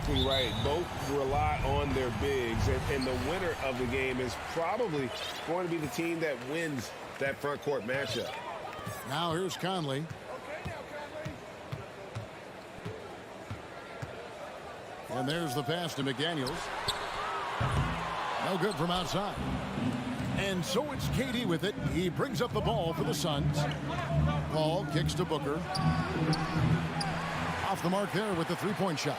exactly right. Both rely on their bigs, and the winner of the game is probably going to be the team that wins that front court matchup. Now here's Conley. And there's the pass to McDaniels. No good from outside. And so it's KD with it. He brings up the ball for the Suns. Paul kicks to Booker. Off the mark there with the three-point shot.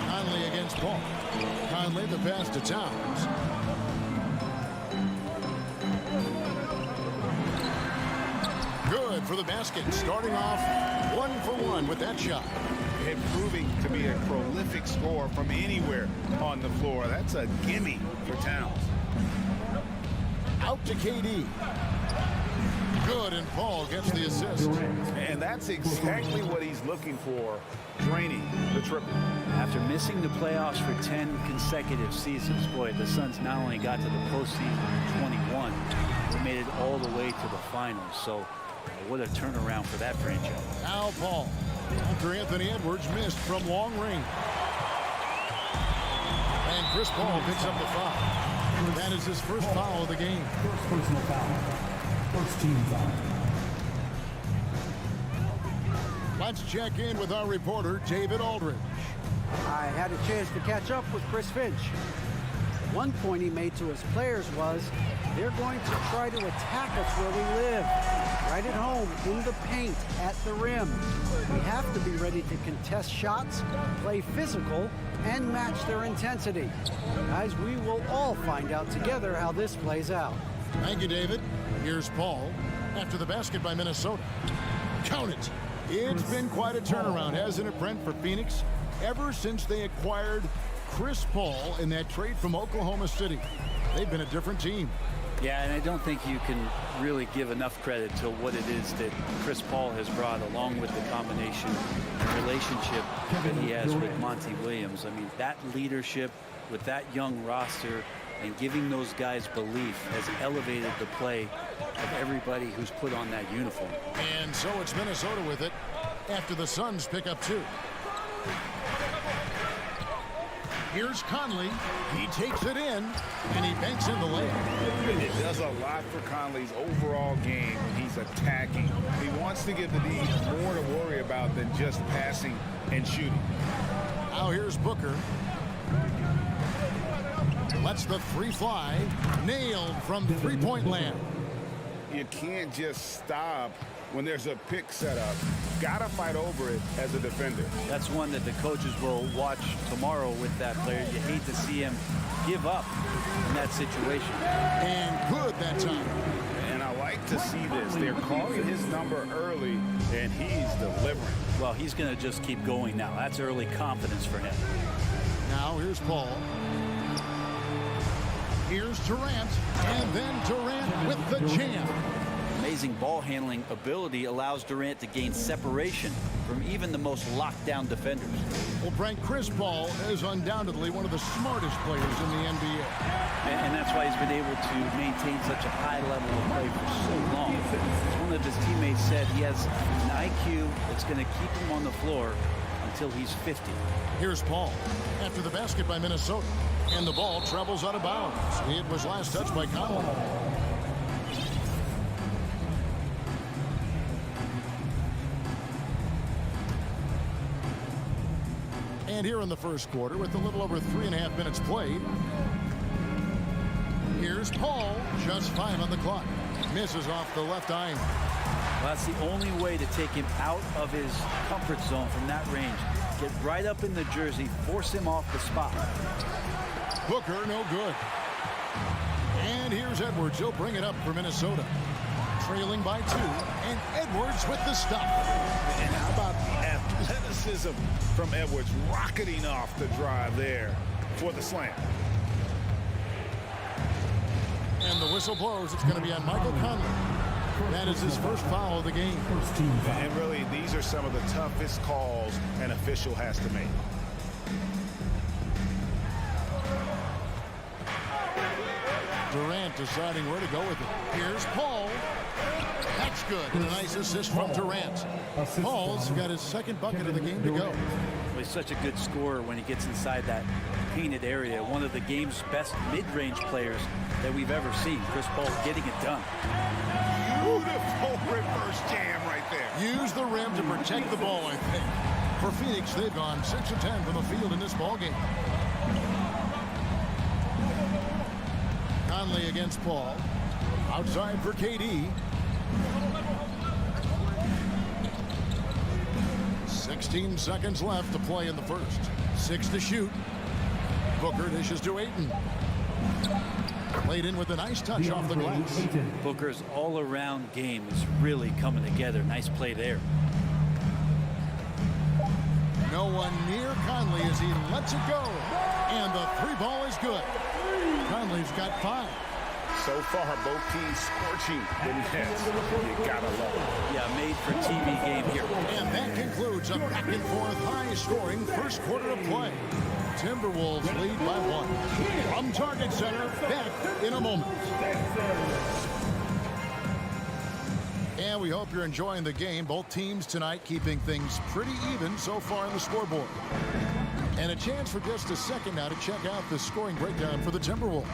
Conley against Paul. Conley the pass to Towns. Good for the basket. Starting off 1-for-1 with that shot. And proving to be a prolific scorer from anywhere on the floor. That's a gimme for Towns. Out to KD. Good, and Paul gets the assist. And that's exactly what he's looking for, draining the triple. After missing the playoffs for 10 consecutive seasons, boy, the Suns not only got to the postseason in 21, they made it all the way to the finals. So what a turnaround for that franchise. Now Paul, after Anthony Edwards missed from long range. And Chris Paul picks up the foul. That is his first foul of the game. First personal foul. First team foul. Let's check in with our reporter, David Aldridge. I had a chance to catch up with Chris Finch. One point he made to his players was, they're going to try to attack us where we live. Right at home, in the paint, at the rim. We have to be ready to contest shots, play physical, and match their intensity. Guys, we will all find out together how this plays out. Thank you, David. Here's Paul after the basket by Minnesota. Count it. It's been quite a turnaround, hasn't it, Brent, for Phoenix? Ever since they acquired Chris Paul in that trade from Oklahoma City. They've been a different team. Yeah, and I don't think you can really give enough credit to what it is that Chris Paul has brought, along with the combination relationship that he has with Monty Williams. I mean, that leadership with that young roster and giving those guys belief has elevated the play of everybody who's put on that uniform. And so it's Minnesota with it after the Suns pick up 2. Here's Conley. He takes it in, and he banks in the layup. And it does a lot for Conley's overall game when he's attacking. He wants to give the D more to worry about than just passing and shooting. Now here's Booker. Lets the three fly. Nailed from three-point land. You can't just stop when there's a pick set up. Gotta fight over it as a defender. That's one that the coaches will watch tomorrow with that player. You hate to see him give up in that situation. And good that time. And I like to see this. They're calling his number early, and he's delivering. Well, he's going to just keep going now. That's early confidence for him. Now here's Paul. Here's Durant. And then Durant with the jam. Amazing ball handling ability allows Durant to gain separation from even the most locked down defenders. Well, Frank, Chris Paul is undoubtedly one of the smartest players in the NBA. And that's why he's been able to maintain such a high level of play for so long. As one of his teammates said, he has an IQ that's going to keep him on the floor until he's 50. Here's Paul after the basket by Minnesota. And the ball travels out of bounds. It was last touched by Conley. And here in the first quarter, with a little over 3.5 minutes played, here's Paul, just 5 on the clock. Misses off the left eye. Well, that's the only way to take him out of his comfort zone from that range. Get right up in the jersey, force him off the spot. Booker, no good. And here's Edwards. He'll bring it up for Minnesota. Trailing by 2, and Edwards with the stop. And how about the athleticism from Edwards, rocketing off the drive there for the slam. And the whistle blows. It's going to be on Michael Conley. That is his first foul of the game. And really, these are some of the toughest calls an official has to make. Durant deciding where to go with it. Here's Paul. That's good. And a nice assist from Durant. Paul's got his second bucket of the game to go. Well, he's such a good scorer when he gets inside that painted area. One of the game's best mid-range players that we've ever seen. Chris Paul getting it done. Beautiful reverse jam right there. Use the rim to protect the ball, I think. For Phoenix, they've gone 6 of 10 from the field in this ballgame. Conley against Paul. Outside for KD. 16 seconds left to play in the first. 6 to shoot. Booker dishes to Ayton. Played in with a nice touch off the glass. Booker's all-around game is really coming together. Nice play there. No one near Conley as he lets it go. And the three ball is good. Conley's got 5. So far, both teams scorching the nets. You gotta love it. Yeah, made for TV game here. And that concludes a back-and-forth high-scoring first quarter of play. Timberwolves lead by 1. From Target Center, back in a moment. And we hope you're enjoying the game. Both teams tonight keeping things pretty even so far on the scoreboard. And a chance for just a second now to check out the scoring breakdown for the Timberwolves.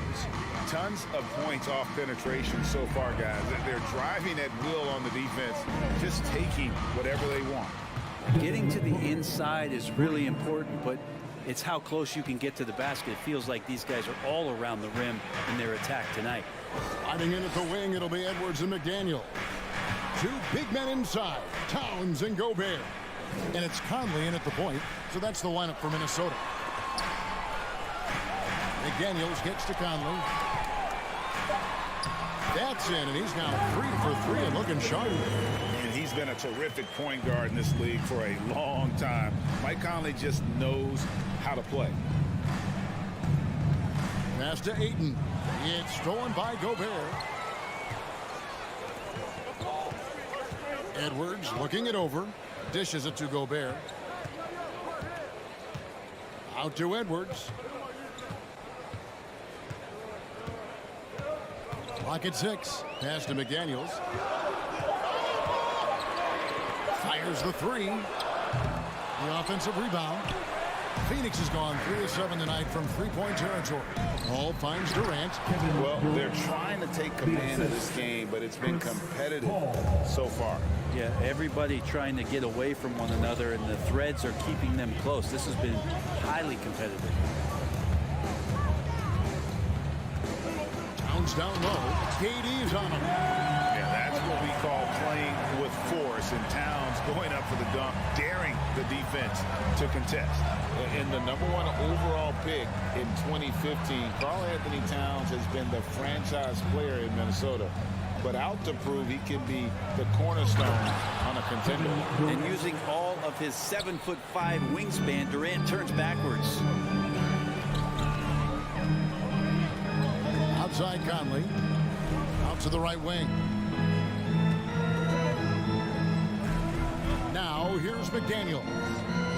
Tons of points off penetration so far, guys. They're driving at will on the defense, just taking whatever they want. Getting to the inside is really important, but it's how close you can get to the basket. It feels like these guys are all around the rim in their attack tonight. Sliding in at the wing, it'll be Edwards and McDaniel. 2 big men inside, Towns and Gobert. And it's Conley in at the point, so that's the lineup for Minnesota. McDaniels gets to Conley. That's in, and he's now 3 for 3 and looking sharp. And he's been a terrific point guard in this league for a long time. Mike Conley just knows how to play. Pass to Ayton. It's stolen by Gobert. Edwards looking it over. Dishes it to Gobert. Out to Edwards. Clock at 6. Pass to McDaniels. Fires the 3. The offensive rebound. Phoenix has gone 3 of 7 tonight from three-point territory. Paul finds Durant. Well, they're trying to take command of this game, but it's been competitive so far. Yeah, everybody trying to get away from one another, and the threads are keeping them close. This has been highly competitive. Towns down low. KD's on him. Yeah, that's what we call playing with force, and Towns going up for the dunk, daring the defense to contest. And the #1 overall pick in 2015, Karl Anthony Towns has been the franchise player in Minnesota, but out to prove he can be the cornerstone on a contender. And using all of his 7'5" wingspan, Durant turns backwards. Outside Conley. Out to the right wing. Now here's McDaniel.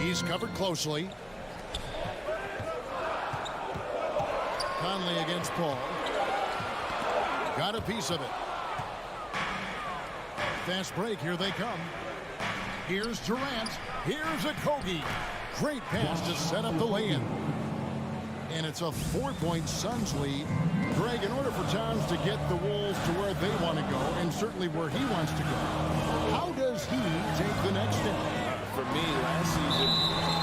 He's covered closely. Conley against Paul. Got a piece of it. Fast break. Here they come. Here's Durant. Here's Okogie. Great pass to set up the lay-in. And it's a 4-point Suns lead. Greg, in order for Towns to get the Wolves to where they want to go, and certainly where he wants to go, how does he take the next step? For me, last season,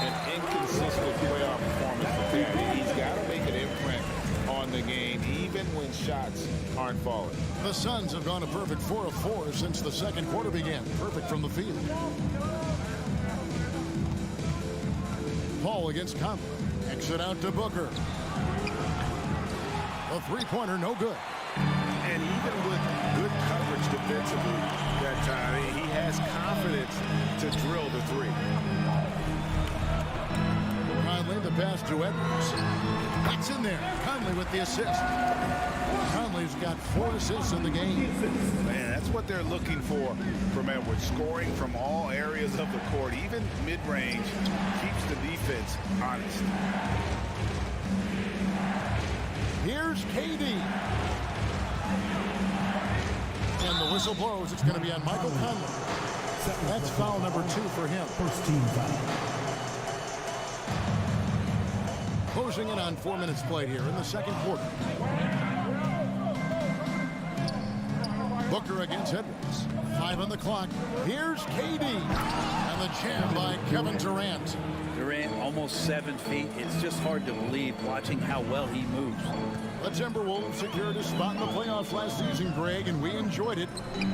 an inconsistent playoff performance for him. He's got to make an imprint on the game, even when shots aren't falling. The Suns have gone a perfect 4 of 4 since the second quarter began. Perfect from the field. Paul against Conley. Exit out to Booker. A three-pointer, no good. And even with good coverage defensively that time, he has confidence to drill the 3. Conley, the pass to Edwards. That's in there. Conley with the assist. Conley's got 4 assists in the game. Man, that's what they're looking for from Edwards. Scoring from all areas of the court, even mid-range, keeps the defense honest. Here's KD. And the whistle blows. It's going to be on Michael Conley. That's foul number 2 for him. First team foul. Closing in on 4 minutes played here in the second quarter. Booker against Edwards. 5 on the clock. Here's KD. And the jam by Kevin Durant. Durant almost 7 feet. It's just hard to believe watching how well he moves. The Timberwolves secured a spot in the playoffs last season, Greg, and we enjoyed it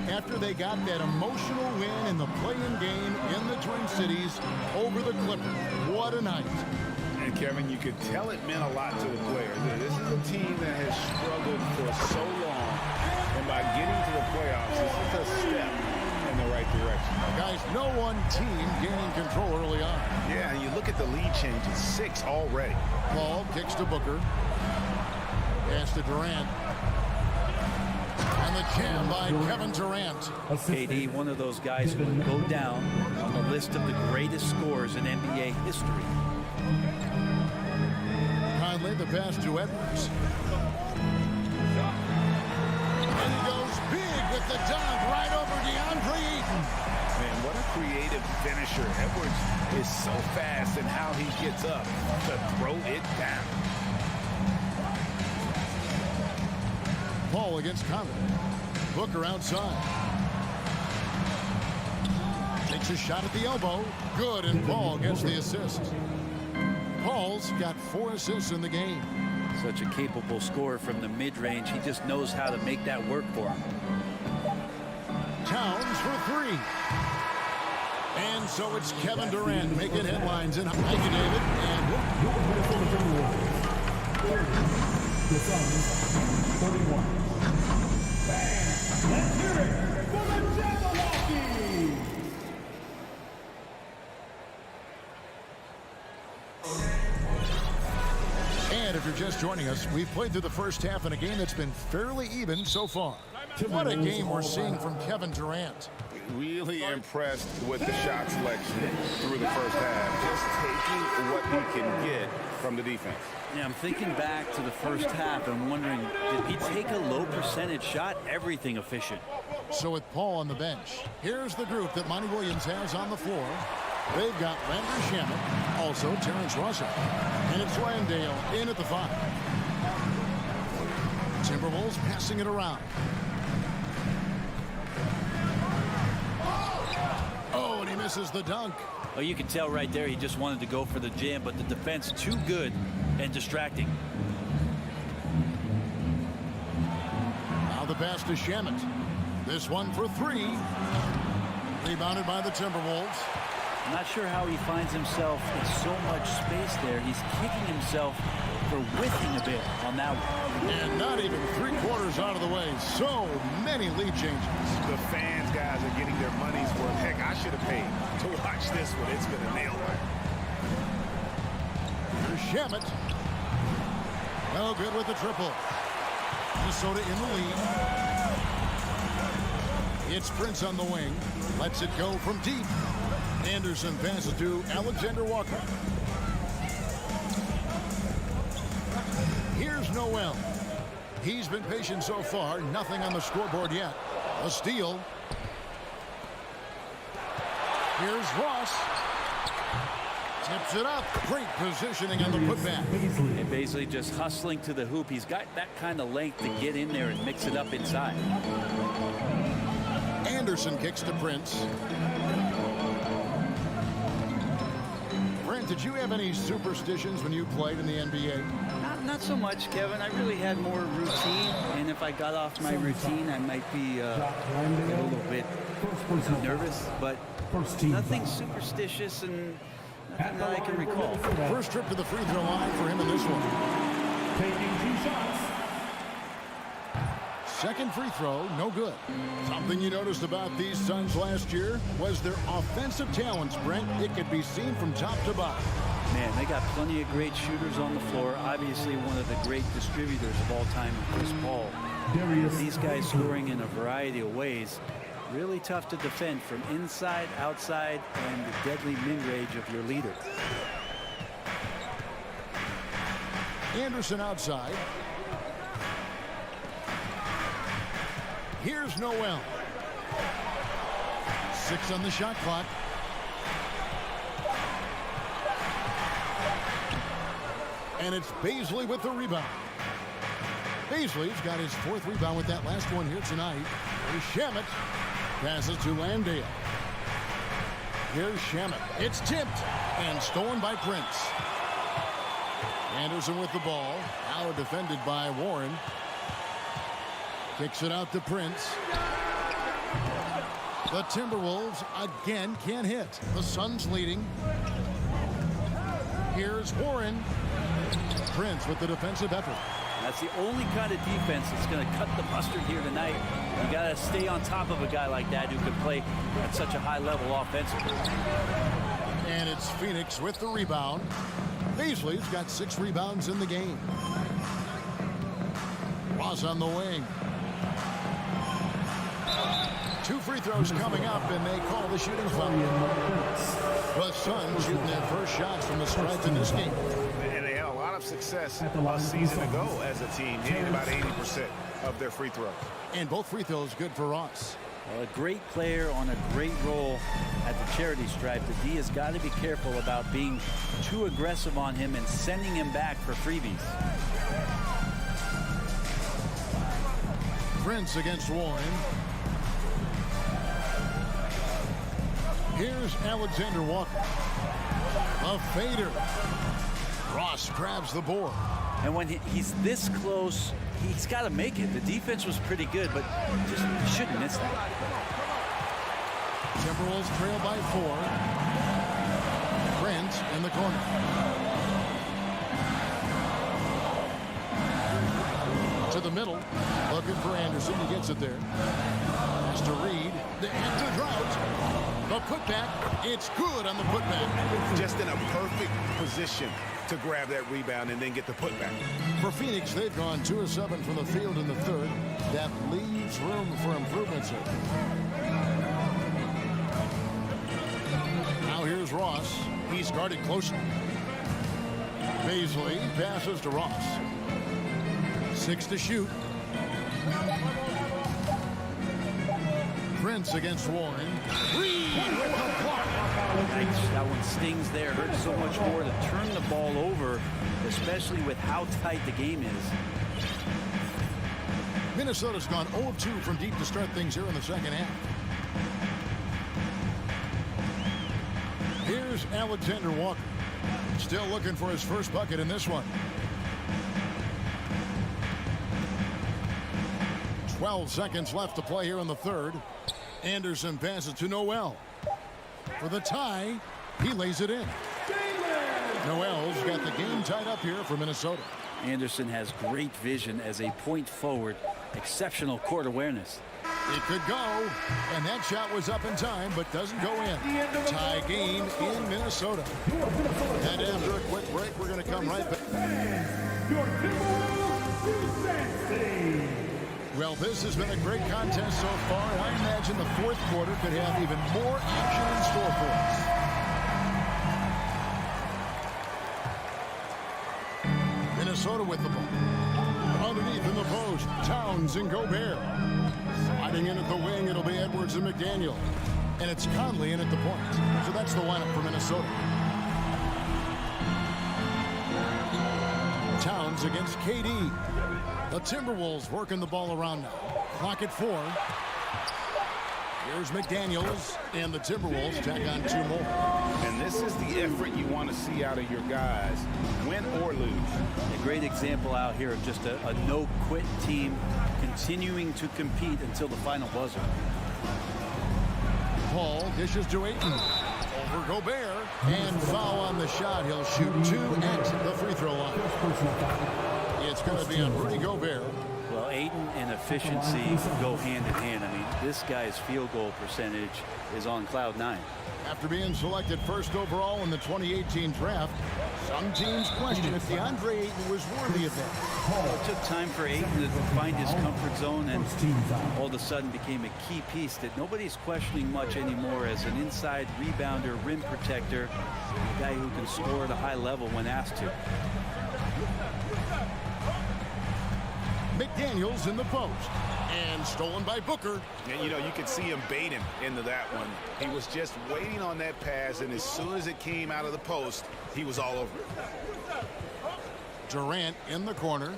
after they got that emotional win in the play-in game in the Twin Cities over the Clippers. What a night. And Kevin, you could tell it meant a lot to the players. This is a team that has struggled for so long, and by getting to the playoffs, this is a step in the right direction. Guys, no one team gaining control early on. Yeah, and you look at the lead changes, 6 already. Ball kicks to Booker. Pass to Durant. And the jam by Kevin Durant. KD, one of those guys who will go down on the list of the greatest scorers in NBA history. Conley, the pass to Edwards. And he goes big with the dunk right over DeAndre Ayton. Man, what a creative finisher. Edwards is so fast in how he gets up to throw it down. Paul against Conley. Booker outside. Takes a shot at the elbow. Good, and Paul gets the assist. Paul's got 4 assists in the game. Such a capable scorer from the mid-range. He just knows how to make that work for him. Towns for 3. And so it's Kevin Durant making headlines in. Thank you, David. And The Suns, 31. Let's hear it for the Jabberwockies! And if you're just joining us, we've played through the first half in a game that's been fairly even so far. What a game we're seeing from Kevin Durant. Really impressed with the shot selection through the first half. Just taking what he can get from the defense. Yeah, I'm thinking back to the first half and wondering, did he take a low percentage shot? Everything efficient. So with Paul on the bench, here's the group that Monty Williams has on the floor. They've got Landry Shamet, also Terrence Russell, and it's Landale in at the 5. Timberwolves passing it around. Oh, and he misses the dunk. Oh, you can tell right there he just wanted to go for the jam, but the defense too good and distracting. Now the pass to Shamet. This one for 3. Rebounded by the Timberwolves. I'm not sure how he finds himself in so much space there. He's kicking himself for whiffing a bit on that one. And not even 3/4 out of the way. So many lead changes. The fans, guys, are getting their money's worth. Heck, I should have paid to watch this one. It's been a nail biter. Here's Shamet. No good with the triple. Minnesota in the lead. It's Prince on the wing. Lets it go from deep. Anderson passes to Alexander Walker. Here's Noel. He's been patient so far. Nothing on the scoreboard yet. A steal. Here's Ross. Tips it up. Great positioning on the putback. And Baisley just hustling to the hoop. He's got that kind of length to get in there and mix it up inside. Anderson kicks to Prince. Brent, did you have any superstitions when you played in the NBA? Not so much, Kevin. I really had more routine, and if I got off my routine, I might be a little bit nervous, but nothing superstitious and nothing that I can recall. First trip to the free throw line for him in this one. Taking 2 shots. Second free throw, no good. Something you noticed about these Suns last year was their offensive talents, Brent. It could be seen from top to bottom. Man, they got plenty of great shooters on the floor. Obviously, one of the great distributors of all time, Chris Paul. These guys scoring in a variety of ways. Really tough to defend from inside, outside, and the deadly mid-range of your leader. Anderson outside. Here's Noel. 6 on the shot clock. And it's Baisley with the rebound. Baisley's got his 4th rebound with that last one here tonight. Here's Shamet. Passes to Landale. Here's Shamet. It's tipped and stolen by Prince. Anderson with the ball. Now defended by Warren. Kicks it out to Prince. The Timberwolves again can't hit. The Suns leading. Here's Warren. Prince with the defensive effort. That's the only kind of defense that's going to cut the mustard here tonight. You got to stay on top of a guy like that who can play at such a high level offensively. And it's Phoenix with the rebound. Baisley's got 6 rebounds in the game. Ross on the wing. 2 free throws coming up, and they call the shooting foul. The Suns shooting their first shots from the stripe in this game. And they had a lot of success a season ago as a team, hitting about 80% of their free throws. And both free throws good for Ross. Well, a great player on a great role at the charity stripe. The D has got to be careful about being too aggressive on him and sending him back for freebies. Prince against Warren. Here's Alexander Walker. A fader. Ross grabs the board. And when he's this close, he's got to make it. The defense was pretty good, but just shouldn't miss that. Timberwolves trail by 4. Prince in the corner. To the middle. Looking for Anderson. He gets it there. Has to Reed. The answer drought. The putback. It's good on the putback. Just in a perfect position to grab that rebound and then get the putback. For Phoenix, they've gone 2 of 7 from the field in the 3rd. That leaves room for improvements here. Now here's Ross. He's guarded closely. Baisley passes to Ross. 6 to shoot. Prince against Warren. Reed with the block. That one stings there. Hurts so much more to turn the ball over, especially with how tight the game is. Minnesota's gone 0 of 2 from deep to start things here in the second half. Here's Alexander Walker. Still looking for his first bucket in this one. 12 seconds left to play here in the 3rd. Anderson passes to Noel. For the tie, he lays it in. Noel's got the game tied up here for Minnesota. Anderson has great vision as a point forward. Exceptional court awareness. It could go, and that shot was up in time, but doesn't go in. Tie game in Minnesota. And after a quick break, we're going to come right back. Well, this has been a great contest so far. I imagine the 4th quarter could have even more action in store for us. Minnesota with the ball. Underneath in the post, Towns and Gobert. Sliding in at the wing, it'll be Edwards and McDaniel. And it's Conley in at the point. So that's the lineup for Minnesota. Towns against KD. The Timberwolves working the ball around now. Clock at 4. Here's McDaniels, and the Timberwolves tack on 2 more. And this is the effort you want to see out of your guys, win or lose. A great example out here of just a no-quit team continuing to compete until the final buzzer. Paul dishes to Ayton. Over Gobert. And foul on the shot. He'll shoot 2 at the free throw line. It's going to be on Rudy Gobert. Well, Ayton and efficiency go hand in hand. I mean, this guy's field goal percentage is on cloud 9. After being selected first overall in the 2018 draft, some teams question if DeAndre Ayton was worthy of that. It took time for Ayton to find his comfort zone, and all of a sudden became a key piece that nobody's questioning much anymore as an inside rebounder, rim protector, a guy who can score at a high level when asked to. McDaniels in the post. And stolen by Booker. And, you know, you could see him baiting into that one. He was just waiting on that pass, and as soon as it came out of the post, he was all over it. Durant in the corner.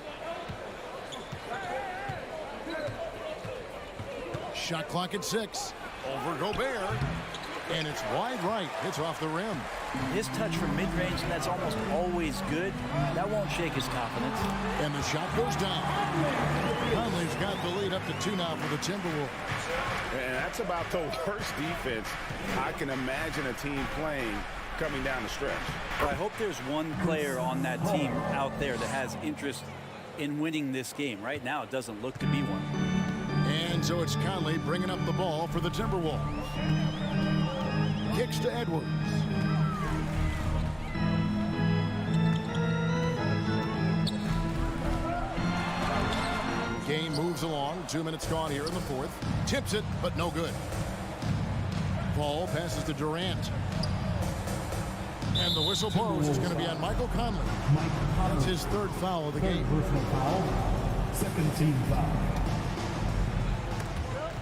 Shot clock at 6. Over Gobert. And it's wide right. It's off the rim. His touch from mid-range, that's almost always good. That won't shake his confidence. And the shot goes down. Conley's got the lead up to 2 now for the Timberwolves. And that's about the worst defense I can imagine a team playing coming down the stretch. But I hope there's one player on that team out there that has interest in winning this game. Right now, it doesn't look to be one. And so it's Conley bringing up the ball for the Timberwolves. Kicks to Edwards. Game moves along. 2 minutes gone here in the fourth. Tips it, but no good. Ball passes to Durant. And the whistle blows. It's going to be on Michael Conley. That's his 3rd foul of the game. Personal foul. Second team foul.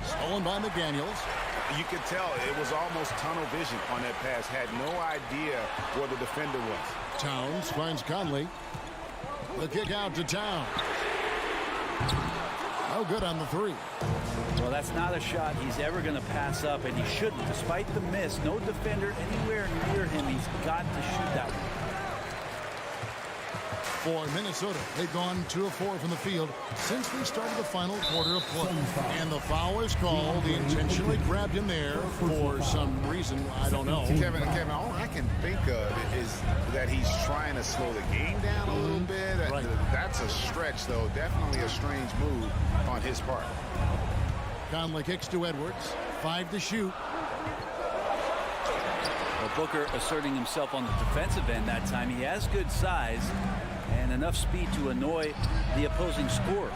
Stolen by McDaniels. You could tell it was almost tunnel vision on that pass. Had no idea where the defender was. Towns finds Conley. The kick out to Towns. No good on the 3. Well, that's not a shot he's ever going to pass up, and he shouldn't. Despite the miss, no defender anywhere near him. He's got to shoot that one. For Minnesota, they've gone 2 of 4 from the field since we started the final quarter of play. And the foul is called. He intentionally grabbed him there for some reason. I don't know. Kevin, all I can think of is that he's trying to slow the game down a little bit. Right. That's a stretch, though. Definitely a strange move on his part. Conley kicks to Edwards. 5 to shoot. Well, Booker asserting himself on the defensive end that time. He has good size and enough speed to annoy the opposing scorer.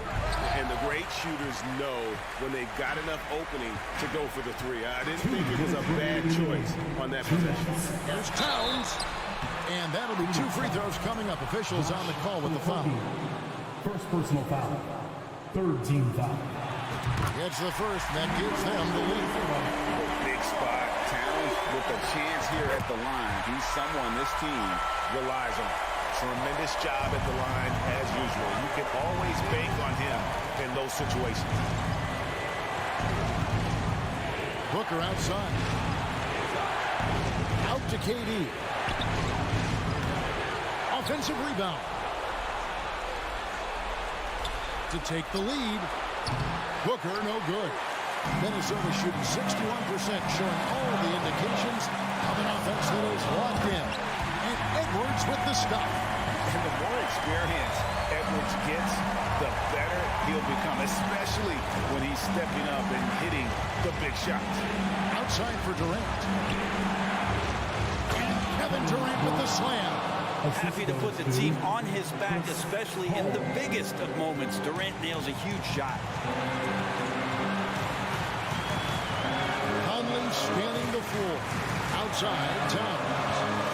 And the great shooters know when they've got enough opening to go for the 3. I didn't think it was a bad choice on that possession. Here's Towns. And that'll be 2 free throws coming up. Officials on the call with the foul. First personal foul. Third team foul. Gets the first, and that gives them the lead. Big spot. Towns with a chance here at the line. He's someone this team relies on. Tremendous job at the line as usual. You can always bank on him in those situations. Booker outside. Out to KD. Offensive rebound. To take the lead. Booker, no good. Minnesota shooting 61%, showing all the indications of an offense that is locked in. And Edwards with the stop. And the more experience Edwards gets, the better he'll become, especially when he's stepping up and hitting the big shots. Outside for Durant. And Kevin Durant with the slam. Happy to put the team on his back, especially in the biggest of moments. Durant nails a huge shot. Conley scanning the floor. Outside, Towns.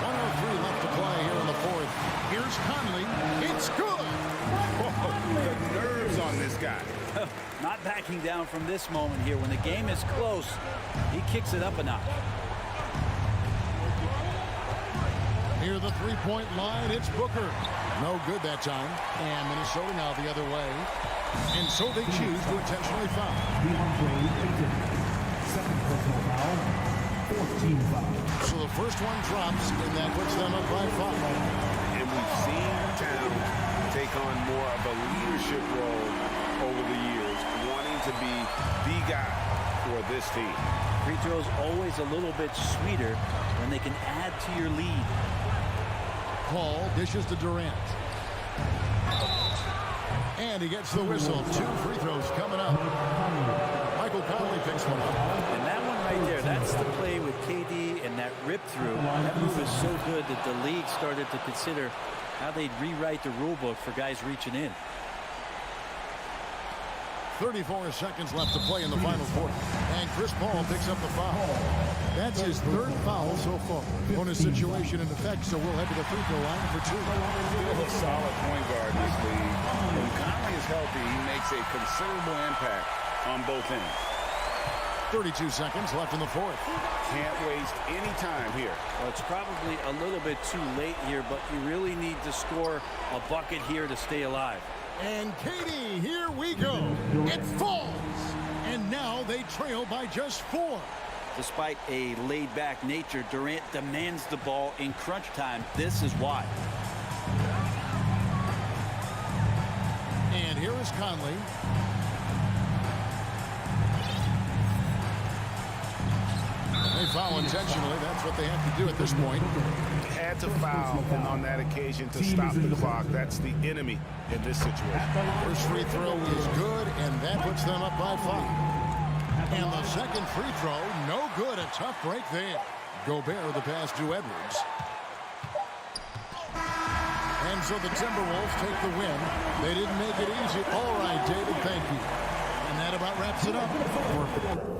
1:03 left to play here in the fourth. Here's Conley. It's good. Oh, the nerves on this guy. Not backing down from this moment here. When the game is close, he kicks it up a notch. Near the three-point line, it's Booker. No good that time. And Minnesota now the other way. And so they choose to intentionally foul. Second personal foul. 14 foul. So the first one drops, and that puts them up by 5. And we've seen Town take on more of a leadership role over the years, wanting to be the guy for this team. Free throws always a little bit sweeter when they can add to your lead. Paul dishes to Durant. And he gets the whistle. 2 free throws coming up. Michael Conley picks one up. And that one right there, that's the play with KD and that rip through. That move is so good that the league started to consider how they'd rewrite the rule book for guys reaching in. 34 seconds left to play in the final quarter. And Chris Paul picks up the foul. That's his third foul so far. Bonus situation in effect, so we'll head to the free throw line for two. Still a solid point guard in this league. When Conley is healthy, he makes a considerable impact on both ends. 32 seconds left in the fourth. Can't waste any time here. Well, it's probably a little bit too late here, but you really need to score a bucket here to stay alive. And Katie, here we go. It falls. And now they trail by just 4. Despite a laid-back nature, Durant demands the ball in crunch time. This is why. And here is Conley. They foul intentionally. That's what they have to do at this point. Had to foul on that occasion to stop the clock. That's the enemy in this situation. First free throw is good, and that puts them up by 5. And the second free throw, no good. A tough break there. Gobert the pass to Edwards. And so the Timberwolves take the win. They didn't make it easy. All right, David, thank you. And that about wraps it up.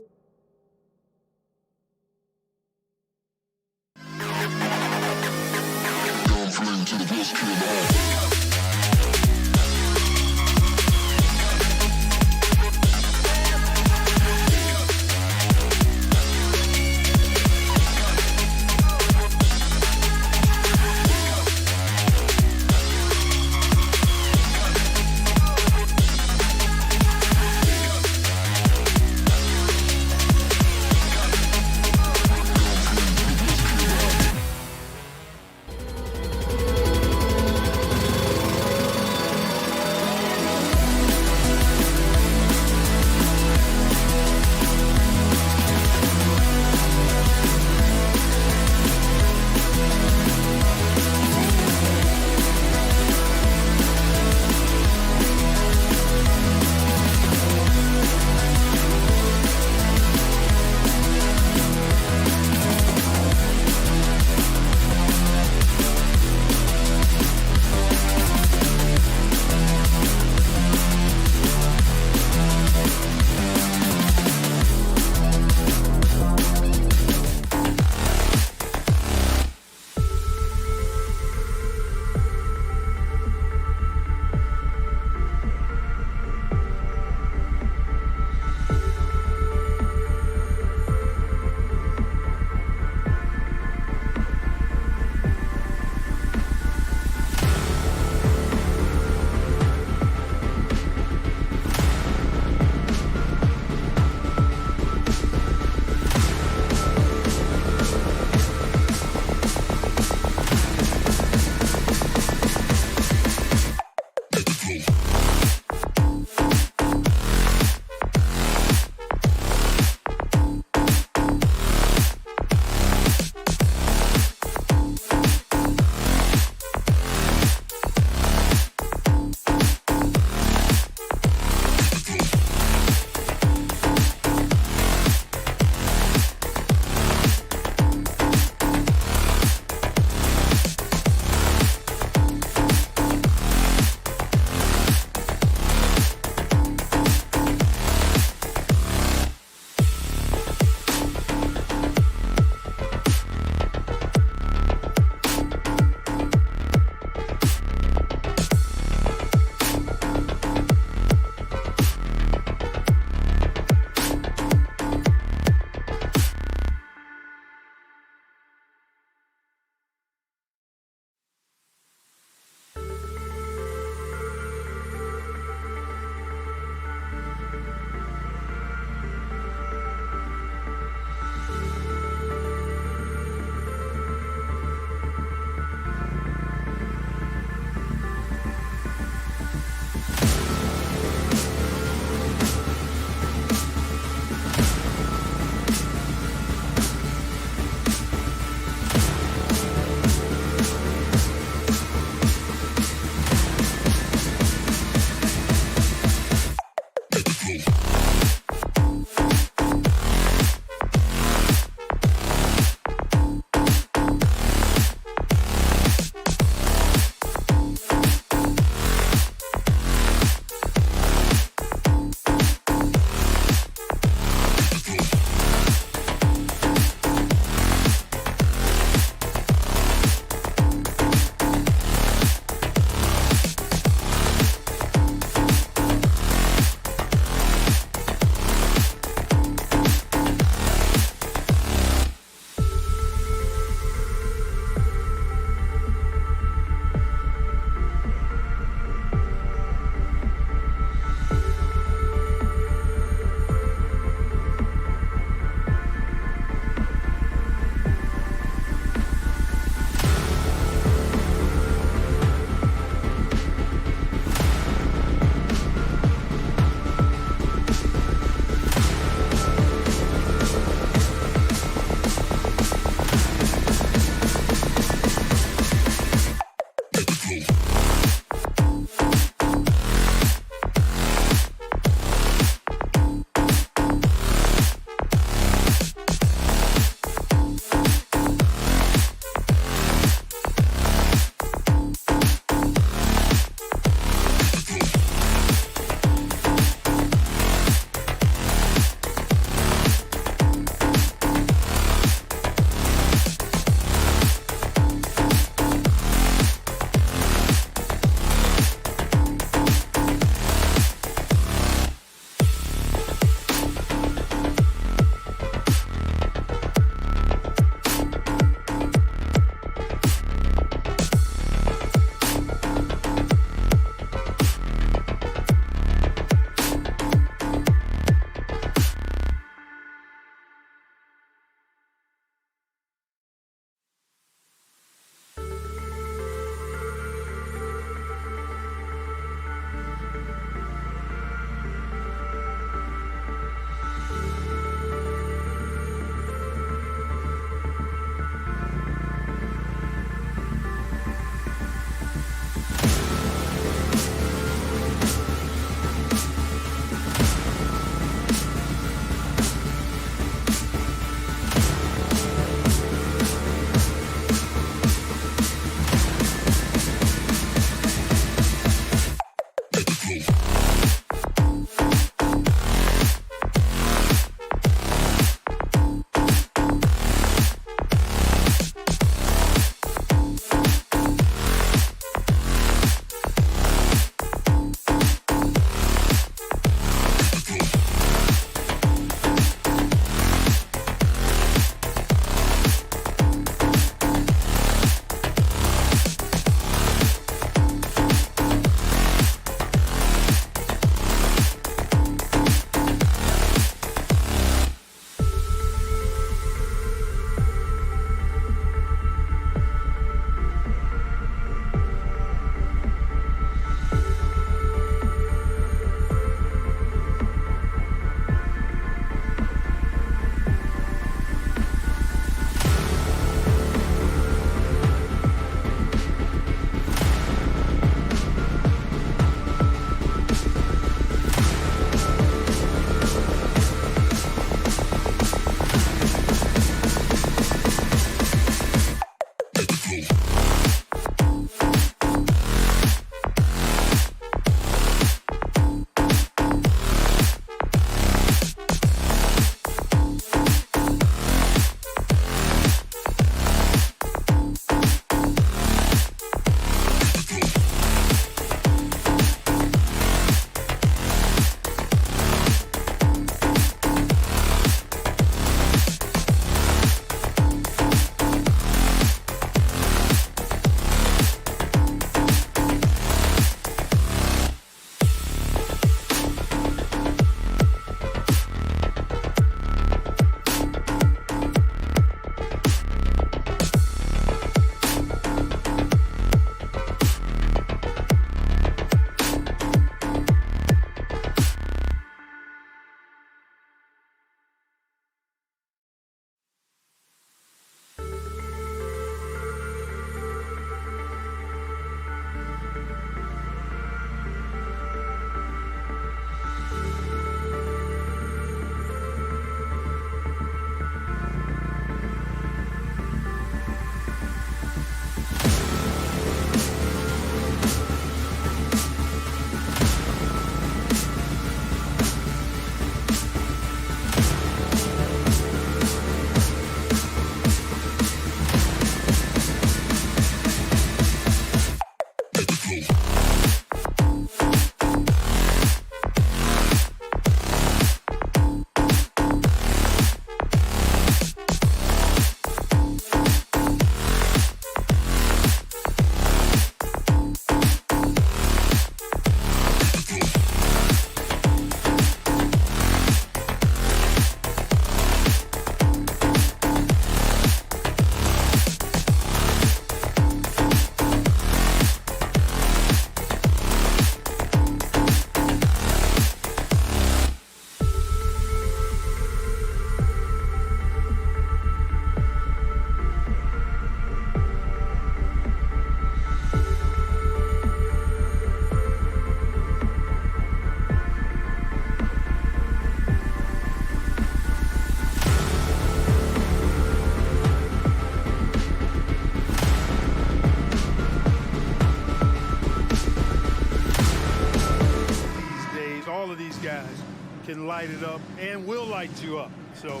can light it up and will light you up. So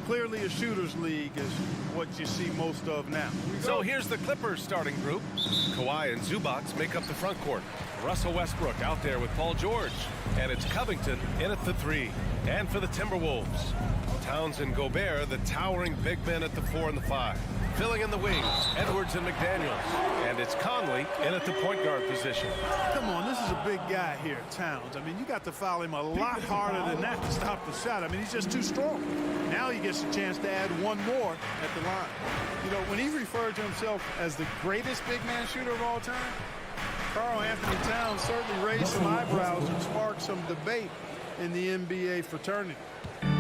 clearly a shooter's league is what you see most of now. So here's the Clippers starting group. Kawhi and Zubac make up the front court. Russell Westbrook out there with Paul George. And it's Covington in at the 3. And for the Timberwolves, Towns and Gobert, the towering big men at the 4 and the 5. Filling in the wings, Edwards and McDaniels. And it's Conley in at the point guard position. Come on, this is a big guy here, Towns. I mean, you got to foul him a lot harder than that to stop the shot. I mean, he's just too strong. Now he gets a chance to add one more at the line. You know, when he referred to himself as the greatest big man shooter of all time, Karl Anthony Towns certainly raised some eyebrows and sparked some debate in the NBA fraternity.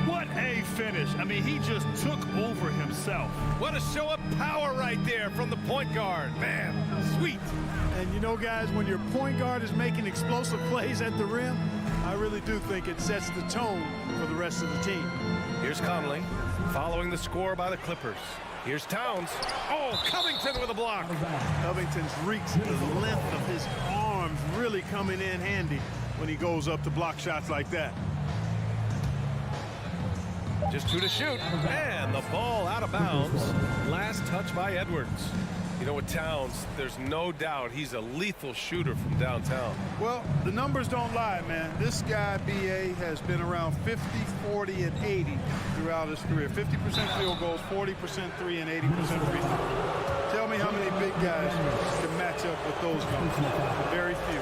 What a finish. I mean, he just took over himself. What a show of power right there from the point guard. Man, sweet. And you know, guys, when your point guard is making explosive plays at the rim, I really do think it sets the tone for the rest of the team. Here's Conley following the score by the Clippers. Here's Towns. Oh, Covington with a block. Covington's reach, the length of his arms really coming in handy when he goes up to block shots like that. Just 2 to shoot, and the ball out of bounds. Last touch by Edwards. You know, with Towns, there's no doubt he's a lethal shooter from downtown. Well, the numbers don't lie, man. This guy, B.A., has been around 50, 40, and 80 throughout his career. 50% field goals, 40% 3, and 80% free throws. Tell me how many big guys can match up with those numbers. Very few.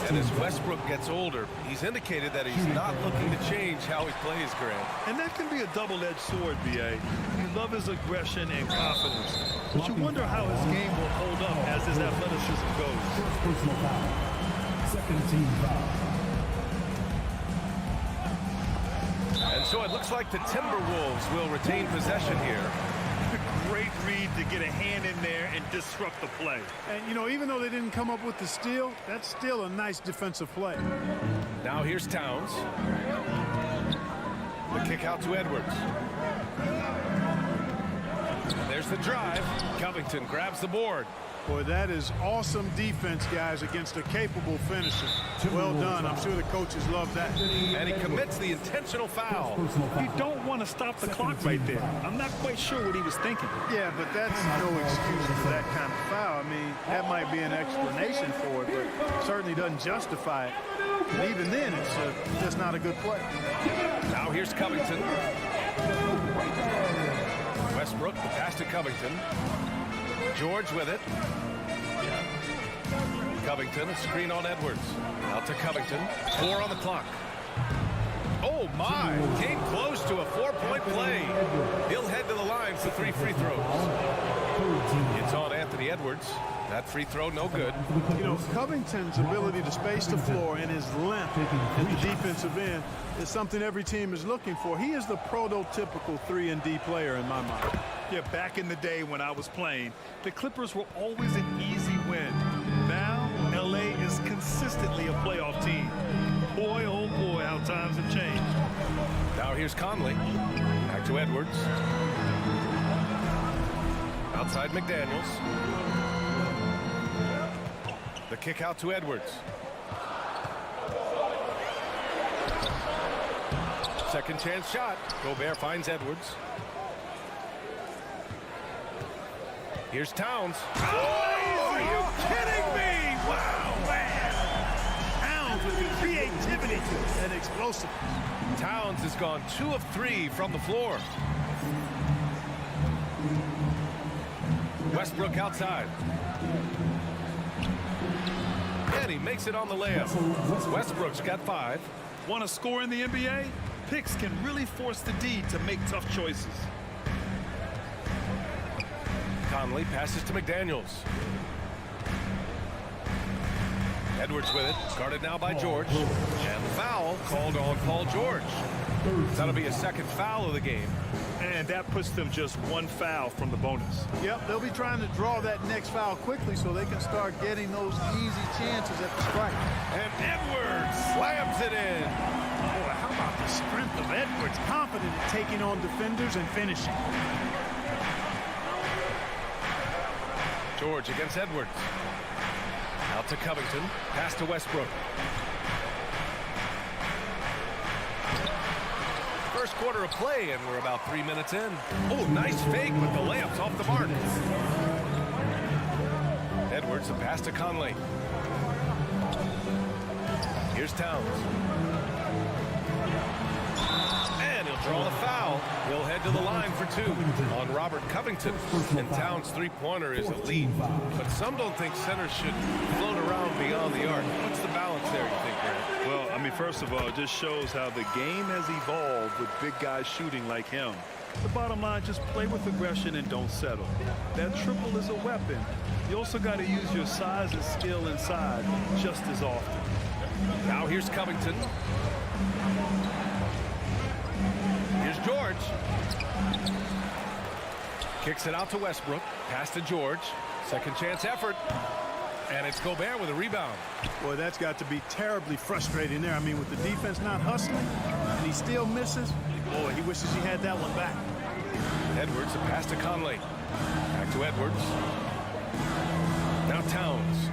And as Westbrook gets older, he's indicated that he's not looking to change how he plays, Grant. And that can be a double-edged sword, B.A. You love his aggression and confidence, but you wonder how his game will hold up as his athleticism goes. First personal foul. Second team foul. And so it looks like the Timberwolves will retain possession here. Great read to get a hand in there and disrupt the play. And, you know, even though they didn't come up with the steal, that's still a nice defensive play. Now here's Towns. The kick out to Edwards. And there's the drive. Covington grabs the board. Boy, that is awesome defense, guys, against a capable finisher. Well done. I'm sure the coaches love that. And he commits the intentional foul. You don't want to stop the clock right there. I'm not quite sure what he was thinking. Yeah, but that's no excuse for that kind of foul. I mean, that might be an explanation for it, but certainly doesn't justify it. And even then, it's just not a good play. Now here's Covington. Westbrook, the pass to Covington. George with it. Covington, a screen on Edwards. Out to Covington. 4 on the clock. Oh, my. Came close to a 4-point play. He'll head to the line for 3 free throws. It's on Anthony Edwards. That free throw, no good. You know, Covington's ability to space the floor and his length at the defensive end is something every team is looking for. He is the prototypical 3-and-D player in my mind. Yeah, back in the day when I was playing, the Clippers were always an easy win. Now, L.A. is consistently a playoff team. Boy, oh boy, how times have changed. Now here's Conley. Back to Edwards. Outside McDaniels. The kick out to Edwards. Second chance shot. Gobert finds Edwards. Here's Towns. Oh, are you kidding me? Wow, man. Towns with the creativity and explosive. Towns has gone 2 of 3 from the floor. Westbrook outside. And he makes it on the layup. Westbrook's got 5. Want to score in the NBA? Picks can really force the D to make tough choices. Conley passes to McDaniels. Edwards with it, guarded now by George. And foul called on Paul George. That'll be a second foul of the game. And that puts them just 1 foul from the bonus. Yep, they'll be trying to draw that next foul quickly so they can start getting those easy chances at the strike. And Edwards slams it in. Boy, how about the strength of Edwards? Confident in taking on defenders and finishing. George against Edwards. Out to Covington. Pass to Westbrook. first quarter of play, and we're about 3 minutes in. Oh, nice fake, but the layup's off the mark. Edwards, a pass to Conley. Here's Towns. And he'll draw the foul. He'll head to the line for 2 on Robert Covington. And Towns' three-pointer is elite. But some don't think centers should float around beyond the arc. What's the balance there, you think, Grant? Well, I mean, first of all, it just shows how the game has evolved with big guys shooting like him. The bottom line, just play with aggression and don't settle. That triple is a weapon. You also got to use your size and skill inside just as often. Now here's Covington. Here's George. Kicks it out to Westbrook. Pass to George. Second chance effort. And it's Gobert with a rebound. Boy, that's got to be terribly frustrating there. I mean, with the defense not hustling and he still misses, boy, he wishes he had that one back. Edwards, a pass to Conley. Back to Edwards. Now Towns.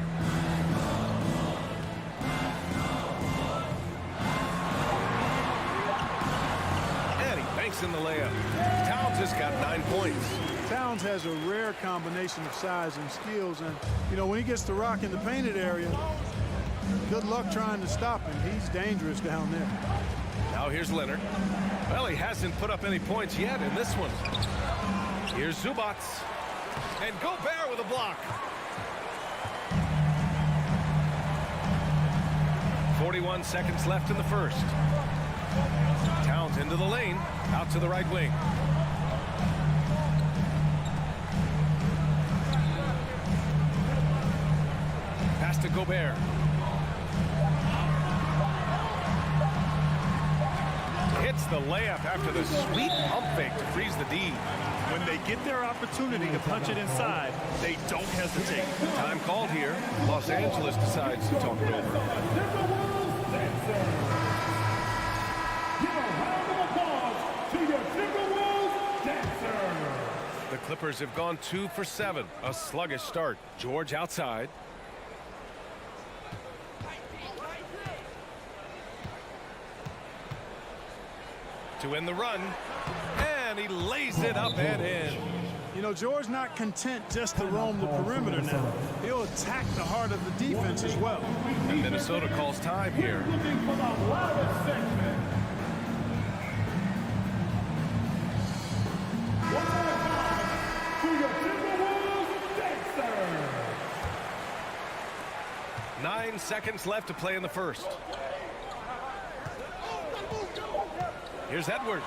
And he banks in the layup. Towns has got 9 points. Towns has a rare combination of size and skills, and you know, when he gets the rock in the painted area, good luck trying to stop him. He's dangerous down there. Now here's Leonard. Well, he hasn't put up any points yet in this one. Here's Zubac. And Gobert with a block. 41 seconds left in the first. Towns into the lane, out to the right wing. Pass to Gobert. Hits the layup after the sweet pump fake to freeze the D. When they get their opportunity to punch it inside, they don't hesitate. Time called here. Los Angeles decides to talk it over. The Clippers have gone 2 for 7. A sluggish start. George outside. To end the run. And he lays it up and in. You know, George not content just to roam the perimeter now. He'll attack the heart of the defense as well. And Minnesota calls time here. Nine seconds left to play in the first. Here's Edwards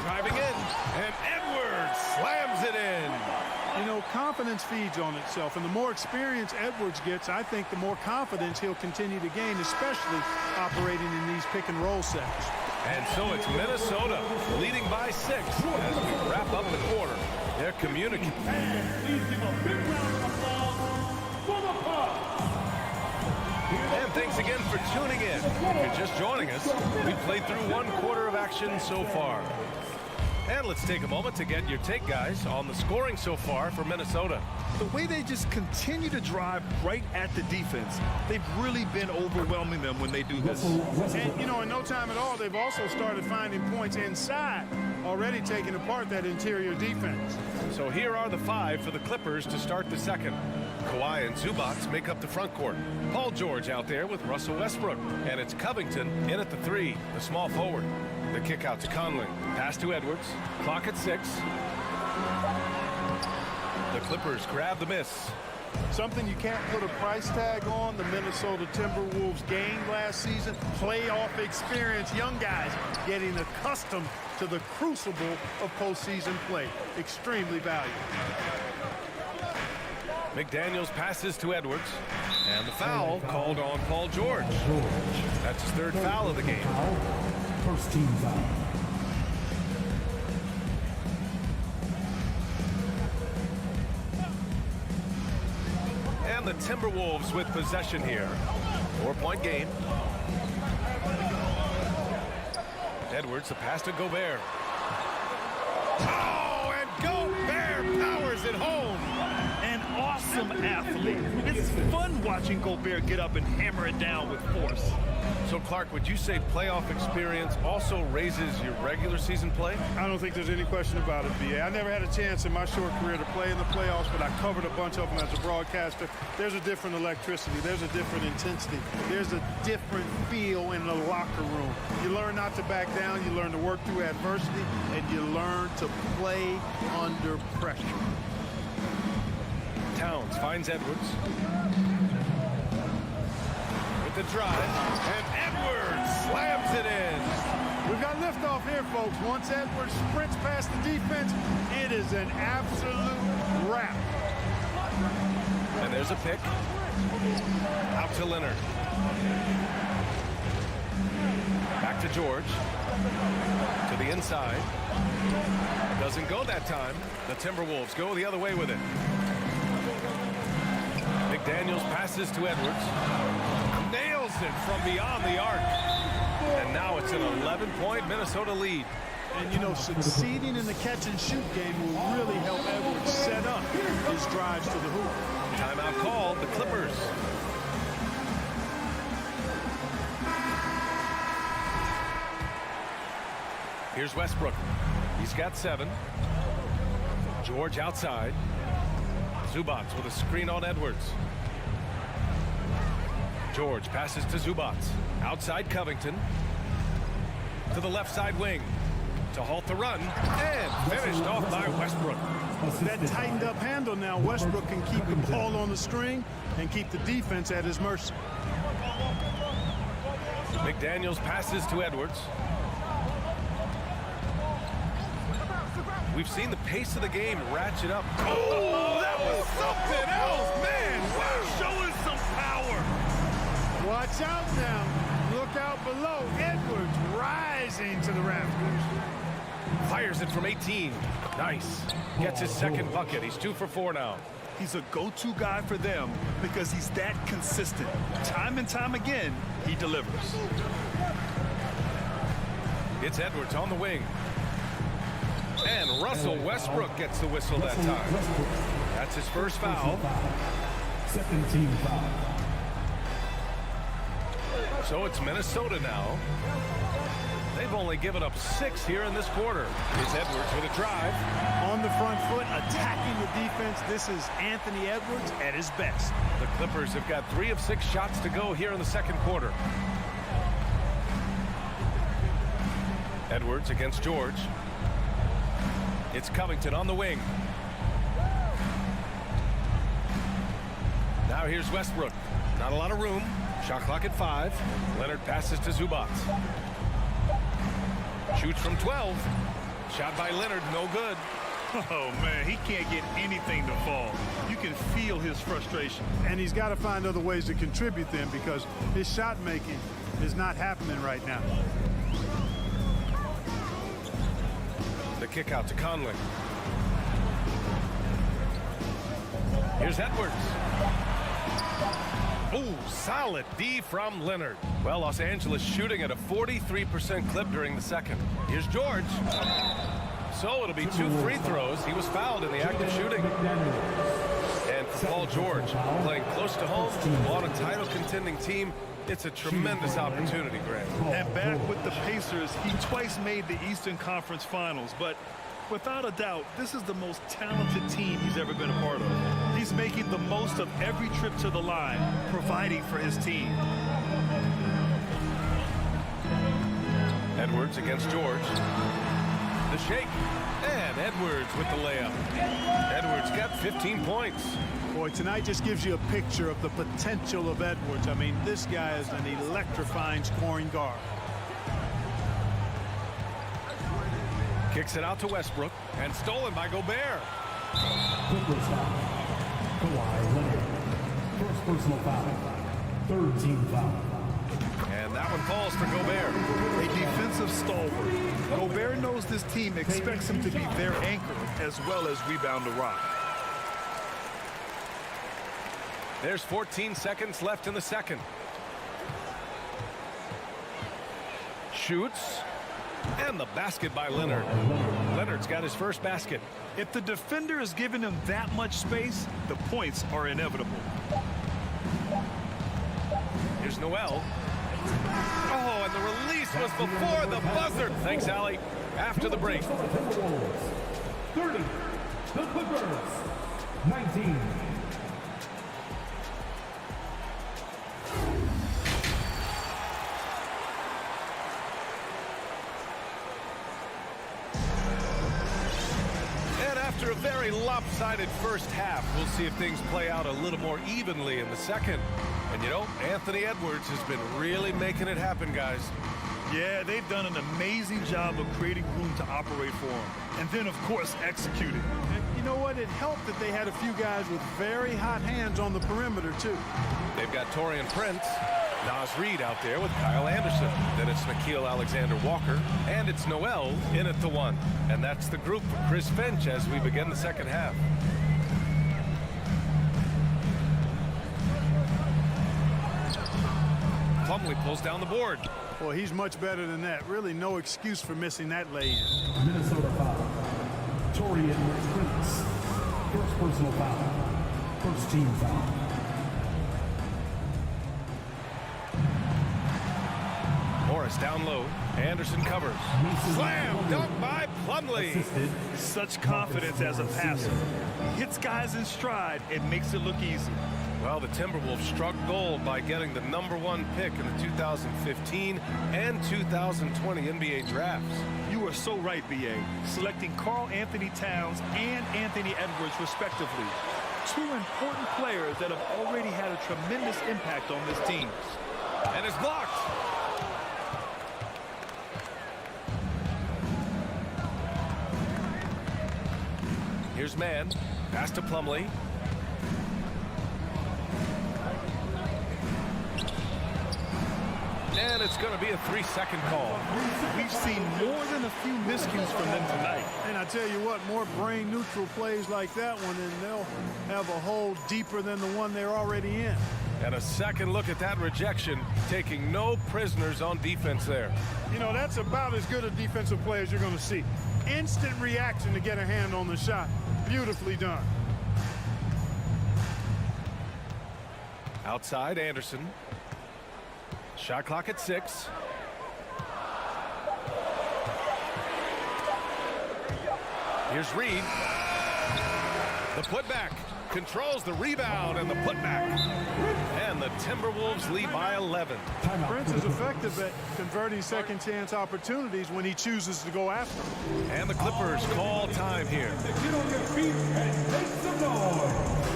driving in, and Edwards slams it in. You know, confidence feeds on itself, and the more experience Edwards gets, I think the more confidence he'll continue to gain, especially operating in these pick and roll sets. And so it's Minnesota leading by 6 as we wrap up the quarter. They're communicating. And thanks again for tuning in. If you're just joining us, we've played through 1 quarter of action so far. And let's take a moment to get your take, guys, on the scoring so far for Minnesota. The way they just continue to drive right at the defense, they've really been overwhelming them when they do this. And, you know, in no time at all, they've also started finding points inside, already taking apart that interior defense. So here are the 5 for the Clippers to start the second. Kawhi and Zubac make up the front court. Paul George out there with Russell Westbrook. And it's Covington in at the 3, the small forward. The kick out to Conley. Pass to Edwards. Clock at 6. The Clippers grab the miss. Something you can't put a price tag on, the Minnesota Timberwolves gained last season. Playoff experience, young guys getting accustomed to the crucible of postseason play. Extremely valuable. McDaniels passes to Edwards. And the foul called on Paul George. That's his 3rd foul of the game. First team foul. And the Timberwolves with possession here. 4-point game. Edwards, a pass to Gobert. Oh, and Gobert powers it home. An awesome athlete. It's fun watching Gobert get up and hammer it down with force. So, Clark, would you say playoff experience also raises your regular season play? I don't think there's any question about it, B.A. I never had a chance in my short career to play in the playoffs, but I covered a bunch of them as a broadcaster. There's a different electricity. There's a different intensity. There's a different feel in the locker room. You learn not to back down. You learn to work through adversity, and you learn to play under pressure. Towns finds Edwards. With the drive, and Edwards slams it in. We've got liftoff here, folks. Once Edwards sprints past the defense, it is an absolute wrap. And there's a pick. Out to Leonard. Back to George. To the inside. Doesn't go that time. The Timberwolves go the other way with it. McDaniels passes to Edwards. Nails it from beyond the arc. And now it's an 11-point Minnesota lead. And, you know, succeeding in the catch-and-shoot game will really help Edwards set up his drives to the hoop. Timeout called, the Clippers. Here's Westbrook. He's got 7. George outside. Zubac with a screen on Edwards. George passes to Zubac. Outside Covington. To the left side wing. To halt the run. And finished off by Westbrook. That tightened up handle now. Westbrook can keep the ball on the string and keep the defense at his mercy. McDaniels passes to Edwards. We've seen the pace of the game ratchet up. Oh, that was something else, man. Wow, showing some power. Watch out now. Look out below. Edwards rising to the rafters. Fires it from 18. Nice. Gets his second bucket. He's 2 for 4 now. He's a go-to guy for them because he's that consistent. Time and time again, he delivers. It's Edwards on the wing. And Russell Westbrook gets the whistle that time. That's his first foul. Second team foul. So it's Minnesota now. They've only given up 6 here in this quarter. Here's Edwards with a drive. On the front foot, attacking the defense. This is Anthony Edwards at his best. The Clippers have got 3 of 6 shots to go here in the second quarter. Edwards against George. It's Covington on the wing. Now here's Westbrook. Not a lot of room. Shot clock at 5. Leonard passes to Zubac. Shoots from 12. Shot by Leonard, no good. Oh, man, he can't get anything to fall. You can feel his frustration. And he's got to find other ways to contribute then because his shot making is not happening right now. The kick out to Conley. Here's Edwards. Ooh, solid D from Leonard. Well, Los Angeles shooting at a 43% clip during the second. Here's George. So it'll be 2 free throws. He was fouled in the act of shooting. And for Paul George, playing close to home on a title contending team, it's a tremendous opportunity, Grant. And back with the Pacers, he twice made the Eastern Conference Finals, but without a doubt, this is the most talented team he's ever been a part of. He's making the most of every trip to the line, providing for his team. Edwards against George. The shake. And Edwards with the layup. Edwards got 15 points. Boy, tonight just gives you a picture of the potential of Edwards. I mean, this guy is an electrifying scoring guard. Kicks it out to Westbrook and stolen by Gobert. Clippers foul. Kawhi Leonard. First personal foul. Third team foul. And that one falls for Gobert. A defensive stalwart. Gobert knows this team expects him to be their anchor as well as rebound the rock. There's 14 seconds left in the second. Shoots. And the basket by Leonard. Leonard's got his first basket. If the defender is giving him that much space, the points are inevitable. Here's Noel. Oh, and the release was before the buzzer. Thanks, Allie. After the break. 30. The Clippers. 19. And after a very lopsided first half, we'll see if things play out a little more evenly in the second. And you know, Anthony Edwards has been really making it happen, guys. Yeah, they've done an amazing job of creating room to operate for him. And then, of course, executing. And you know what? It helped that they had a few guys with very hot hands on the perimeter, too. They've got Taurean Prince, Nas Reed out there with Kyle Anderson. Then it's Nickeil Alexander-Walker, and it's Noel in at the one. And that's the group for Chris Finch as we begin the second half. Plumlee pulls down the board. Well, he's much better than that. Really no excuse for missing that lay-in. Minnesota foul. Taurean Prince. First personal foul. First team foul. Morris down low. Anderson covers. Slam dunk by Plumlee. Such confidence as a passer. Hits guys in stride and makes it look easy. Well, the Timberwolves struck gold by getting the #1 pick in the 2015 and 2020 NBA drafts. You are so right, B.A. Selecting Karl Anthony Towns and Anthony Edwards, respectively. Two important players that have already had a tremendous impact on this team. And it's blocked. Here's Mann. Pass to Plumlee. And it's going to be a 3-second call. We've seen more than a few miscues from them tonight. And I tell you what, more brain-neutral plays like that one, and they'll have a hole deeper than the one they're already in. And a second look at that rejection, taking no prisoners on defense there. You know, that's about as good a defensive play as you're going to see. Instant reaction to get a hand on the shot. Beautifully done. Outside, Anderson. Shot clock at 6. Here's Reed. The putback. Controls the rebound and the putback. And the Timberwolves lead by 11. Prince is effective at converting second chance opportunities when he chooses to go after them. And the Clippers call time here. Get on your feet and make some noise.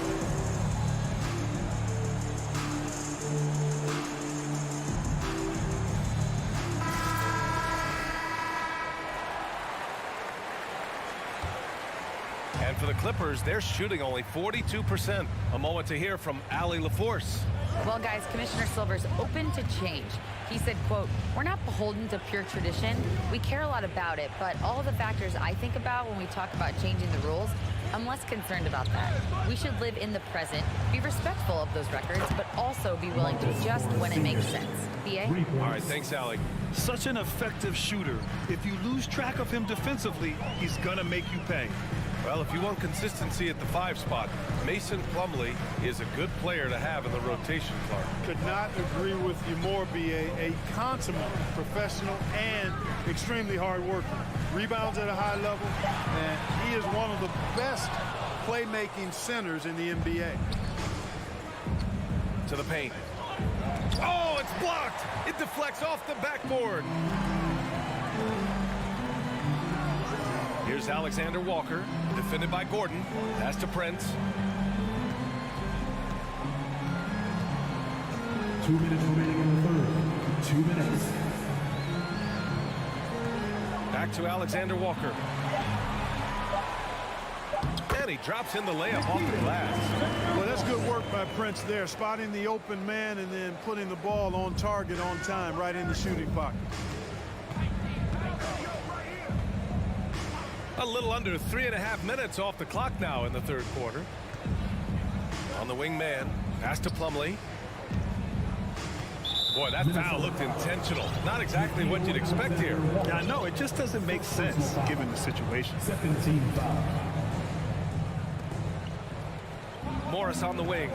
And for the Clippers, they're shooting only 42%. A moment to hear from Allie LaForce. Well, guys, Commissioner Silver's open to change. He said, quote, "We're not beholden to pure tradition. We care a lot about it, but all the factors I think about when we talk about changing the rules, I'm less concerned about that. We should live in the present, be respectful of those records, but also be willing to adjust when it makes sense." B.A.? All right, thanks, Allie. Such an effective shooter. If you lose track of him defensively, he's going to make you pay. Well, if you want consistency at the 5 spot, Mason Plumlee is a good player to have in the rotation, Clark. Could not agree with you more, B.A. A consummate professional and extremely hard worker. Rebounds at a high level, and he is one of the best playmaking centers in the NBA. To the paint. Oh, it's blocked! It deflects off the backboard. Here's Alexander Walker, defended by Gordon. Pass to Prince. 2 minutes remaining in the third. 2 minutes. Back to Alexander Walker. And he drops in the layup off the glass. Well, that's good work by Prince there, spotting the open man and then putting the ball on target on time right in the shooting pocket. A little under 3.5 minutes off the clock now in the third quarter. On the wing man, pass to Plumlee. Boy, that foul looked intentional. Not exactly what you'd expect here. Yeah, no, it just doesn't make sense given the situation. Second team foul. Morris on the wing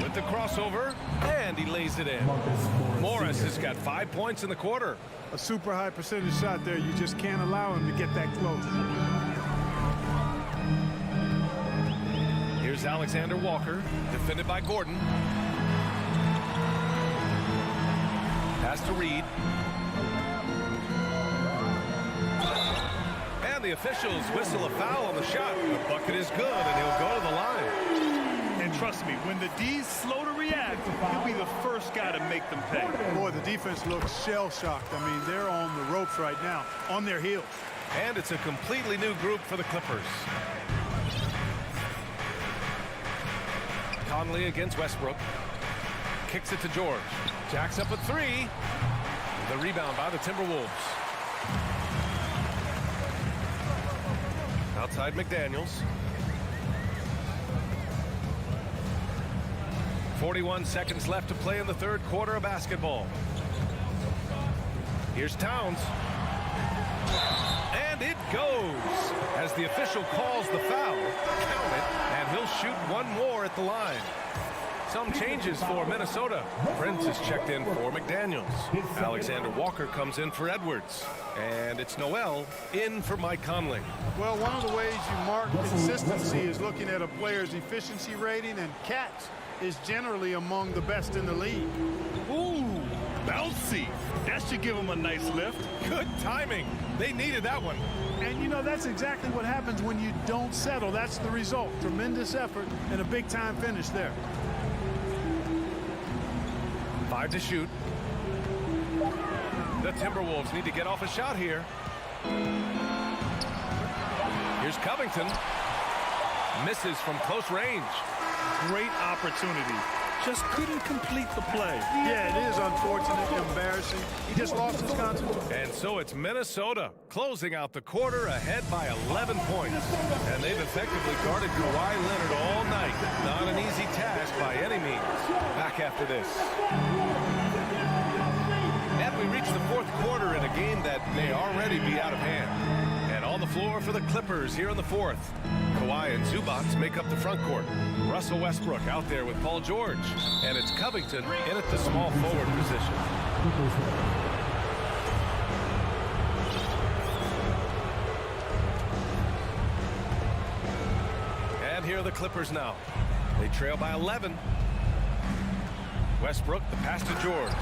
with the crossover, and he lays it in. Morris has got 5 points in the quarter. A super high percentage shot there. You just can't allow him to get that close. Here's Alexander Walker, defended by Gordon. Pass to Reed. And the officials whistle a foul on the shot. The bucket is good, and he'll go to the line. And trust me, when the D's slow to react, he'll be the first guy to make them pay. Boy, the defense looks shell-shocked. I mean, they're on the ropes right now, on their heels. And it's a completely new group for the Clippers. Conley against Westbrook. Kicks it to George. Jacks up a three. The rebound by the Timberwolves. Outside McDaniels. 41 seconds left to play in the third quarter of basketball. Here's Towns. And it goes as the official calls the foul. Count it, and he'll shoot one more at the line. Some changes for Minnesota. Prince is checked in for McDaniels. Alexander Walker comes in for Edwards. And it's Noel in for Mike Conley. Well, one of the ways you mark consistency is looking at a player's efficiency rating, and catch is generally among the best in the league. Ooh, bouncy. That should give him a nice lift. Good timing. They needed that one. And, you know, that's exactly what happens when you don't settle. That's the result. Tremendous effort and a big-time finish there. 5 to shoot. The Timberwolves need to get off a shot here. Here's Covington. Misses from close range. Great opportunity. Just couldn't complete the play. Yeah, it is unfortunate, embarrassing. He just lost his concentration. And so it's Minnesota closing out the quarter ahead by 11 points. And they've effectively guarded Kawhi Leonard all night. Not an easy task by any means. Back after this. And we reach the fourth quarter in a game that may already be out of hand. And on the floor for the Clippers here in the fourth. Kawhi and Zubac make up the front court. Russell Westbrook out there with Paul George. And it's Covington in at the small forward position. And here are the Clippers now. They trail by 11. Westbrook, the pass to George.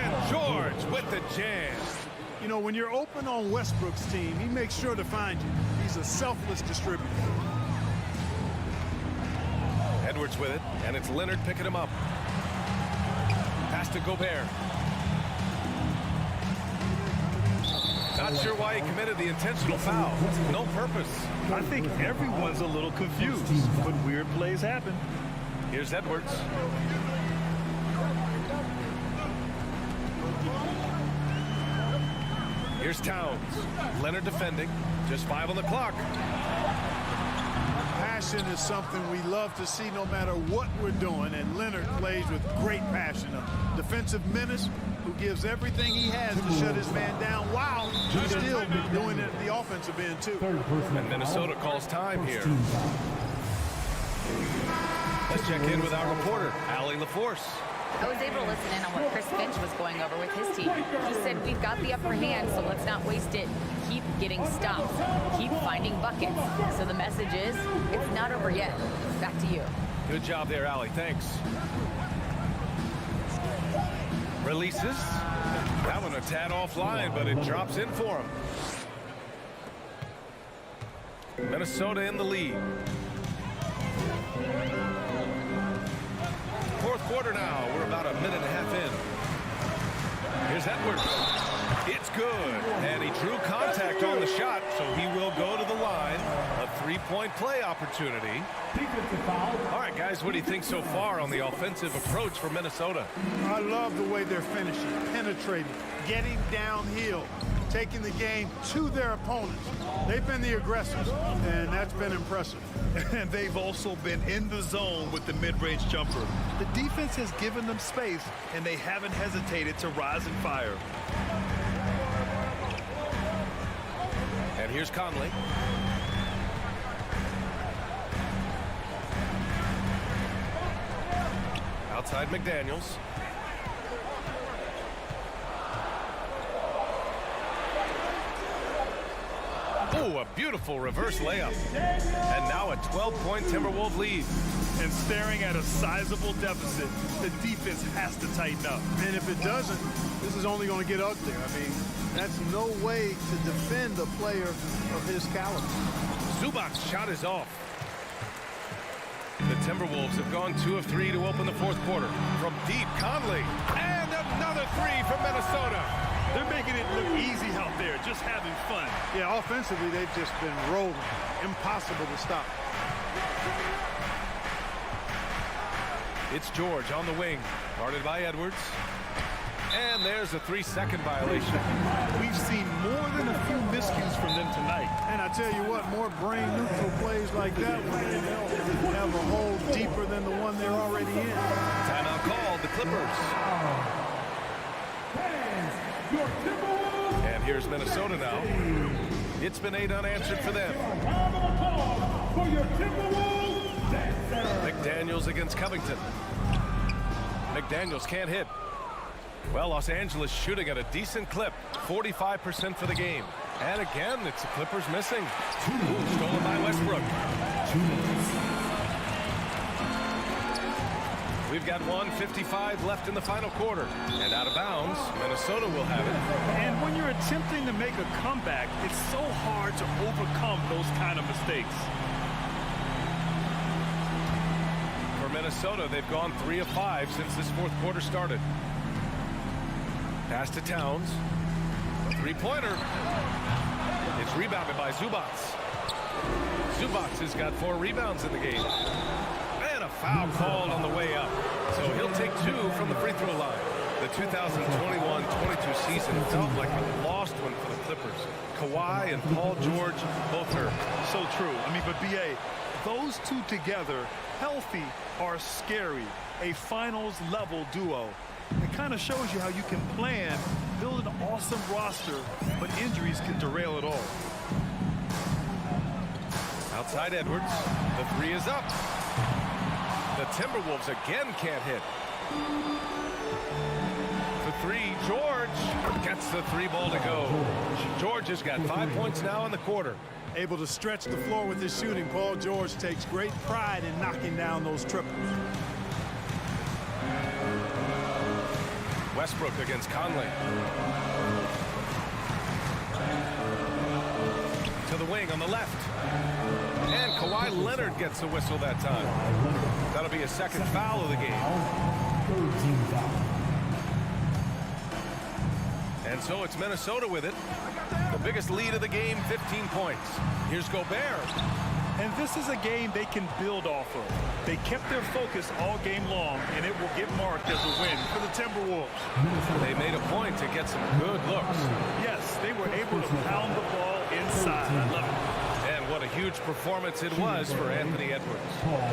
And George with the jam. You know, when you're open on Westbrook's team, he makes sure to find you. He's a selfless distributor. Edwards with it, and it's Leonard picking him up. Pass to Gobert. Not sure why he committed the intentional foul. No purpose. I think everyone's a little confused, but weird plays happen. Here's Edwards. Here's Towns. Leonard defending. Just 5 on the clock. Passion is something we love to see no matter what we're doing, and Leonard plays with great passion. A defensive menace who gives everything he has to shut his man down while still doing it at the offensive end, too. And Minnesota calls time here. Let's check in with our reporter, Allie LaForce. I was able to listen in on what Chris Finch was going over with his team. He said, we've got the upper hand, so let's not waste it. Keep getting stops. Keep finding buckets. So the message is, it's not over yet. Back to you. Good job there, Allie. Thanks. Releases. That one a tad offline, but it drops in for him. Minnesota in the lead. Fourth quarter now. We're about a minute and a half in. Here's Edwards. It's good. And he drew contact on the shot, so he will go to the line. A three-point play opportunity. All right, guys, what do you think so far on the offensive approach for Minnesota? I love the way they're finishing, penetrating, getting downhill. taking the game to their opponents. They've been the aggressors, and that's been impressive. And they've also been in the zone with the mid-range jumper. The defense has given them space, and they haven't hesitated to rise and fire. And here's Conley. Outside McDaniels. Oh, a beautiful reverse layup. And now a 12-point Timberwolves lead. And staring at a sizable deficit, the defense has to tighten up. And if it doesn't, this is only going to get uglier. I mean, that's no way to defend a player of his caliber. Zubac's shot is off. The Timberwolves have gone 2 of 3 to open the fourth quarter. From deep, Conley. And another 3 from Minnesota. They're making it look easy out there, just having fun. Yeah, offensively, they've just been rolling. Impossible to stop. It's George on the wing, guarded by Edwards. And there's a 3-second violation. We've seen more than a few miscues from them tonight. And I tell you what, more brain-neutral plays like that one, and they'll have a hole deeper than the one they're already in. Timeout called, the Clippers. And here's Minnesota now. It's been 8 unanswered for them. McDaniels against Covington. McDaniels can't hit. Well, Los Angeles shooting at a decent clip, 45% for the game. And again, it's the Clippers missing. Ooh, stolen by Westbrook. We've got 1:55 left in the final quarter. And out of bounds, Minnesota will have it. And when you're attempting to make a comeback, it's so hard to overcome those kind of mistakes. For Minnesota, they've gone 3 of 5 since this fourth quarter started. Pass to Towns. A three-pointer. It's rebounded by Zubats. Zubats has got 4 rebounds in the game. And a foul called on the way up. So he'll take 2 from the free throw line. The 2021-22 season felt like a lost one for the Clippers. Kawhi and Paul George both hurt. So true. I mean, but B.A., those two together, healthy, are scary. A finals-level duo. It kind of shows you how you can plan, build an awesome roster, but injuries can derail it all. Outside Edwards. The 3 is up. The Timberwolves again can't hit. For 3, George gets the 3 ball to go. George has got 5 points now in the quarter. Able to stretch the floor with his shooting, Paul George takes great pride in knocking down those triples. Westbrook against Conley. To the wing on the left. And Kawhi Leonard gets the whistle that time. That'll be a second foul of the game. And so it's Minnesota with it. The biggest lead of the game, 15 points. Here's Gobert. And this is a game they can build off of. They kept their focus all game long, and it will get marked as a win for the Timberwolves. They made a point to get some good looks. Yes, they were able to pound the ball inside. I love it. And what a huge performance it was for Anthony Edwards.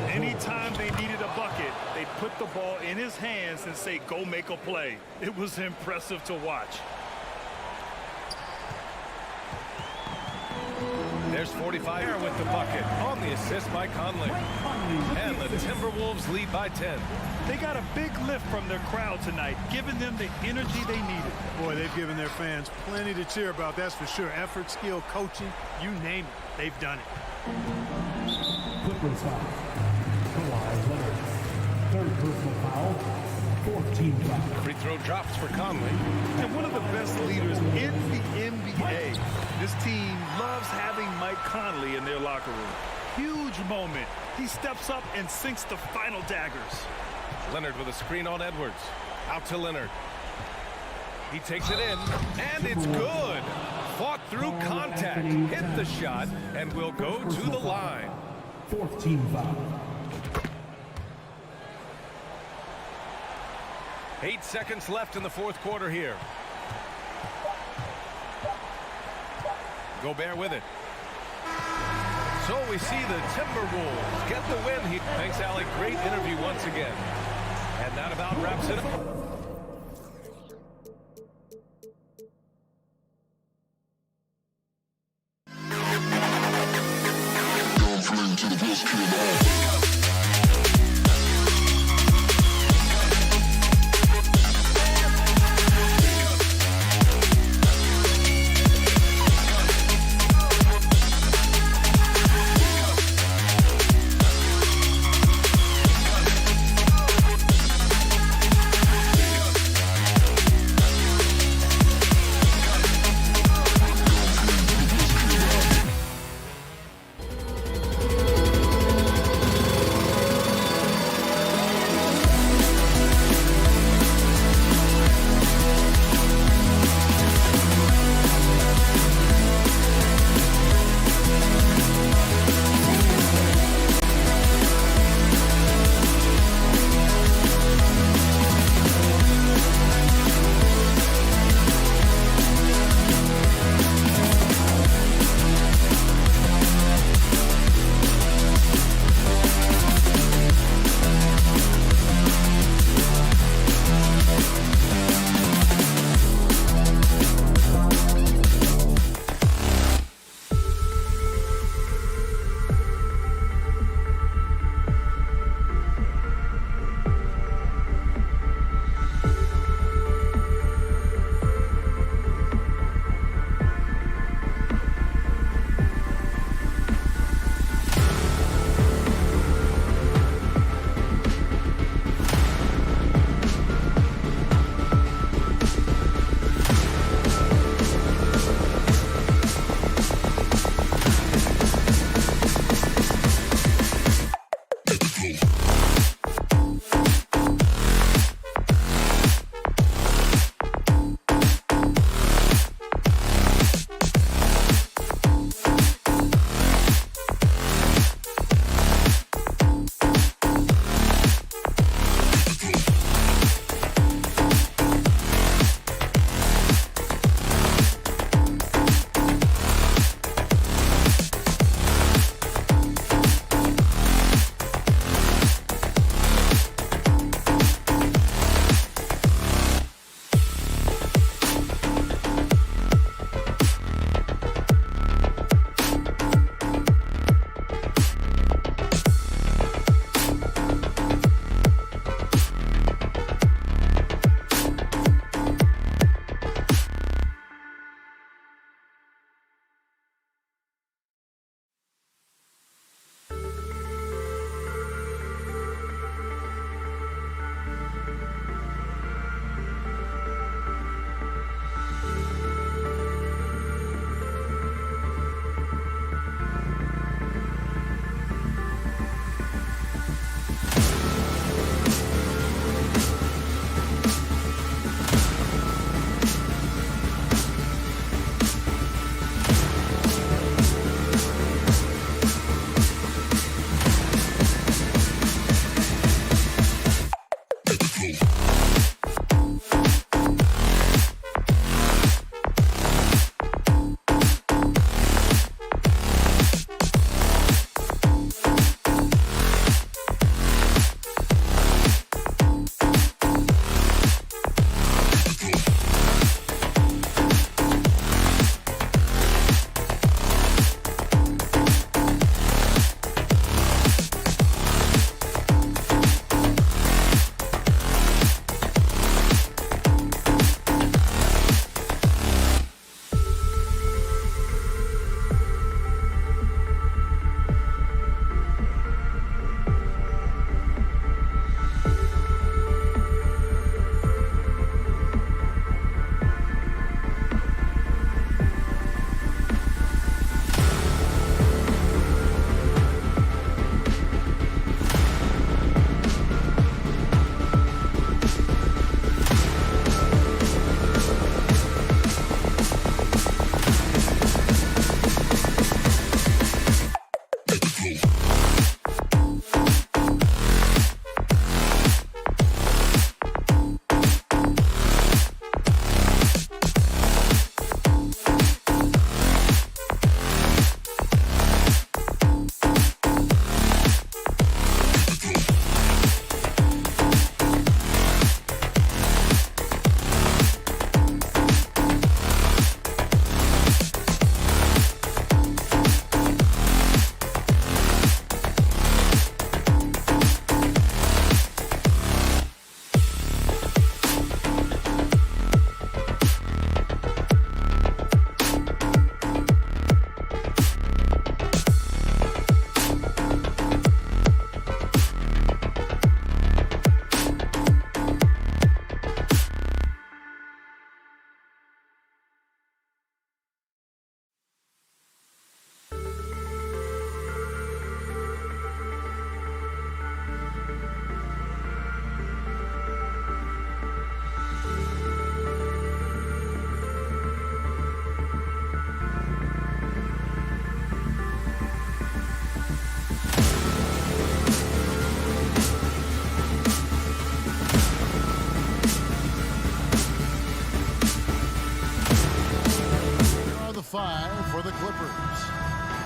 Anytime they needed a bucket, they put the ball in his hands and say, go make a play. It was impressive to watch. There's 45 with the bucket on the assist by Conley. And the Timberwolves lead by 10. They got a big lift from their crowd tonight, giving them the energy they needed. Boy, they've given their fans plenty to cheer about, that's for sure. Effort, skill, coaching, you name it, they've done it. Clippers foul. Kawhi Leonard. 3rd personal foul. 14 foul. Free throw drops for Conley. And one of the best leaders in the NBA. This team loves having Mike Conley in their locker room. Huge moment. He steps up and sinks the final daggers. Leonard with a screen on Edwards. Out to Leonard. He takes it in, and it's good. Fought through contact, hit the shot, and will go to the line. 14 foul. 8 seconds left in the fourth quarter here. Gobert with it. So we see the Timberwolves get the win here. Thanks, Alec. Great interview once again. And that about wraps it up.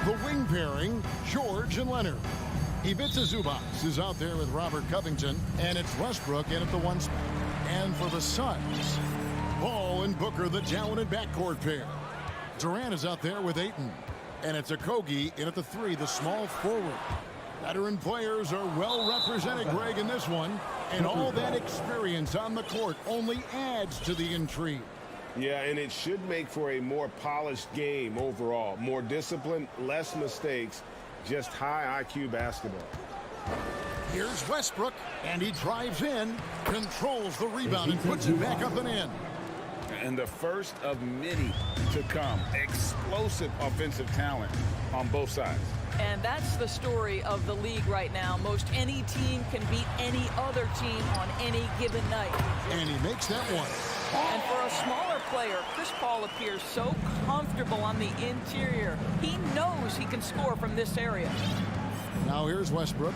The wing pairing, George and Leonard. Ivica Zubac is out there with Robert Covington, and it's Westbrook in at the 1 spot. And for the Suns, Paul and Booker, the talented backcourt pair. Durant is out there with Ayton, and it's Okogie in at the 3, the small forward. Veteran players are well represented, Greg, in this one, and all that experience on the court only adds to the intrigue. Yeah, and it should make for a more polished game overall. More discipline, less mistakes, just high IQ basketball. Here's Westbrook, and he drives in, controls the rebound, and puts it back up and in. And the first of many to come. Explosive offensive talent on both sides. And that's the story of the league right now. Most any team can beat any other team on any given night. And he makes that one. And for a smaller player, Chris Paul appears so comfortable on the interior. He knows he can score from this area. Now here's Westbrook.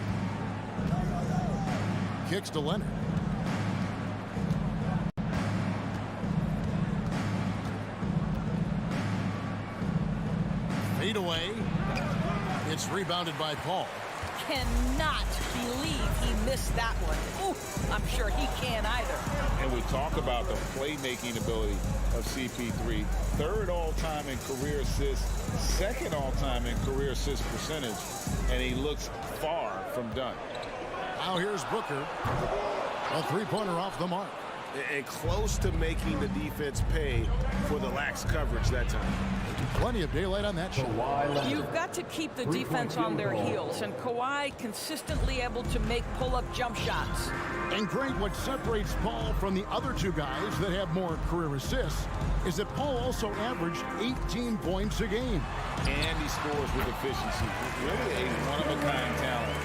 Kicks to Leonard. Fade away. It's rebounded by Paul. Cannot believe he missed that one. Ooh, I'm sure he can't either. And we talk about the playmaking ability of CP3. 3rd all-time in career assists, 2nd all-time in career assist percentage, and he looks far from done. Now here's Booker. A 3-pointer off the mark. And close to making the defense pay for the lax coverage that time. Plenty of daylight on that shot. You've got to keep the defense on their heels, and Kawhi consistently able to make pull-up jump shots. And Greg, what separates Paul from the other 2 guys that have more career assists is that Paul also averaged 18 points a game. And he scores with efficiency. Really a one-of-a-kind talent.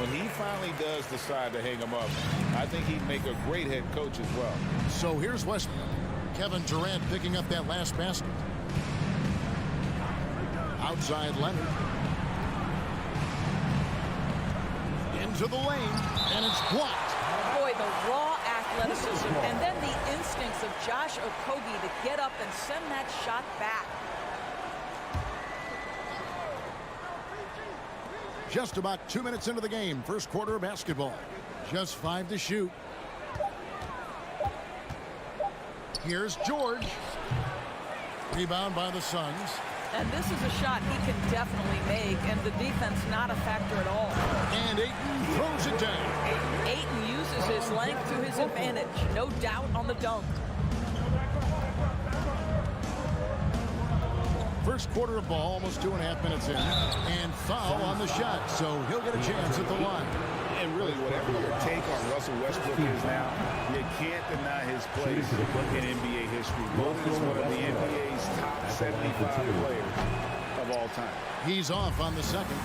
When he finally does decide to hang him up, I think he'd make a great head coach as well. So here's Westbrook. Kevin Durant picking up that last basket. Outside Leonard. Into the lane, and it's blocked. Boy, the raw athleticism and then the instincts of Josh Okogie to get up and send that shot back. Just about 2 minutes into the game, first quarter of basketball. Just 5 to shoot. Here's George. Rebound by the Suns. And this is a shot he can definitely make, and the defense not a factor at all. And Ayton throws it down. Ayton uses his length to his advantage. No doubt on the dunk. First quarter of ball, almost 2.5 minutes in. And foul on the shot, so he'll get a chance at the line. And really, whatever your take on Russell Westbrook is now, you can't deny his place in NBA history. Voted as one of the NBA's top 75 players of all time. He's off on the second.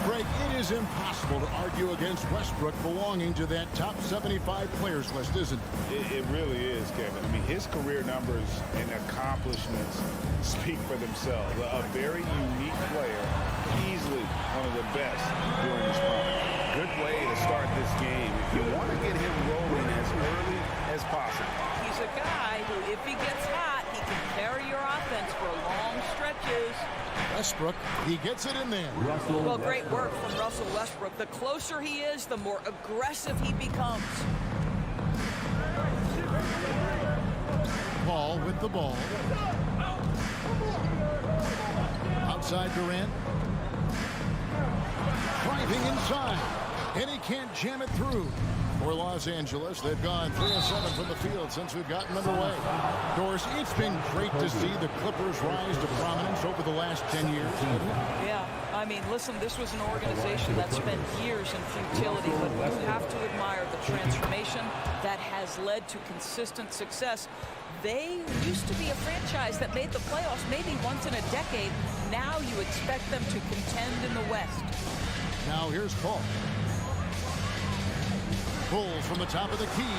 Greg, it is impossible to argue against Westbrook belonging to that top 75 players list, isn't it? It really is, Kevin. I mean, his career numbers and accomplishments speak for themselves. A very unique player, easily one of the best during his prime. Good way to start this game. If you want to get him rolling as early as possible. He's a guy who, if he gets hot, he can carry your offense for long stretches. Westbrook, he gets it in there. Well, great work from Russell Westbrook. The closer he is, the more aggressive he becomes. Paul with the ball. Outside Durant. Driving inside. And he can't jam it through. For Los Angeles, they've gone 3 of 7 from the field since we've gotten underway. Doris, it's been great to see the Clippers rise to prominence over the last 10 years. Yeah, I mean, listen, this was an organization that spent years in futility, but you have to admire the transformation that has led to consistent success. They used to be a franchise that made the playoffs maybe once in a decade. Now you expect them to contend in the West. Now here's Paul. Pulls from the top of the key,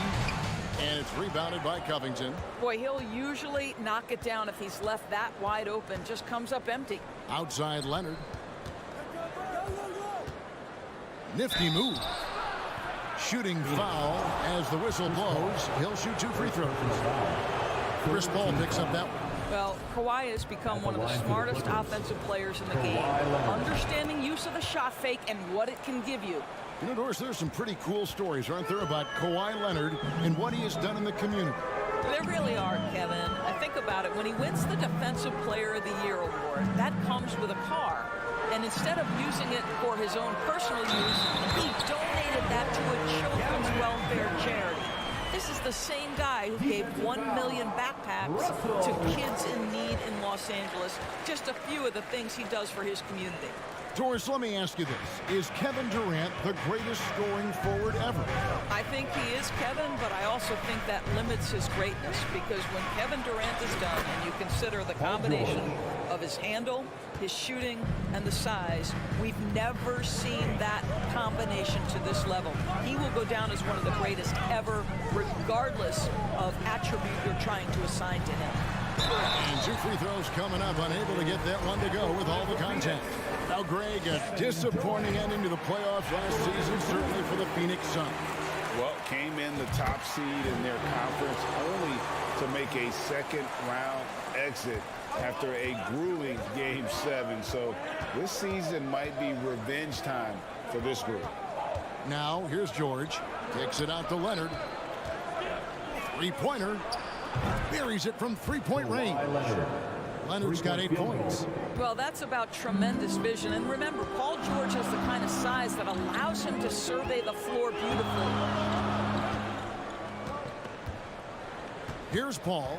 and it's rebounded by Covington. Boy, he'll usually knock it down if he's left that wide open. Just comes up empty. Outside Leonard. Nifty move. Shooting foul as the whistle blows. He'll shoot 2 free throws. Chris Paul picks up that one. Well, Kawhi has become one of the smartest offensive players in the game, understanding use of the shot fake and what it can give you. You know, Doris, there's some pretty cool stories, aren't there, about Kawhi Leonard and what he has done in the community? There really are, Kevin. I think about it. When he wins the Defensive Player of the Year award, that comes with a car. And instead of using it for his own personal use, he donated that to a children's welfare charity. This is the same guy who gave 1 million backpacks to kids in need in Los Angeles. Just a few of the things he does for his community. Doris, let me ask you this. Is Kevin Durant the greatest scoring forward ever? I think he is, Kevin, but I also think that limits his greatness, because when Kevin Durant is done and you consider the combination of his handle, his shooting, and the size, we've never seen that combination to this level. He will go down as one of the greatest ever, regardless of attribute you're trying to assign to him. And 2 free throws coming up, unable to get that one to go with all the contact. Now, Greg, a disappointing ending to the playoffs last season, certainly for the Phoenix Suns. Well, came in the top seed in their conference only to make a second-round exit after a grueling Game 7. So this season might be revenge time for this group. Now, here's George. Kicks it out to Leonard. Three-pointer. Buries it from three-point range. Leonard's got 8 points. Well, that's about tremendous vision. And remember, Paul George has the kind of size that allows him to survey the floor beautifully. Here's Paul.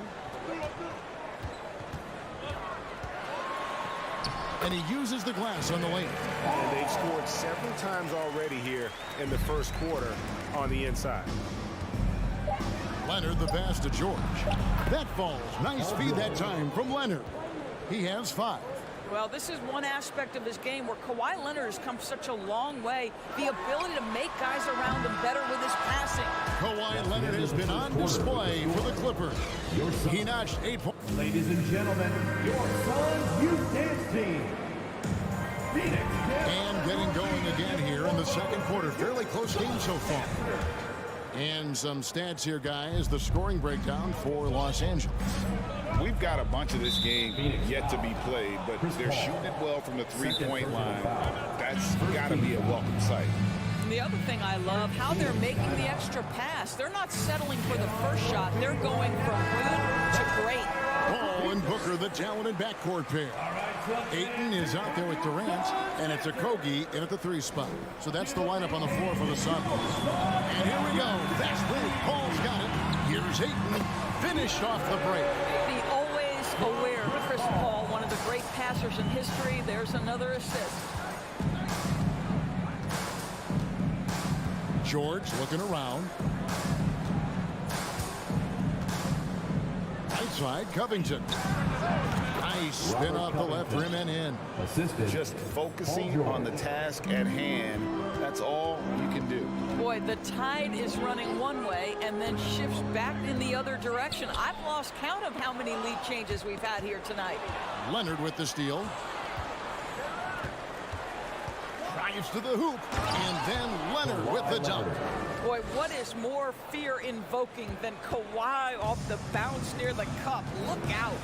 And he uses the glass on the lane. And they've scored several times already here in the first quarter on the inside. Leonard, the pass to George. That falls. Nice feed that time from Leonard. He has 5. Well, this is one aspect of his game where Kawhi Leonard has come such a long way. The ability to make guys around him better with his passing. Kawhi Leonard has been on display for the Clippers. He notched 8 points. Ladies and gentlemen, your Suns Youth Dance Team. Phoenix. And getting going again here in the second quarter. Fairly close game so far. And some stats here, guys. The scoring breakdown for Los Angeles. We've got a bunch of this game yet to be played, but they're shooting it well from the three-point line. That's got to be a welcome sight. And the other thing I love, how they're making the extra pass. They're not settling for the first shot. They're going from good to great. Paul and Booker, the talented backcourt pair. Ayton is out there with Durant, and it's Okogie in at the 3 spot. So that's the lineup on the floor for the Suns. And here we go. Fast break. Paul's got it. Here's Ayton. Finished off the break. The always aware Chris Paul, one of the great passers in history. There's another assist. George looking around. Right side, Covington. Nice spin off the left rim and in. Just focusing on the task at hand. That's all you can do. Boy, the tide is running one way and then shifts back in the other direction. I've lost count of how many lead changes we've had here tonight. Leonard with the steal. Drives to the hoop. And then Leonard with the dunk. Boy, what is more fear-invoking than Kawhi off the bounce near the cup? Look out.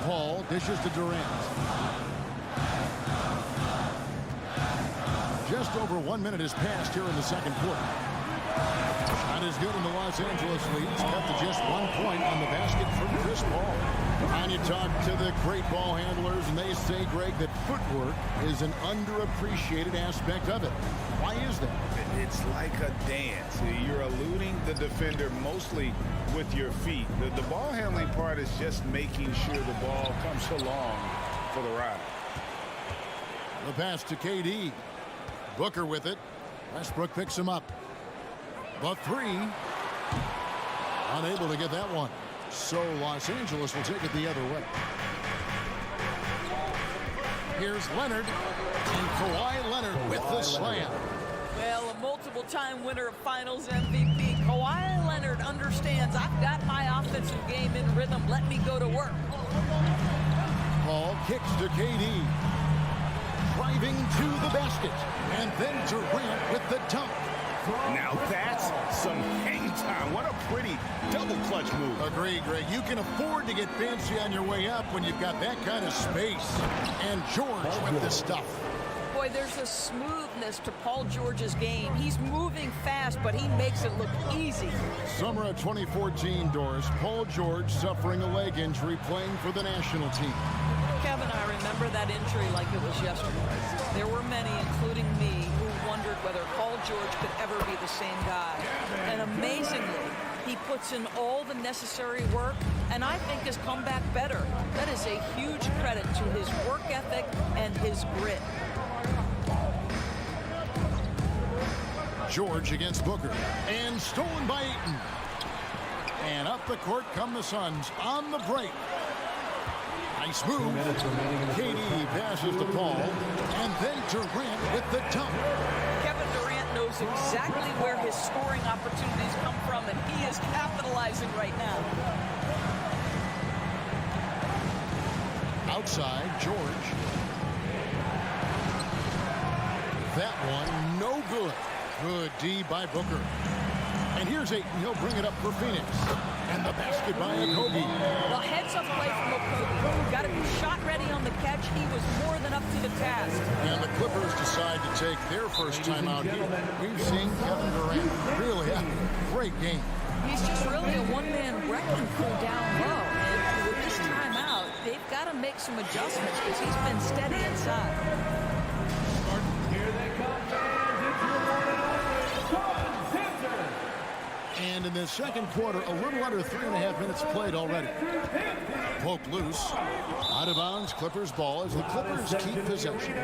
Paul dishes to Durant. Just over 1 minute has passed here in the second quarter. Shot is good in the Los Angeles leads. Cut to just 1 point on the basket from Chris Paul. And you talk to the great ball handlers, and they say, Greg, that footwork is an underappreciated aspect of it. Why is that? It's like a dance. You're eluding the defender mostly with your feet. The ball handling part is just making sure the ball comes along for the ride. The pass to KD. Booker with it. Westbrook picks him up. The 3. Unable to get that one. So Los Angeles will take it the other way. Here's Leonard. And Kawhi Leonard with the slam. Well, a multiple-time winner of Finals MVP, Kawhi Leonard understands I've got my offensive game in rhythm. Let me go to work. Paul kicks to KD. Driving to the basket. And then Durant with the dunk. Now that's some hang time. What a pretty double clutch move. Agree, Greg. You can afford to get fancy on your way up when you've got that kind of space. And George with this stuff. Boy, there's a smoothness to Paul George's game. He's moving fast, but he makes it look easy. Summer of 2014, Doris. Paul George suffering a leg injury playing for the national team. Kevin, I remember that injury like it was yesterday. There were many, including me, who wondered whether Paul George could ever be the same guy. And amazingly, he puts in all the necessary work, and I think has come back better. That is a huge credit to his work ethic and his grit. George against Booker. And stolen by Ayton. And up the court come the Suns on the break. Nice move. KD passes to Paul. And then Durant with the dunk. Kevin Durant knows exactly where his scoring opportunities come from, and he is capitalizing right now. Outside, George. That one, no good. Good D by Booker. And here's Ayton. He'll bring it up for Phoenix. And the basket by Okogie. Well, heads-up play from Okogie. Got to be shot ready on the catch. He was more than up to the task. And the Clippers decide to take their first time out here. We've seen Kevin Durant really have a great game. He's just really a one-man wrecking crew down low. And with this timeout, they've got to make some adjustments because he's been steady inside. Here they come, fans. It's your morning Sun Center. And in the second quarter, a little under 3.5 minutes played already. Poke loose. Out of bounds, Clippers ball as the Clippers keep possession.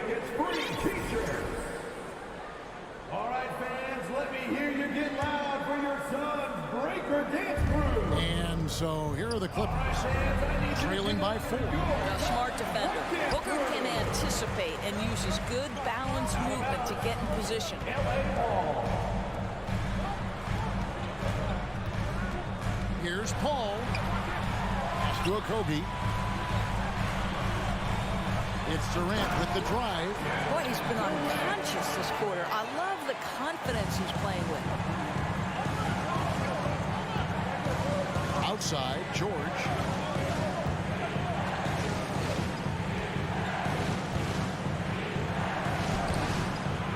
All right, fans, let me hear you get loud for your Suns breaker dance crew. And so here are the Clippers, trailing by 4. A smart defender. Booker can anticipate and uses good balanced movement to get in position. Here's Paul. Pass to Okogie. It's Durant with the drive. Boy, he's been unconscious this quarter. I love the confidence he's playing with. Outside, George.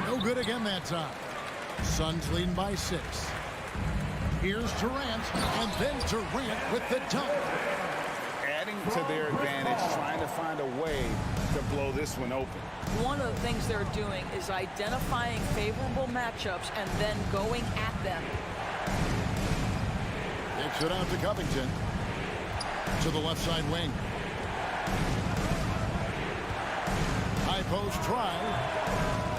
No good again that time. Suns leading by 6. Here's Durant, and then Durant with the dunk. Adding to their advantage, trying to find a way to blow this one open. One of the things they're doing is identifying favorable matchups and then going at them. Kicks it out to Covington. To the left side wing. High post try.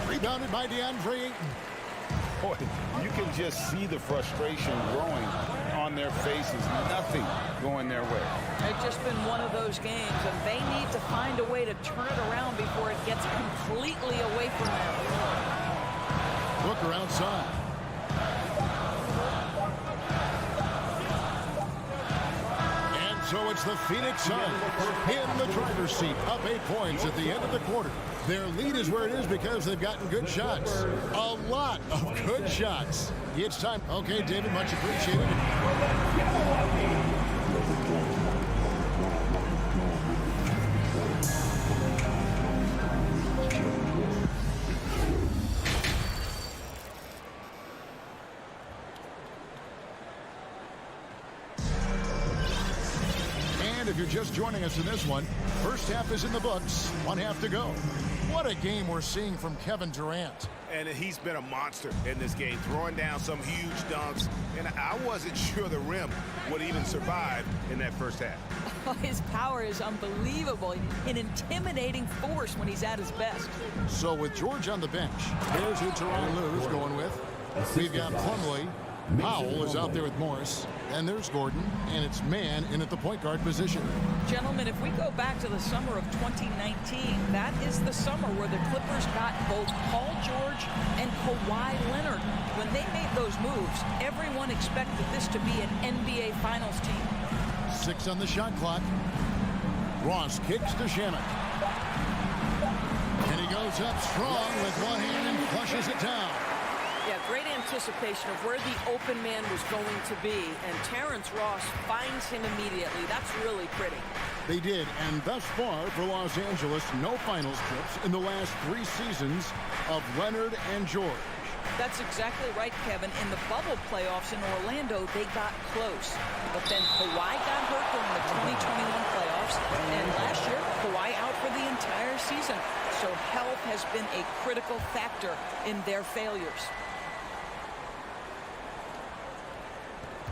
Rebounded by DeAndre Ayton. Boy, you can just see the frustration growing on their faces. Nothing going their way. It's just been one of those games, and they need to find a way to turn it around before it gets completely away from them. Booker outside. And so it's the Phoenix Suns in the driver's seat, up 8 points at the end of the quarter. Their lead is where it is because they've gotten good shots. A lot of good shots. It's time. Okay, David, much appreciated. And if you're just joining us in this one, first half is in the books. 1 half to go. What a game we're seeing from Kevin Durant. And he's been a monster in this game, throwing down some huge dunks. And I wasn't sure the rim would even survive in that first half. His power is unbelievable, an intimidating force when he's at his best. So with George on the bench, there's who Tyronn Lue's going with. We've got Plumlee. Powell is out there with Morris. And there's Gordon, and it's Mann in at the point guard position. Gentlemen, if we go back to the summer of 2019, that is the summer where the Clippers got both Paul George and Kawhi Leonard. When they made those moves, everyone expected this to be an NBA Finals team. 6 on the shot clock. Ross kicks to Shamet. And he goes up strong with one hand and flushes it down. Yeah, great anticipation of where the open man was going to be, and Terrence Ross finds him immediately. That's really pretty. They did, and thus far for Los Angeles, no finals trips in the last 3 seasons of Leonard and George. That's exactly right, Kevin. In the bubble playoffs in Orlando, they got close. But then Kawhi got hurt during the 2021 playoffs, and last year, Kawhi out for the entire season. So health has been a critical factor in their failures.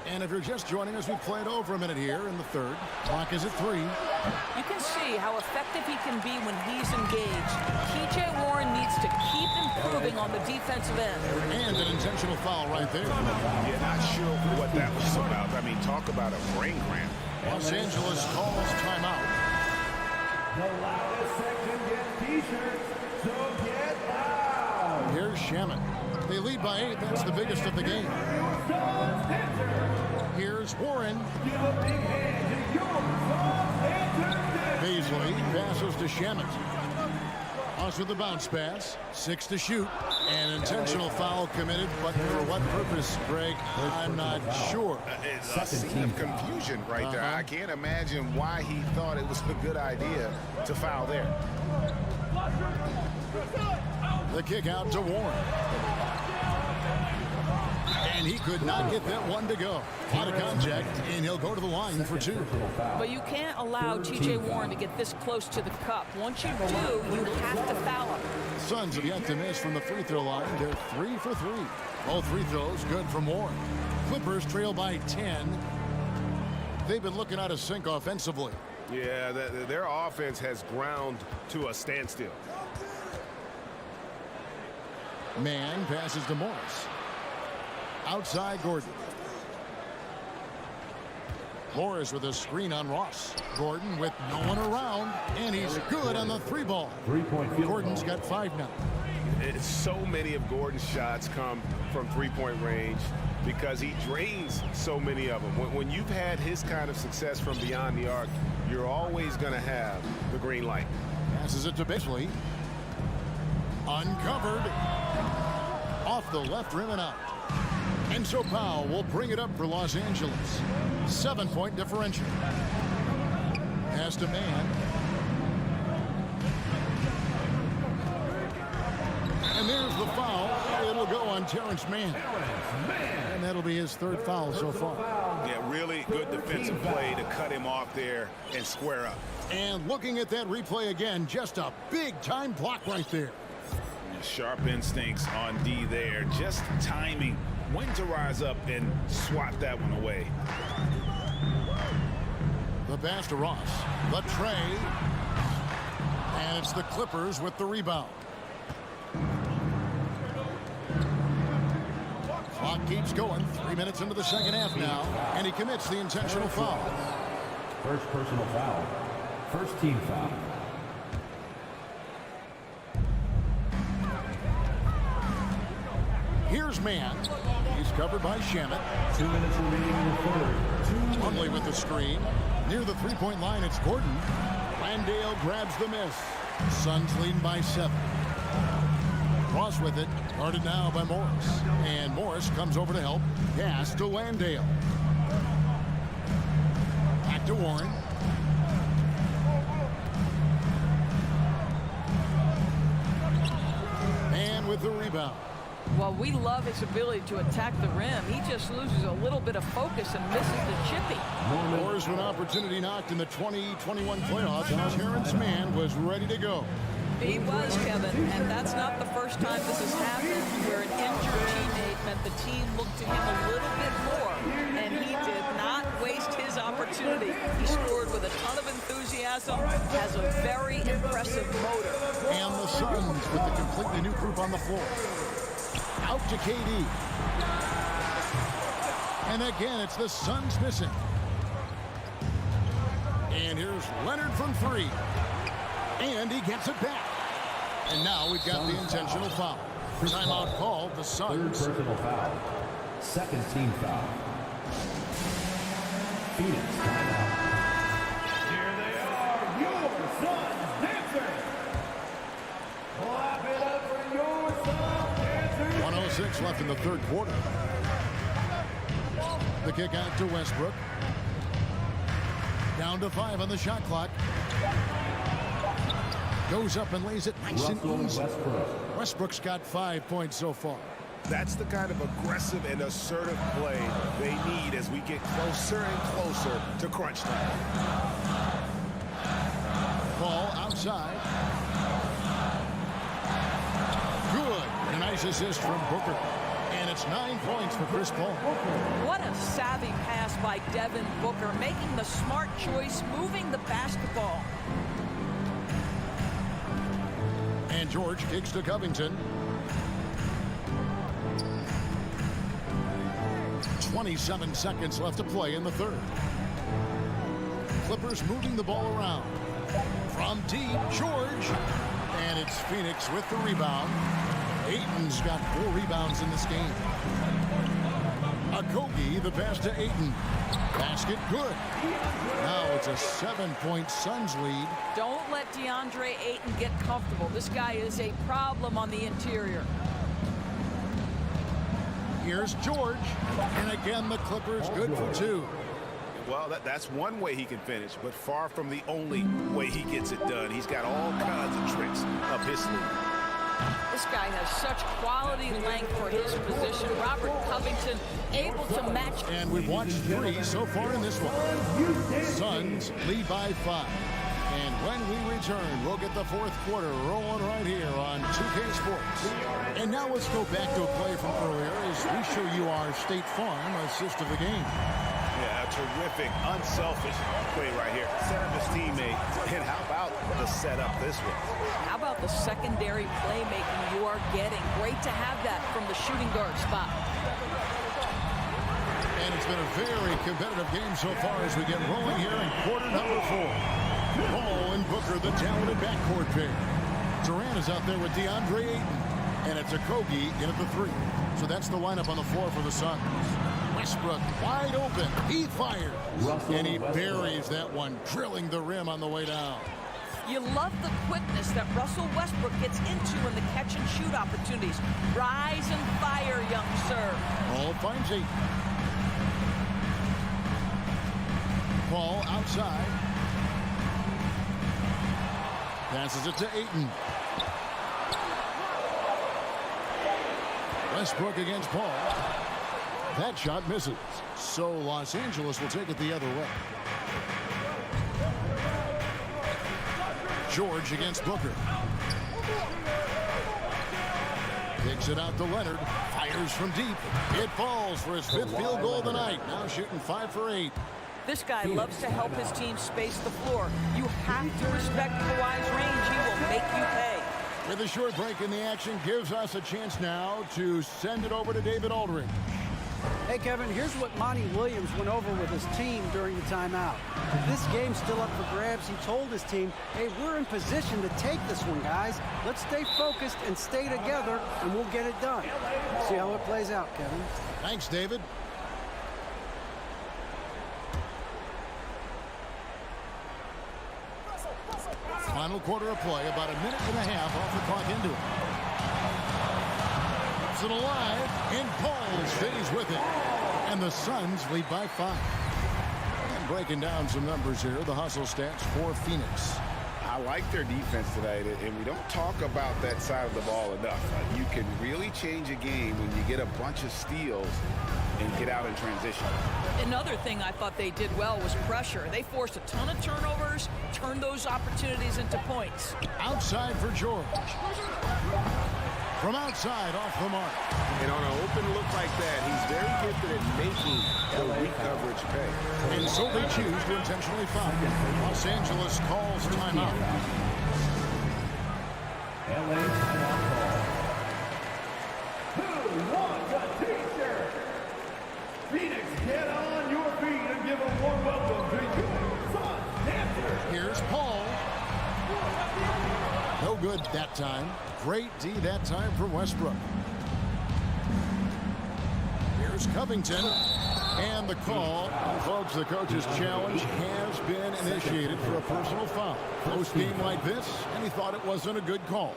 And if you're just joining us, we played over a minute here in the third. Clock is at 3. You can see how effective he can be when he's engaged. T.J. Warren needs to keep improving on the defensive end. And an intentional foul right there. Yeah, not sure what that was about. I mean, talk about a brain cramp. Los Angeles calls timeout. The loudest section gets T-shirts, so get loud. Here's Shaman. They lead by 8. That's the biggest of the game. Here's Warren. Give a big hand to your Beasley passes to Shaman. Us with the bounce pass. 6 to shoot. An intentional foul committed, but for what purpose, Greg? I'm not sure. It's a scene of confusion right there. I can't imagine why he thought it was a good idea to foul there. The kick out to Warren. And he could not get that one to go. Out of contact, and he'll go to the line for 2. But you can't allow T.J. Warren to get this close to the cup. Once you do, you have to foul him. Suns have yet to miss from the free throw line. They're 3 for 3. Both free throws good from Warren. Clippers trail by 10. They've been looking out of sync offensively. Yeah, their offense has ground to a standstill. Man passes to Morris. Outside Gordon. Morris with a screen on Ross. Gordon with no one around, and he's good on the 3-ball. Gordon's got 5 now. So many of Gordon's shots come from three-point range because he drains so many of them. When you've had his kind of success from beyond the arc, you're always going to have the green light. Passes it to Beasley. Uncovered. Off the left rim and out. And so Powell will bring it up for Los Angeles. 7-point differential. Pass to Man. And there's the foul. It'll go on Terrence Mann. And that'll be his 3rd foul so far. Yeah, really good defensive play to cut him off there and square up. And looking at that replay again, just a big-time block right there. Sharp instincts on D there. Just timing when to rise up and swat that one away. The pass to Ross. The tray. And it's the Clippers with the rebound. Clock keeps going. 3 minutes into the second half now. And he commits the intentional foul. First personal foul. First team foul. Here's Man. He's covered by Shamet. 2 minutes remaining in the third. Plumlee with the screen. Near the 3-point line, it's Gordon. Landale grabs the miss. Suns leading by 7. Ross with it. Guarded now by Morris. And Morris comes over to help. Pass to Landale. Back to Warren. And with the rebound. Well, we love his ability to attack the rim. He just loses a little bit of focus and misses the chippy. Warriors with an opportunity knocked in the 2021 playoffs. Terrence Mann was ready to go. He was, Kevin, and that's not the first time this has happened where an injured teammate meant the team looked to him a little bit more, and he did not waste his opportunity. He scored with a ton of enthusiasm, has a very impressive motor. And the Suns with the completely new group on the floor. Out to KD. And again, it's the Suns missing. And here's Leonard from 3. And he gets it back. And now we've got the intentional foul. Timeout called, the Suns. Third personal foul. Second team foul. Phoenix timeout. Here they are, your Suns dancers. Clap it up for your Suns dancers. 4:06 left in the third quarter. The kick out to Westbrook. Down to 5 on the shot clock. Goes up and lays it nice and easy. Westbrook's got 5 points so far. That's the kind of aggressive and assertive play they need as we get closer and closer to crunch time. Ball outside. Good. A nice assist from Booker. And it's 9 points for Chris Paul. What a savvy pass by Devin Booker, making the smart choice, moving the basketball. And George kicks to Covington. 27 seconds left to play in the third. Clippers moving the ball around. From deep, George. And it's Phoenix with the rebound. Ayton's got 4 rebounds in this game. Okogie, the pass to Ayton. Basket good. Now it's a 7-point Suns lead. Don't let DeAndre Ayton get comfortable. This guy is a problem on the interior. Here's George. And again, the Clippers good for 2. Well, that's one way he can finish, but far from the only way he gets it done. He's got all kinds of tricks up his sleeve. This guy has such quality length for his position. Robert Covington able to match. And we've watched 3 so far in this one. Suns lead by 5. And when we return, we'll get the fourth quarter rolling right here on 2K Sports. And now let's go back to a play from earlier as we show you our State Farm assist of the game. Yeah, a terrific, unselfish play right here. Set up his teammate. And how about the setup this one? How about the secondary playmaking you are getting? Great to have that from the shooting guard spot. And it's been a very competitive game so far as we get rolling here in quarter number 4. Paul and Booker, the talented backcourt pair. Durant is out there with DeAndre Ayton. And it's Okogie in at the 3. So that's the lineup on the floor for the Suns. Westbrook wide open. He fires. And he buries that one, drilling the rim on the way down. You love the quickness that Russell Westbrook gets into in the catch and shoot opportunities. Rise and fire, young sir. Paul finds Ayton. Paul outside. Passes it to Ayton. Westbrook against Paul. That shot misses. So Los Angeles will take it the other way. George against Booker. Kicks it out to Leonard. Fires from deep. It falls for his 5th field goal of the night. Now shooting 5 for 8. This guy loves to help his team space the floor. You have to respect Kawhi's range. He will make you pay. With a short break in the action, gives us a chance now to send it over to David Aldridge. Hey, Kevin, here's what Monty Williams went over with his team during the timeout. This game's still up for grabs. He told his team, hey, we're in position to take this one, guys. Let's stay focused and stay together, and we'll get it done. See how it plays out, Kevin. Thanks, David. Final quarter of play, about a minute and a half off the clock into it. Keeps it alive, and Paul stays with it. And the Suns lead by 5. And breaking down some numbers here, the hustle stats for Phoenix. I like their defense tonight, and we don't talk about that side of the ball enough. You can really change a game when you get a bunch of steals and get out in transition. Another thing I thought they did well was pressure. They forced a ton of turnovers, turned those opportunities into points. Outside for George. From outside, off the mark. And on an open look like that, he's very gifted at making the weak coverage pay. And so they choose to intentionally foul. Los Angeles calls timeout. LA timeout call. Who wants a t-shirt? Phoenix, get on your feet and give a warm welcome to your Suns dancers. Here's Paul. No good that time. Great D that time from Westbrook. Here's Covington. And the call. Folks, the coach's challenge has been initiated for a personal foul. Close game like this, and he thought it wasn't a good call.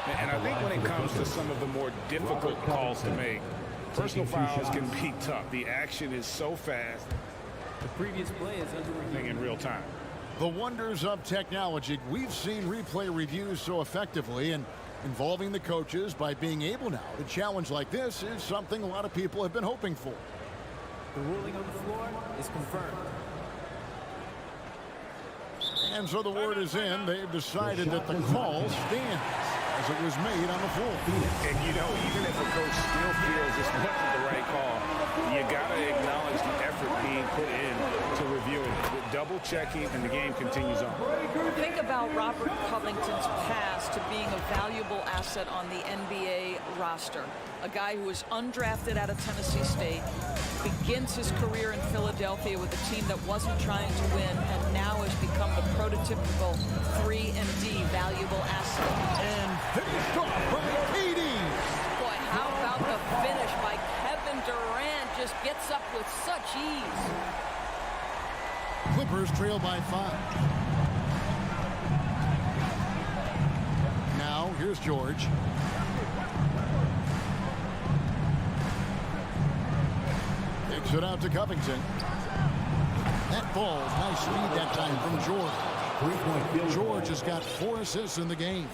And I think when it comes to some of the more difficult calls to make, personal fouls can be tough. The action is so fast. The previous play is under review In real time. The wonders of technology. We've seen replay reviews so effectively, and involving the coaches by being able now to challenge like this is something a lot of people have been hoping for. The ruling on the floor is confirmed. And so the word is in. They've decided that the call stands as it was made on the floor. And you know, even if a coach still feels this wasn't the right call, you got to acknowledge the effort being put in to reviewing it, double checking, and the game continues on. Think about Robert Covington's pass to being a valuable asset on the NBA roster. A guy who was undrafted out of Tennessee State, begins his career in Philadelphia with a team that wasn't trying to win, and now has become the prototypical 3-and-D valuable asset. And finished off by KD. Boy, how about the finish by Kevin Durant? Just gets up with such ease. Clippers trail by 5. Now, here's George. Kicks it out to Covington. That falls. Nice speed that time from George. George has got 4 assists in the game.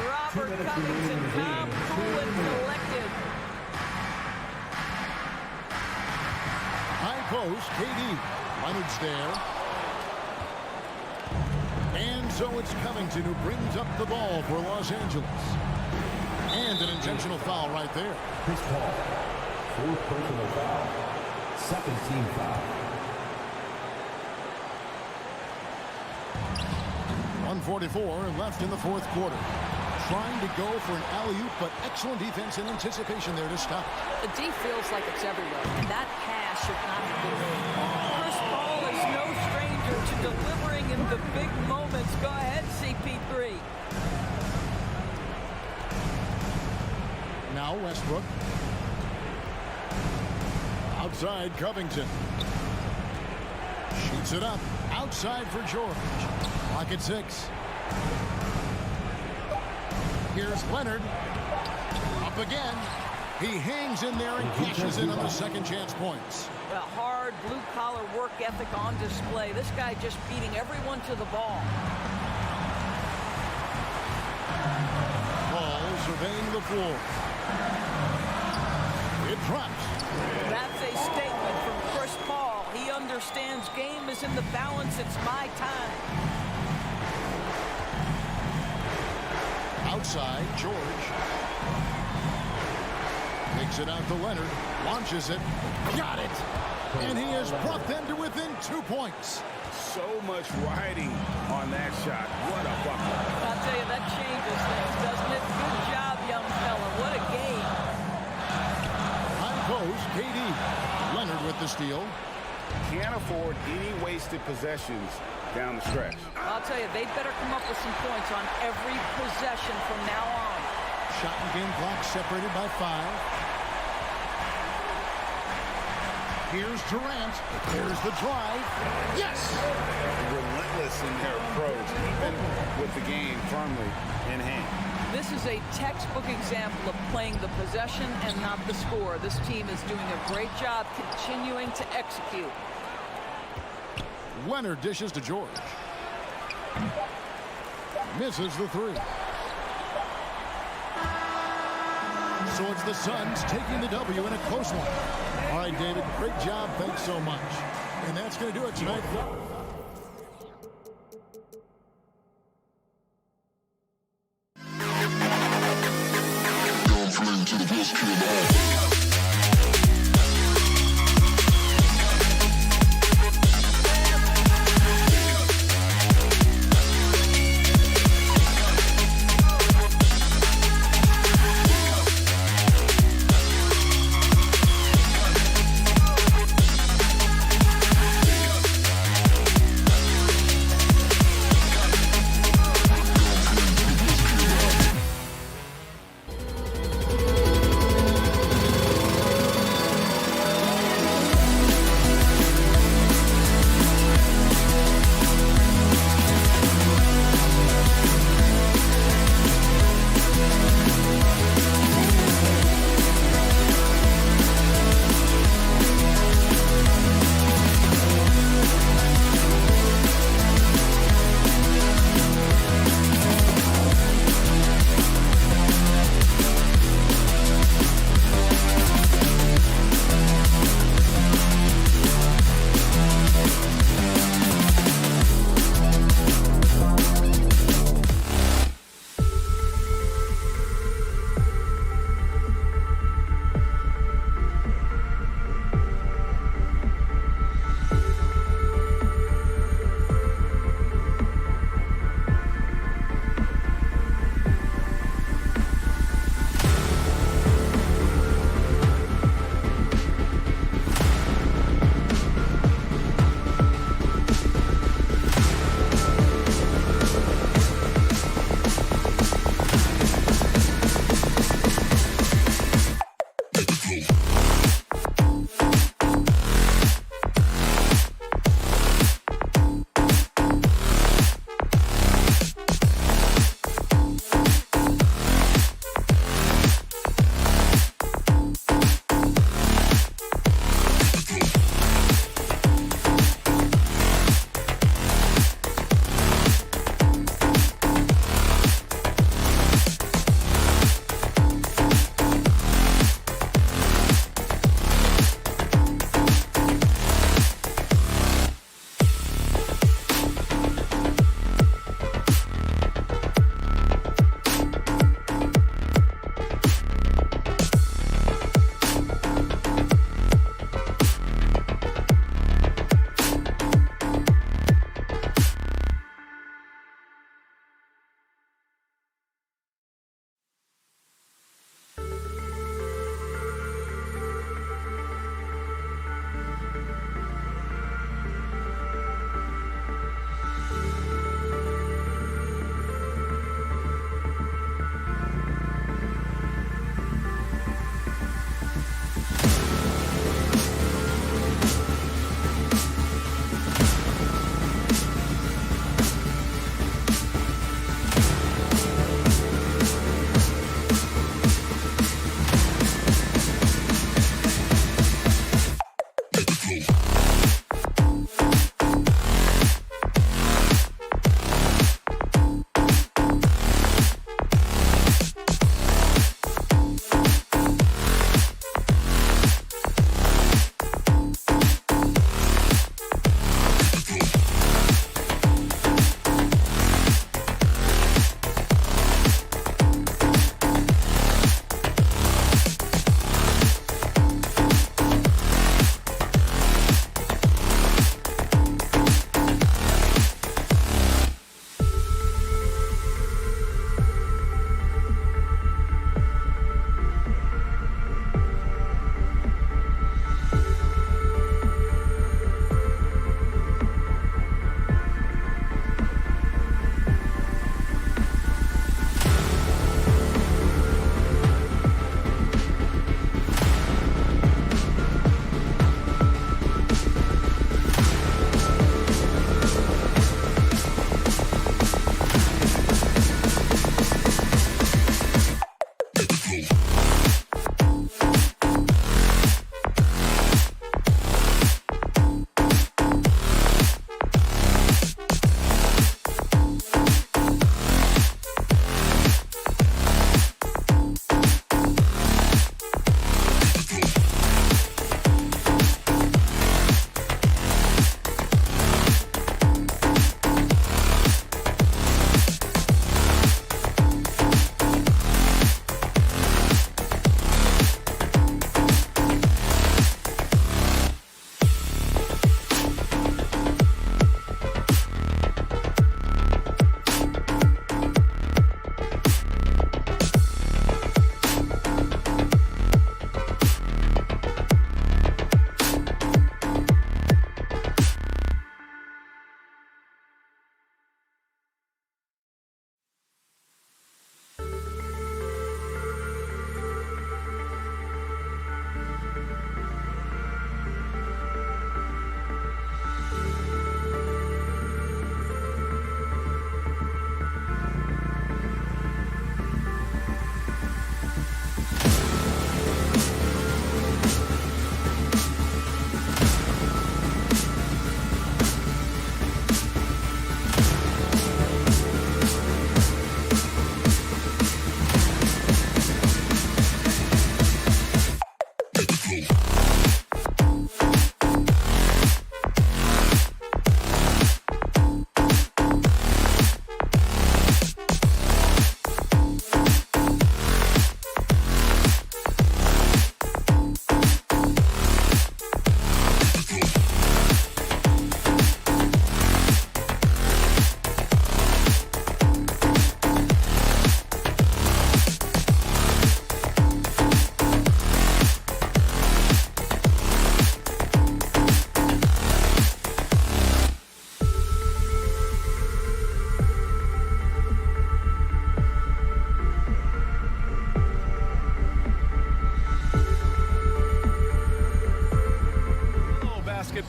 Robert Covington, calm, cool, and collected. High post, KD. Leonard's there. And so it's Covington who brings up the ball for Los Angeles. And an intentional foul right there. Chris Paul, 4th personal foul, 2nd team foul. 1:44 left in the 4th quarter. Trying to go for an alley-oop, but excellent defense and anticipation there to stop. The D feels like it's everywhere, and that pass should not have been made. Chris Paul is no stranger to delivering in the big moments. Go ahead, CP3. Now Westbrook. Outside Covington. Shoots it up. Outside for George. Clock at 6. Here's Leonard. Up again. He hangs in there and cashes in on the second chance points. A hard blue-collar work ethic on display. This guy just beating everyone to the ball. Paul surveying the floor. It drops. That's a statement from Chris Paul. He understands game is in the balance. It's my time. Outside, George. Takes it out to Leonard. Launches it. Got it. And he has brought them to within 2 points. So much riding on that shot. What a bucket. I'll tell you, that changes things, doesn't it? Good job, young fella. What a game. High post, KD. Leonard with the steal. Can't afford any wasted possessions down the stretch. I'll tell you, they better come up with some points on every possession from now on. Shot and game clock separated by 5. Here's Durant. There's the drive. Yes! Relentless in their approach, even with the game firmly in hand. This is a textbook example of playing the possession and not the score. This team is doing a great job continuing to execute. Leonard dishes to George. Misses the 3. So it's the Suns taking the W in a close one. All right, David, great job. Thanks so much. And that's going to do it tonight.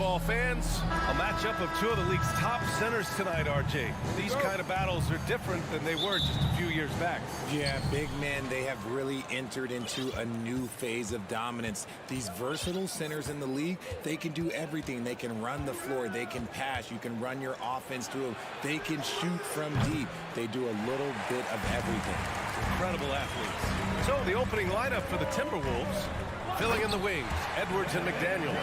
basketball fans, a matchup of two of the league's top centers tonight, RJ. These kind of battles are different than they were just a few years back. Yeah, big men, they have really entered into a new phase of dominance. These versatile centers in the league, they can do everything. They can run the floor, they can pass, you can run your offense through them, they can shoot from deep. They do a little bit of everything. Incredible athletes. So the opening lineup for the Timberwolves, filling in the wings, Edwards and McDaniels.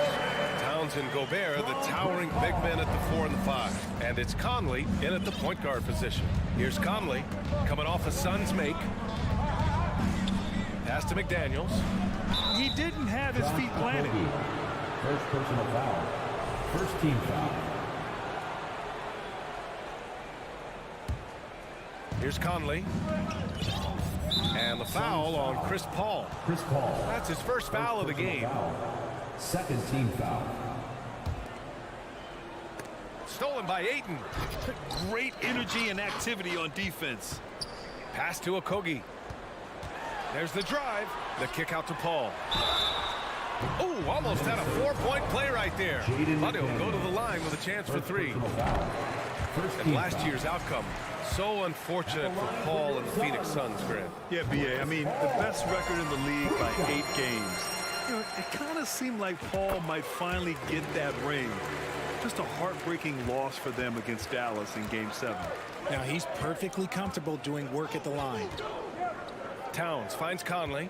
Towns and Gobert, the towering big men at the 4 and the 5. And it's Conley in at the point guard position. Here's Conley coming off a Suns make. Pass to McDaniels. He didn't have his feet planted. First personal foul. First team foul. Here's Conley. And the foul on Chris Paul. Chris Paul. That's his first foul of the game. Foul. Second team foul. Stolen by Ayton. Great energy and activity on defense. Pass to Okogie. There's the drive. The kick out to Paul. Oh, almost had a 4-point play right there. But he'll go to the line with a chance for 3. And last year's outcome, so unfortunate for Paul and the Phoenix Suns, Grant. Yeah, B.A. I mean, the best record in the league by 8 games. You know, it kind of seemed like Paul might finally get that ring. Just a heartbreaking loss for them against Dallas in Game 7. Now, he's perfectly comfortable doing work at the line. Towns finds Conley.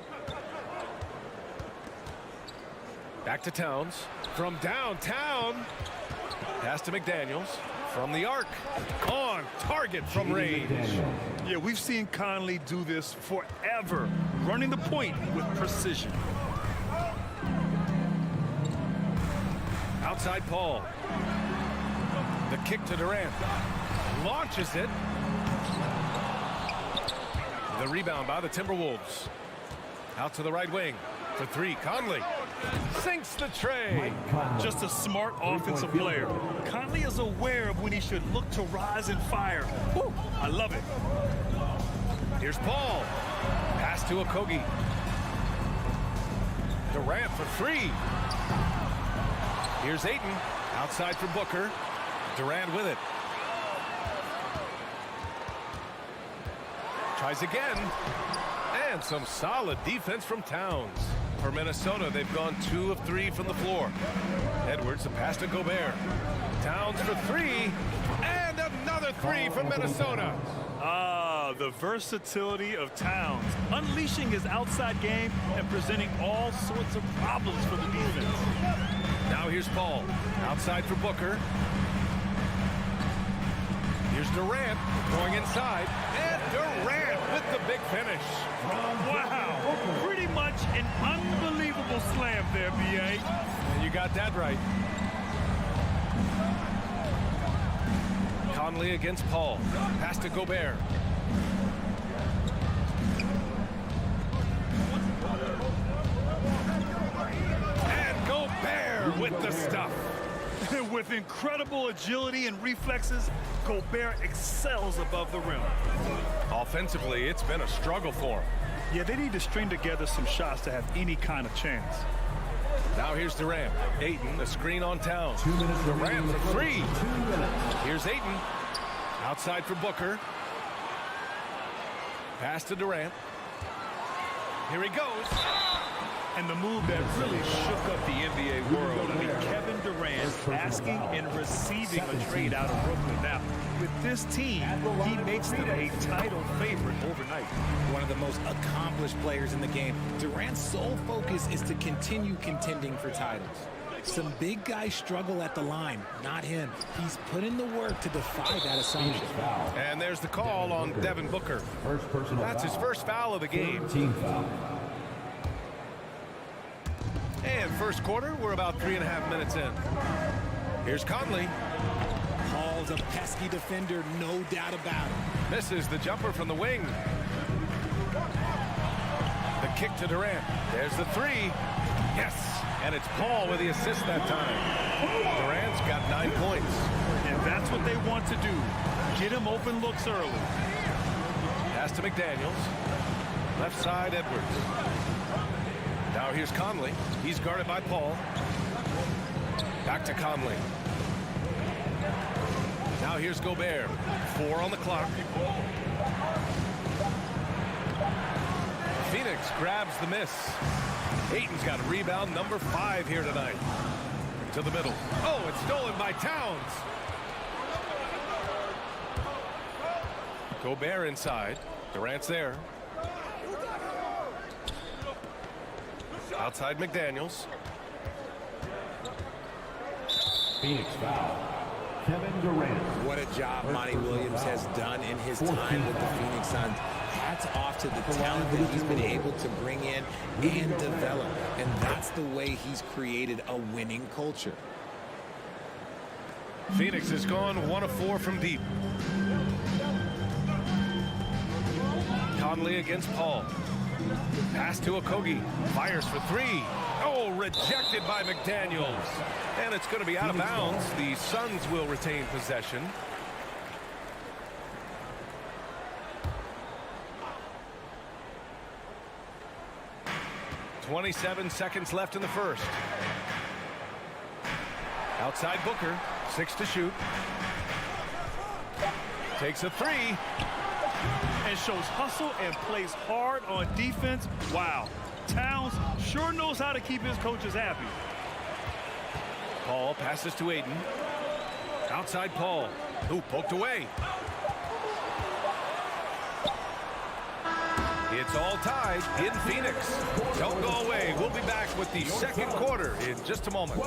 Back to Towns. From downtown. Pass to McDaniels. From the arc. On target from range. Yeah, we've seen Conley do this forever. Running the point with precision. Outside Paul. The kick to Durant. Launches it. The rebound by the Timberwolves. Out to the right wing. For 3, Conley. Sinks the tray. Just a smart offensive player. Conley is aware of when he should look to rise and fire. Woo, I love it. Here's Paul. Pass to Okogie. Durant for 3. Here's Ayton. Outside for Booker. Durant with it. Tries again. And some solid defense from Towns. For Minnesota, they've gone 2 of 3 from the floor. Edwards, the pass to Gobert. Towns for 3. And another 3 from Minnesota. Ah, the versatility of Towns. Unleashing his outside game and presenting all sorts of problems for the defense. Now here's Paul. Outside for Booker. Here's Durant going inside. And Durant with the big finish. Wow. Pretty much an unbelievable slam there, B.A. You got that right. Conley against Paul. Pass to Gobert. And Gobert with the stuff. With incredible agility and reflexes, Gobert excels above the rim. Offensively, it's been a struggle for him. Yeah, they need to string together some shots to have any kind of chance. Now here's Durant. Ayton, a screen on Towns. Durant for 3. Here's Ayton. Outside for Booker. Pass to Durant. Here he goes. And the move that really shook up the NBA world. I mean, Kevin Durant asking and receiving a trade out of Brooklyn. Now, with this team, he makes them a title favorite overnight. One of the most accomplished players in the game. Durant's sole focus is to continue contending for titles. Some big guys struggle at the line, not him. He's put in the work to defy that assumption. And there's the call on Devin Booker. That's his first foul of the game. Team foul. And first quarter, we're about 3.5 minutes in. Here's Conley. Paul's a pesky defender, no doubt about it. Misses the jumper from the wing. The kick to Durant. There's the 3. Yes. And it's Paul with the assist that time. Durant's got 9 points. And that's what they want to do. Get him open looks early. Pass to McDaniels. Left side, Edwards. Now here's Conley. He's guarded by Paul. Back to Conley. Now here's Gobert. 4 on the clock. Phoenix grabs the miss. Ayton's got rebound number 5 here tonight. To the middle. Oh, it's stolen by Towns. Gobert inside. Durant's there. Outside McDaniels. Phoenix foul. Kevin Durant. What a job Monty Williams has done in his time with the Phoenix Suns. Hats off to the talent that he's been able to bring in and develop. And that's the way he's created a winning culture. Phoenix has gone 1 of 4 from deep. Conley against Paul. Pass to Okogie. Fires for 3. Oh, rejected by McDaniels. And it's going to be out of bounds. The Suns will retain possession. .27 seconds left in the first. Outside Booker. 6 to shoot. Takes a 3. And shows hustle and plays hard on defense. Wow. Towns sure knows how to keep his coaches happy. Paul passes to Ayton. Outside Paul. Who poked away. It's all tied in Phoenix. Don't go away. We'll be back with the second quarter in just a moment.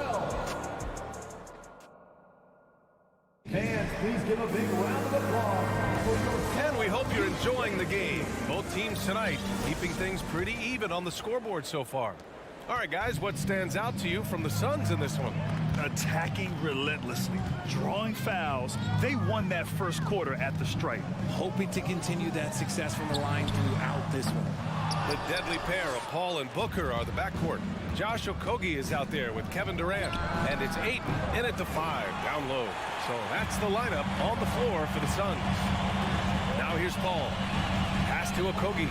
Fans, please give a big round of applause. And we hope you're enjoying the game. Both teams tonight keeping things pretty even on the scoreboard so far. All right, guys, what stands out to you from the Suns in this one? Attacking relentlessly, drawing fouls. They won that first quarter at the stripe. Hoping to continue that success from the line throughout this one. The deadly pair of Paul and Booker are the backcourt. Josh Okogie is out there with Kevin Durant. And it's Ayton in at the 5, down low. So that's the lineup on the floor for the Suns. Now here's Paul. Pass to Okogie.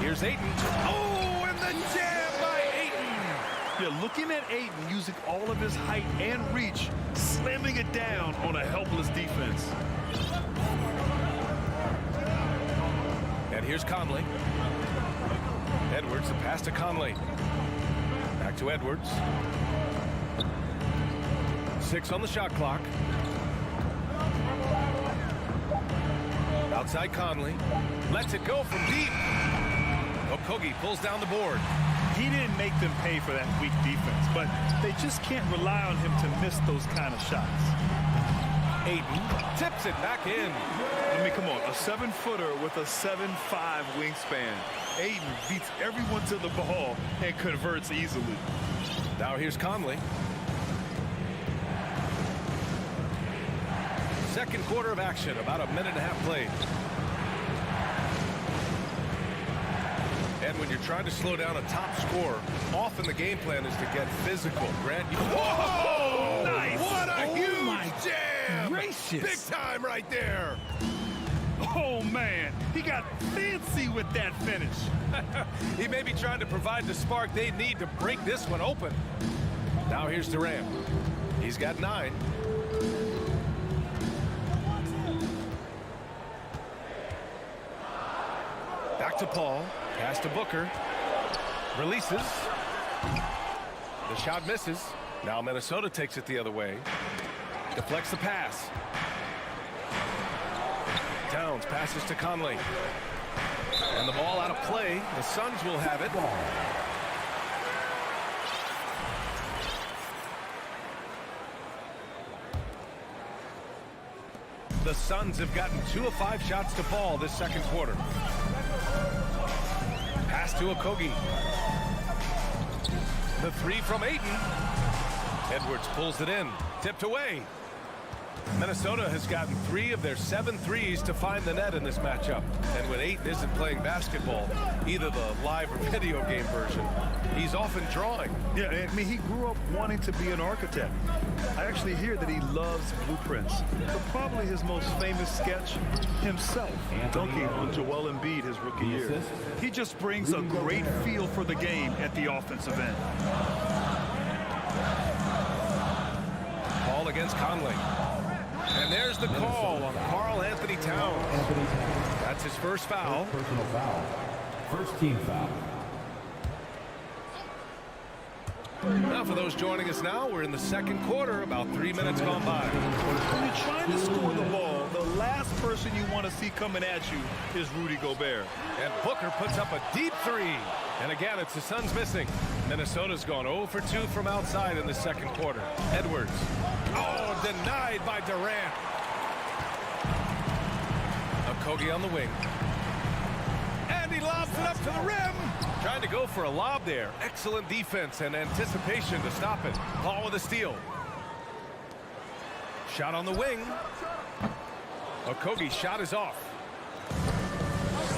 Here's Ayton. Oh, and the jam by Ayton. Yeah, looking at Ayton using all of his height and reach, slamming it down on a helpless defense. And here's Conley. Edwards, the pass to Conley. Back to Edwards. 6 on the shot clock. Outside Conley. Lets it go from deep. Okogie pulls down the board. He didn't make them pay for that weak defense, but they just can't rely on him to miss those kind of shots. Ayton tips it back in. I mean, come on, a 7-footer with a 7'5" wingspan. Ayton beats everyone to the ball and converts easily. Now here's Conley. Second quarter of action, about a minute and a half played. And when you're trying to slow down a top scorer, often the game plan is to get physical. Grant, whoa! Nice! What a huge jam! Gracious. Big time right there! Oh, man, he got fancy with that finish. He may be trying to provide the spark they need to break this one open. Now here's Durant. He's got 9. Back to Paul. Pass to Booker. Releases. The shot misses. Now Minnesota takes it the other way. Deflects the pass. Towns passes to Conley. And the ball out of play. The Suns will have it. The Suns have gotten 2 of 5 shots to fall this second quarter. Pass to Okogie. The 3 from Ayton. Edwards pulls it in. Tipped away. Minnesota has gotten 3 of their 7 threes to find the net in this matchup. And when Ayton isn't playing basketball, either the live or video game version, he's often drawing. Yeah, I mean, he grew up wanting to be an architect. I actually hear that he loves blueprints. But probably his most famous sketch, himself dunking on Joel Embiid his rookie year. He just brings a great feel for the game at the offensive end. Paul against Conley. And there's the call on Karl Anthony Towns. That's his first foul. Personal foul. First team foul. Now for those joining us now, we're in the second quarter, about 3 minutes gone by. When you're trying to score the ball, the last person you want to see coming at you is Rudy Gobert. And Booker puts up a deep three. And again, it's the Suns missing. Minnesota's gone 0 for 2 from outside in the second quarter. Edwards. Oh, denied by Durant. Okogie on the wing. And he lobs it up to the rim. Trying to go for a lob there. Excellent defense and anticipation to stop it. Paul with a steal. Shot on the wing. Okogie's shot is off.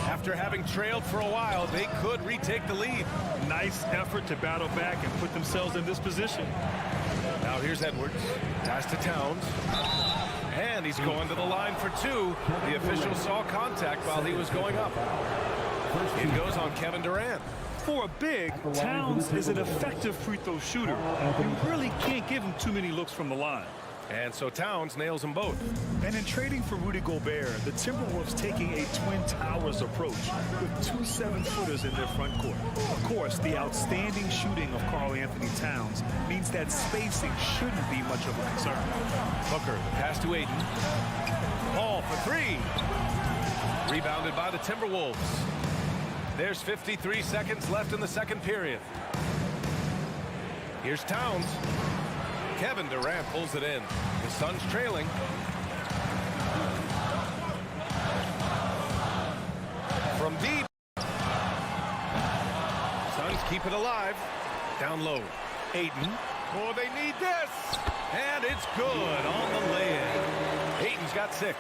After having trailed for a while, they could retake the lead. Nice effort to battle back and put themselves in this position. Now here's Edwards. Pass to Towns. And he's going to the line for 2. The official saw contact while he was going up. It goes on Kevin Durant. For a big, Towns is an effective free throw shooter. You really can't give him too many looks from the line. And so Towns nails them both. And in trading for Rudy Gobert, the Timberwolves taking a Twin Towers approach with 2 7-footers in their front court. Of course, the outstanding shooting of Karl Anthony Towns means that spacing shouldn't be much of a concern. Booker, the pass to Ayton. Paul for 3. Rebounded by the Timberwolves. There's 53 seconds left in the second period. Here's Towns. Kevin Durant pulls it in. The Suns trailing. From deep. Suns keep it alive. Down low. Ayton. Oh, they need this. And it's good on the lay-in. Ayton's got 6.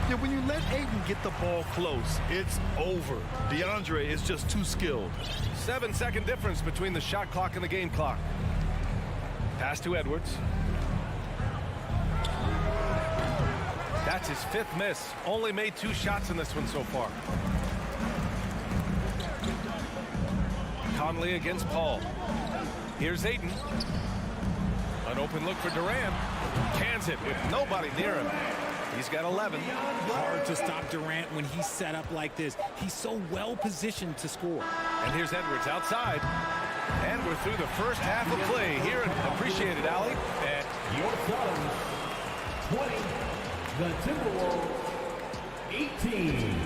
Yeah, when you let Ayton get the ball close, it's over. DeAndre is just too skilled. 7-second difference between the shot clock and the game clock. Pass to Edwards. That's his 5th miss. Only made 2 shots in this one so far. Conley against Paul. Here's Ayton. An open look for Durant. Cans it with nobody near him. He's got 11. Hard to stop Durant when he's set up like this. He's so well positioned to score. And here's Edwards outside. And we're through the first half of play here at Appreciated Alley. And your Suns, 20. The Timberwolves, 18.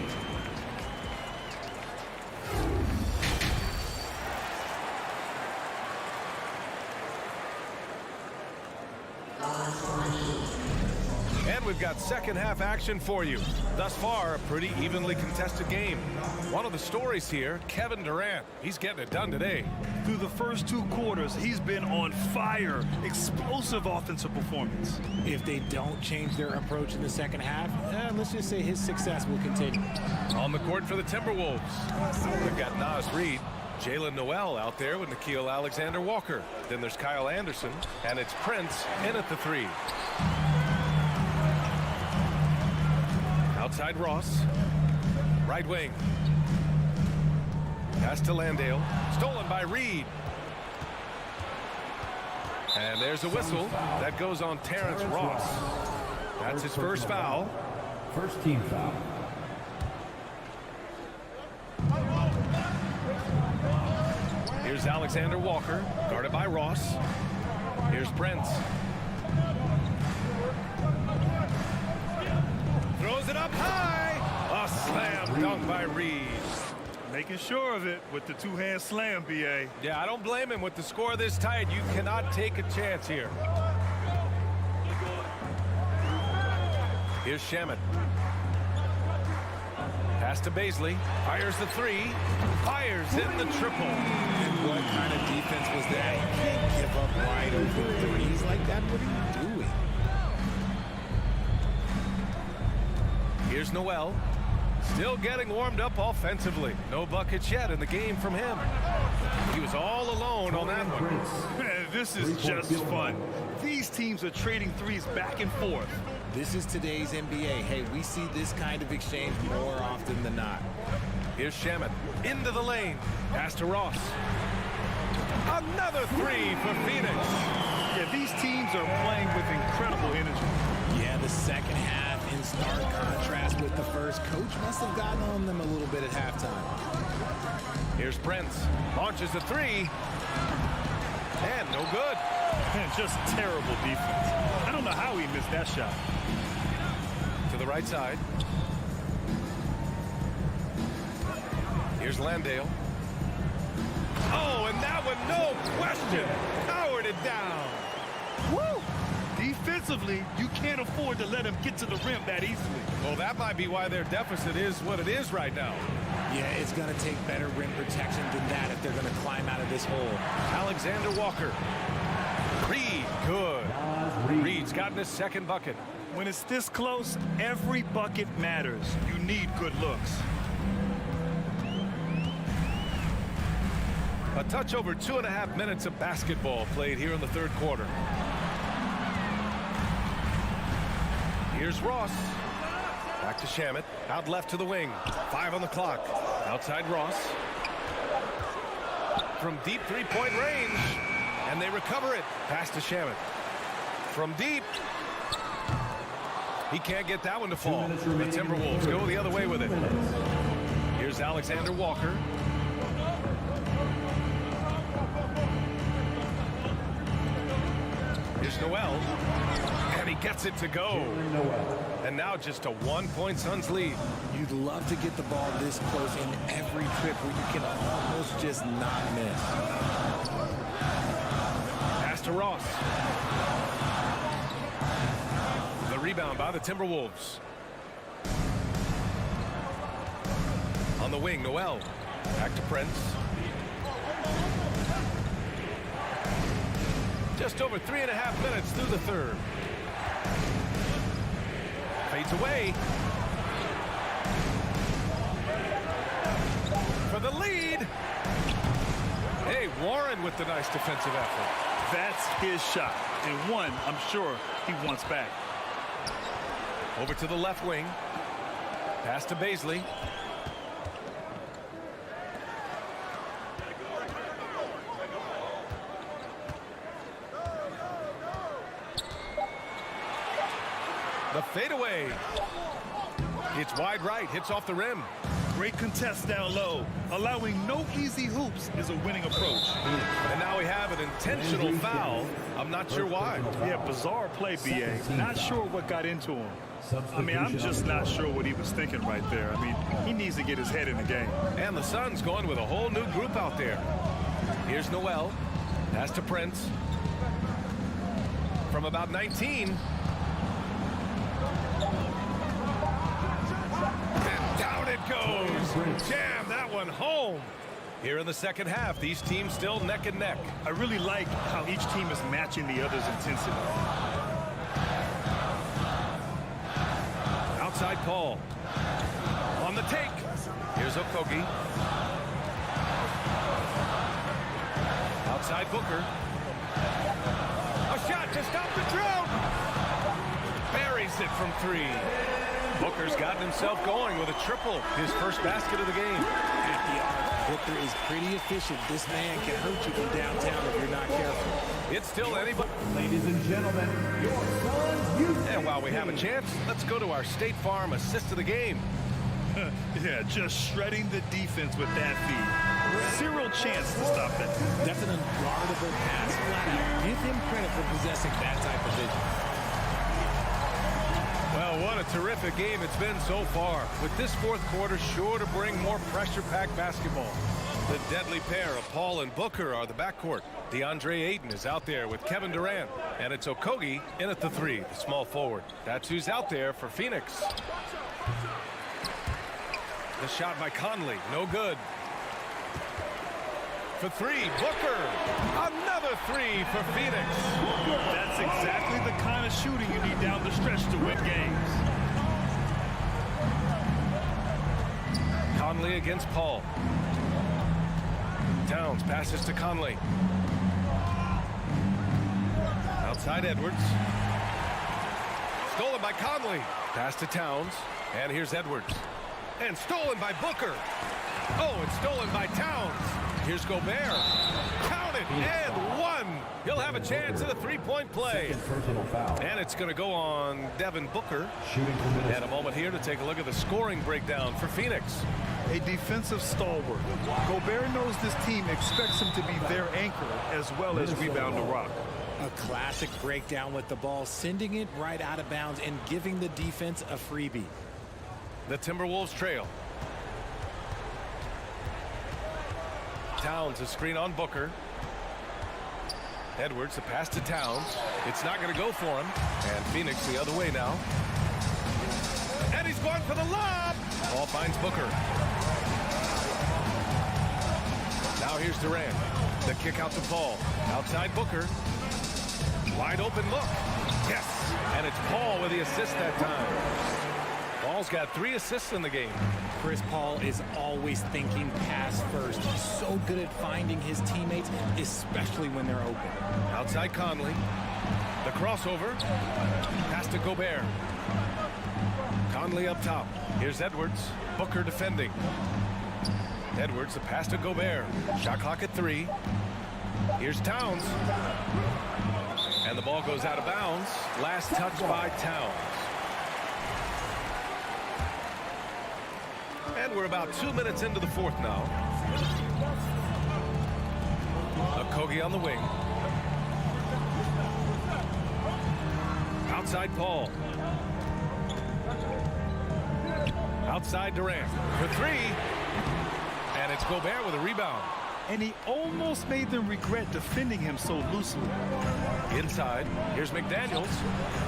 And we've got second half action for you. Thus far, a pretty evenly contested game. One of the stories here, Kevin Durant. He's getting it done today. Through the first 2 quarters, he's been on fire. Explosive offensive performance. If they don't change their approach in the second half, let's just say his success will continue. On the court for the Timberwolves, they've got Nas Reed. Jalen Noel out there with Nickeil Alexander-Walker. Then there's Kyle Anderson, and it's Prince in at the 3. Outside Ross. Right wing. Pass to Landale. Stolen by Reed. And there's a whistle. That goes on Terrence Ross. That's his first foul. First team foul. Here's Alexander Walker, guarded by Ross. Here's Prince. Throws it up high. A slam dunk by Reed. Making sure of it with the 2-hand slam, B.A. Yeah, I don't blame him. With the score this tight, you cannot take a chance here. Here's Shamet. Pass to Baisley. Fires the 3. Fires in the triple. What kind of defense was that? You can't give up wide open threes like that. What are you doing? Here's Noel. Still getting warmed up offensively. No buckets yet in the game from him. He was all alone on that one. Man, this is just fun. These teams are trading threes back and forth. This is today's NBA. Hey, we see this kind of exchange more often than not. Here's Shamet. Into the lane. Pass to Ross. Another 3 for Phoenix. These teams are playing with incredible energy. Yeah, the second half in stark contrast with the first. Coach must have gotten on them a little bit at halftime. Here's Prince. Launches a three. And no good. Man, just terrible defense. I don't know how he missed that shot. To the right side. Here's Landale. Oh, and that one, no question, powered it down. Woo! Defensively, you can't afford to let him get to the rim that easily. Well, that might be why their deficit is what it is right now. Yeah, it's going to take better rim protection than that if they're going to climb out of this hole. Alexander Walker. Reed, good. Reed's gotten his second bucket. When it's this close, every bucket matters. You need good looks. A touch over 2.5 minutes of basketball played here in the third quarter. Here's Ross. Back to Shamet. Out left to the wing. 5 on the clock. Outside Ross. From deep three-point range. And they recover it. Pass to Shamet. From deep. He can't get that one to fall. The Timberwolves go the other way with it. Here's Alexander Walker. Here's Noel. And he gets it to go. And now just a 1-point Suns lead. You'd love to get the ball this close in every trip where you can almost just not miss. Pass to Ross. The rebound by the Timberwolves. On the wing, Noel. Back to Prince. Just over 3.5 minutes through the third. Fades away. For the lead. Hey, Warren with the nice defensive effort. That's his shot. And one, I'm sure he wants back. Over to the left wing. Pass to Baisley. The fadeaway. It's wide right, hits off the rim. Great contest down low. Allowing no easy hoops is a winning approach. And now we have an intentional foul. I'm not sure why. Yeah, bizarre play, B.A. Not sure what got into him. I mean, I'm just not sure what he was thinking right there. I mean, he needs to get his head in the game. And the Suns going with a whole new group out there. Here's Noel. Pass to Prince. From about 19. Down it goes. Jam that one home. Here in the second half, these teams still neck and neck. I really like how each team is matching the other's intensity. Outside Paul. On the take. Here's Okogie. Outside Booker. A shot to stop the drought. Buries it from 3. Booker's gotten himself going with a triple, his first basket of the game. At the arc, Booker is pretty efficient. This man can hurt you from downtown if you're not careful. It's still anybody. Ladies and gentlemen, your Suns youth. And while we have a chance, let's go to our State Farm assist of the game. Yeah, just shredding the defense with that feed. Zero chance to stop that. That's an unguardable pass. Flat out. Give him credit for possessing that type of vision. Well, what a terrific game it's been so far. With this fourth quarter sure to bring more pressure-packed basketball. The deadly pair of Paul and Booker are the backcourt. DeAndre Ayton is out there with Kevin Durant. And it's Okogie in at the 3, the small forward. That's who's out there for Phoenix. The shot by Conley, no good. For 3, Booker. Another 3 for Phoenix. That's exactly the kind of shooting you need down the stretch to win games. Conley against Paul. Towns passes to Conley. Outside Edwards. Stolen by Conley. Pass to Towns. And here's Edwards. And stolen by Booker. Oh, and stolen by Towns. Here's Gobert. Count it, and 1. He'll have a chance at a three-point play. Personal foul. And it's going to go on Devin Booker. Shooting from Minnesota. And a moment here to take a look at the scoring breakdown for Phoenix. A defensive stalwart. Gobert knows this team expects him to be their anchor as well as rebound the rock. A classic breakdown with the ball, sending it right out of bounds and giving the defense a freebie. The Timberwolves trail. Towns a screen on Booker. Edwards, the pass to Towns. It's not going to go for him. And Phoenix the other way now. And he's going for the lob. Ball finds Booker. Now here's Durant. The kick out to Paul. Outside Booker. Wide open look. Yes. And it's Paul with the assist that time. Paul's got 3 assists in the game. Chris Paul is always thinking pass first. He's so good at finding his teammates, especially when they're open. Outside Conley. The crossover. Pass to Gobert. Conley up top. Here's Edwards. Booker defending. Edwards, the pass to Gobert. Shot clock at 3. Here's Towns. And the ball goes out of bounds. Last touch by Towns. And we're about 2 minutes into the fourth now. Okogie on the wing. Outside Paul. Outside Durant for 3. And it's Gobert with a rebound. And he almost made them regret defending him so loosely. Inside, here's McDaniels.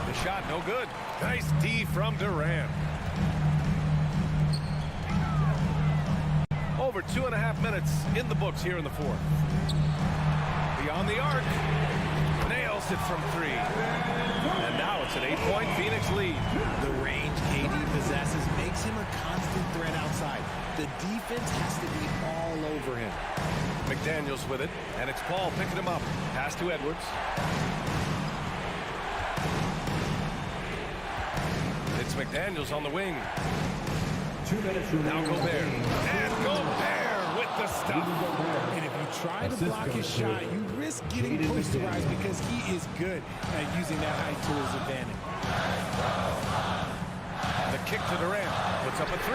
The shot no good. Nice D from Durant. Over 2.5 minutes in the books here in the fourth. Beyond the arc. Nails it from 3. And now it's an 8-point Phoenix lead. The range KD possesses makes him a constant threat outside. The defense has to be all over him. McDaniels with it, and it's Paul picking him up. Pass to Edwards. It's McDaniels on the wing. 2 minutes Now Gobert. And Gobert with the stuff. And if you try to block his shot, you risk getting posterized because he is good at using that height to his advantage. The kick to Durant. Puts up a 3.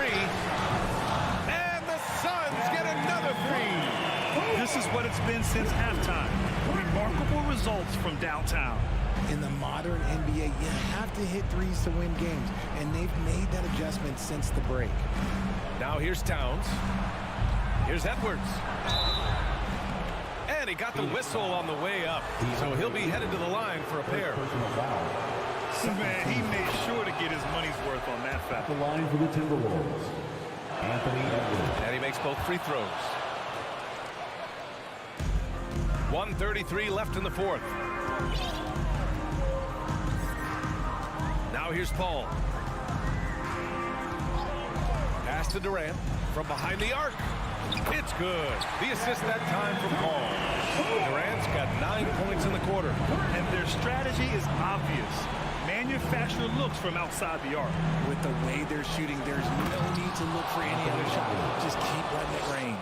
And the Suns get another 3. This is what it's been since halftime. Remarkable results from downtown. In the modern NBA, you have to hit threes to win games, and they've made that adjustment since the break. Now here's Towns. Here's Edwards. And he got the whistle on the way up, so he'll be headed to the line for a pair. Man, he made sure to get his money's worth on that foul. The line for the Timberwolves. Anthony Edwards. And he makes both free throws. 1:33 left in the fourth. Now here's Paul. Pass to Durant from behind the arc. It's good. The assist that time from Paul. Durant's got 9 points in the quarter. And their strategy is obvious. Manufacture looks from outside the arc. With the way they're shooting, there's no need to look for any other shot. Just keep letting it rain.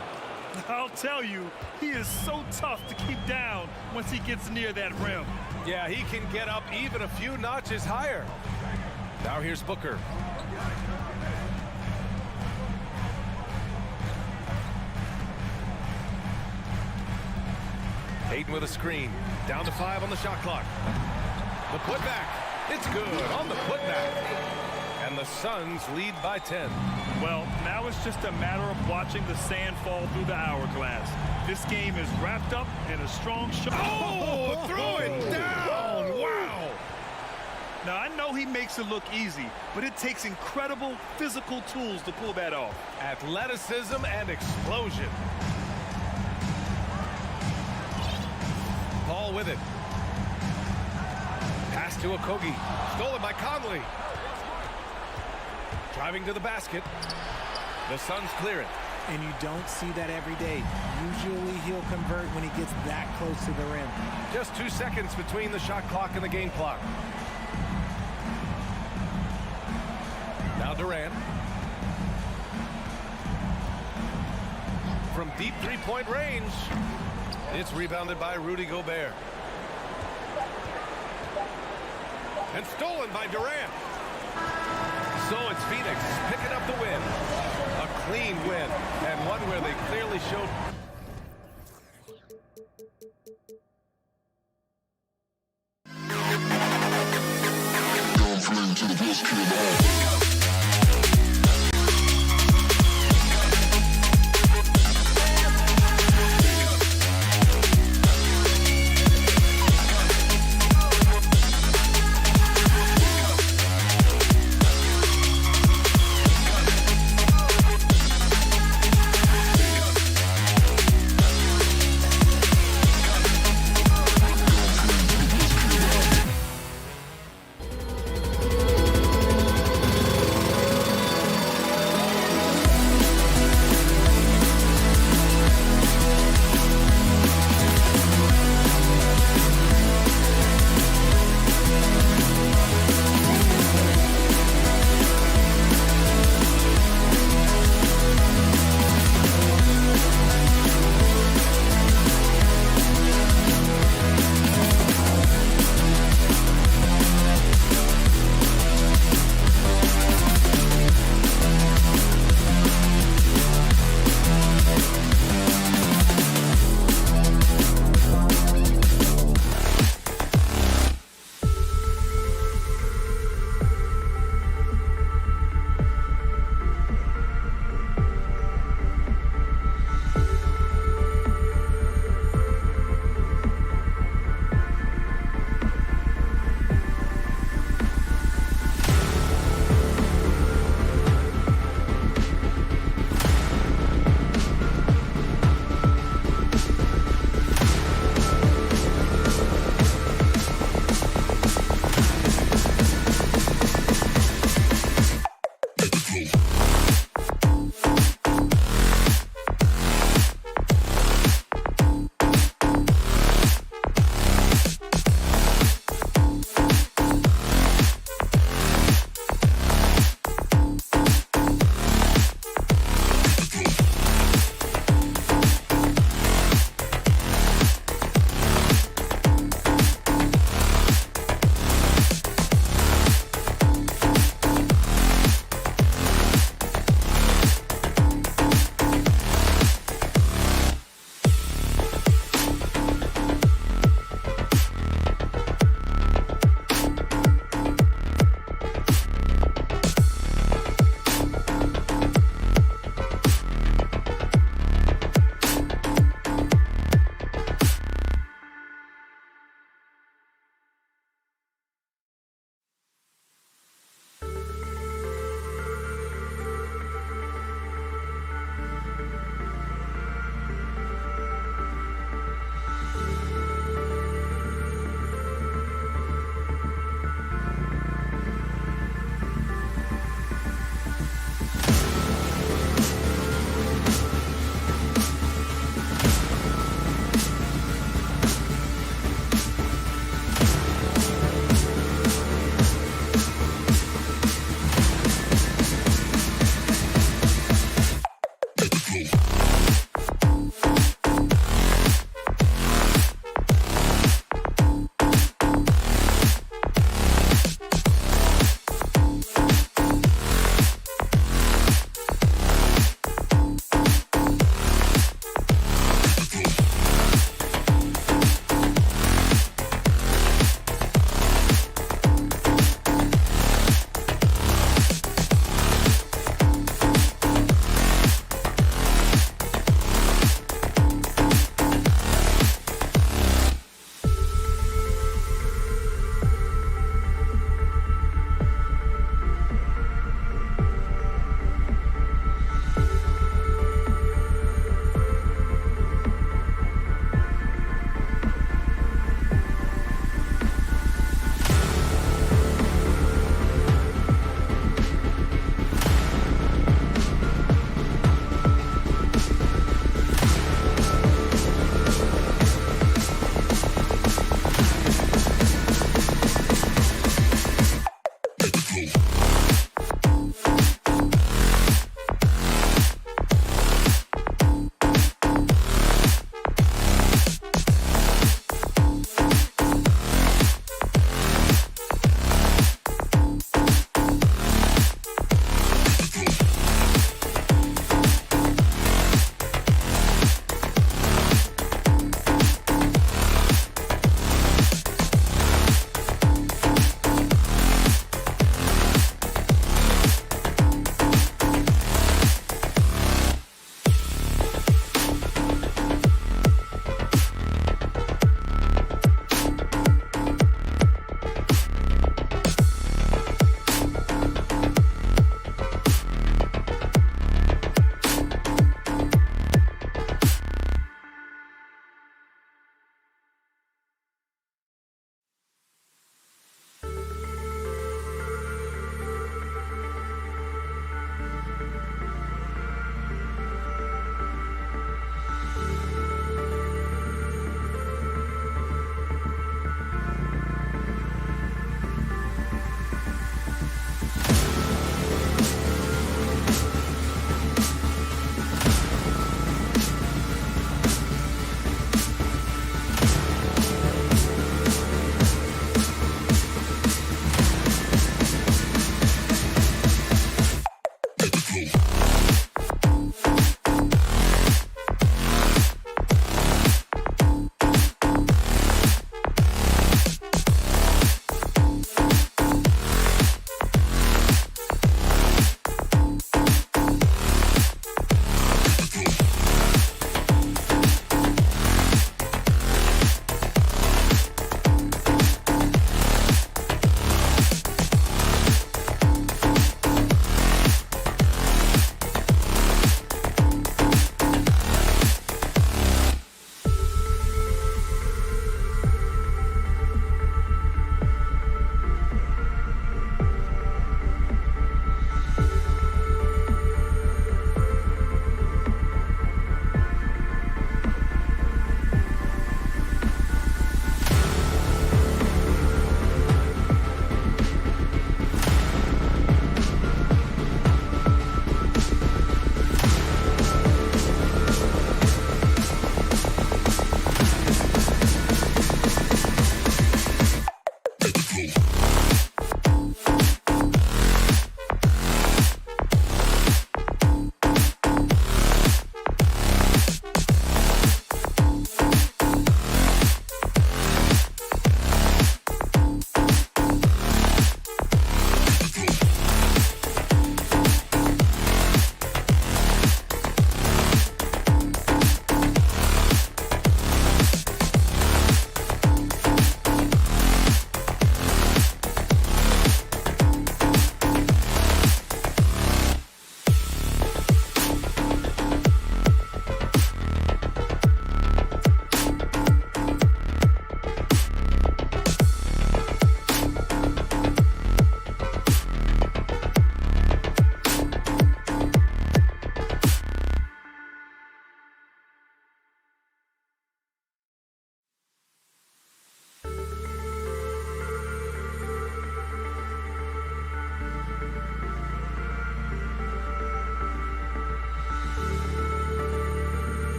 I'll tell you, he is so tough to keep down once he gets near that rim. Yeah, he can get up even a few notches higher. Now here's Booker. Hayden with a screen. Down to 5 on the shot clock. The putback. It's good on the putback. And the Suns lead by 10. Well, now it's just a matter of watching the sand fall through the hourglass. This game is wrapped up in a strong shot. Oh, throw it down. Wow. Now, I know he makes it look easy, but it takes incredible physical tools to pull that off. Athleticism and explosion. Paul with it. Pass to Okogie. Stolen by Conley. Driving to the basket. The Suns clear it. And you don't see that every day. Usually he'll convert when he gets that close to the rim. Just 2 seconds between the shot clock and the game clock. Now Durant. From deep three-point range. It's rebounded by Rudy Gobert. and stolen by Durant. So it's Phoenix picking up the win. A clean win, and one where they clearly showed...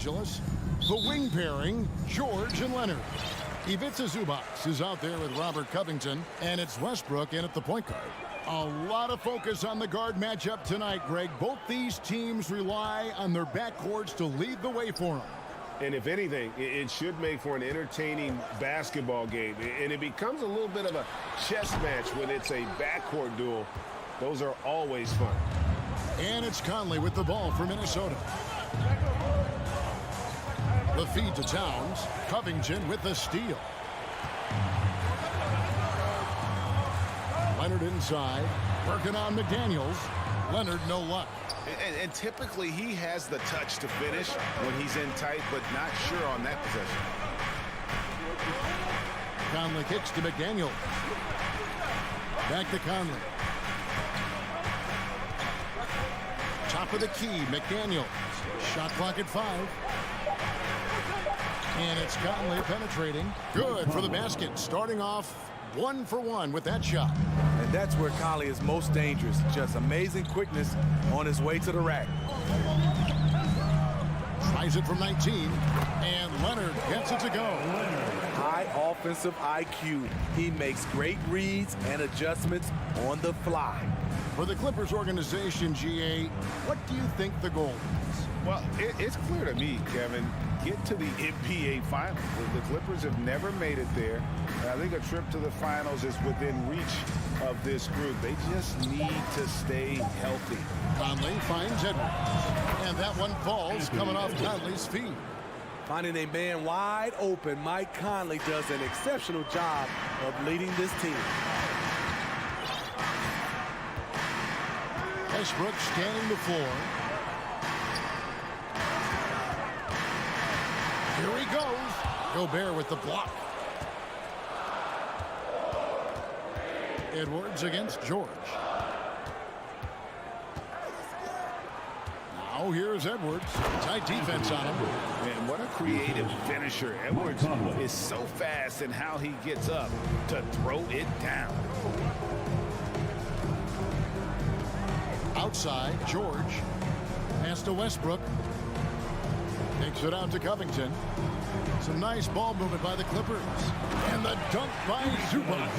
Angeles, the wing pairing, George and Leonard. Ivica Zubac is out there with Robert Covington, and it's Westbrook in at the point guard. A lot of focus on the guard matchup tonight, Greg. Both these teams rely on their backcourts to lead the way for them. And if anything, it should make for an entertaining basketball game. And it becomes a little bit of a chess match when it's a backcourt duel. Those are always fun. And it's Conley with the ball for Minnesota. The feed to Towns. Covington with the steal. Leonard inside. Working on McDaniels. Leonard no luck. And typically he has the touch to finish when he's in tight, but not sure on that possession. Conley kicks to McDaniels. Back to Conley. Top of the key, McDaniels. Shot clock at 5. And it's Conley penetrating. Good for the basket. Starting off 1 for 1 with that shot. And that's where Conley is most dangerous. Just amazing quickness on his way to the rack. Tries it from 19. And Leonard gets it to go. High offensive IQ. He makes great reads and adjustments on the fly. For the Clippers organization, GA, what do you think the goal is? Well, it's clear to me, Kevin. Get to the NBA Finals. The Clippers have never made it there. I think a trip to the Finals is within reach of this group. They just need to stay healthy. Conley finds Edwards. And that one falls coming off Conley's feet. Finding a man wide open, Mike Conley does an exceptional job of leading this team. Westbrook scanning the floor. Here he goes. Gobert with the block. Edwards against George. Now here's Edwards. Tight defense on him. And what a creative finisher. Edwards is so fast in how he gets up to throw it down. Outside, George. Pass to Westbrook. Takes it out to Covington. Some nice ball movement by the Clippers. And the dunk by Zubac.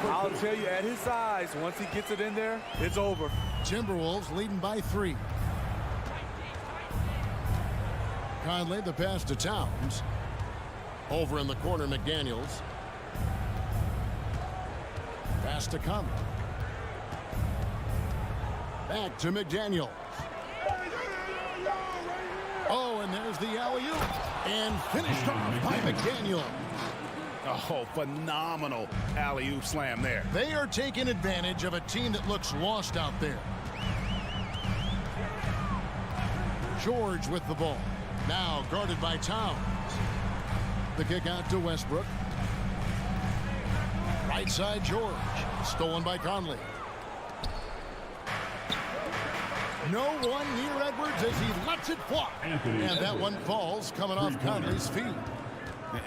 I'll tell you, at his size, once he gets it in there, it's over. Timberwolves leading by 3. Conley, the pass to Towns. Over in the corner, McDaniels. Pass to Conley. Back to McDaniels. Oh, and there's the alley-oop. And finished off by McDaniel. Oh, phenomenal alley-oop slam there. They are taking advantage of a team that looks lost out there. George with the ball. Now guarded by Towns. The kick out to Westbrook. Right side George. Stolen by Conley. No one near Edwards as he lets it fly. And that one falls coming off Conley's feet.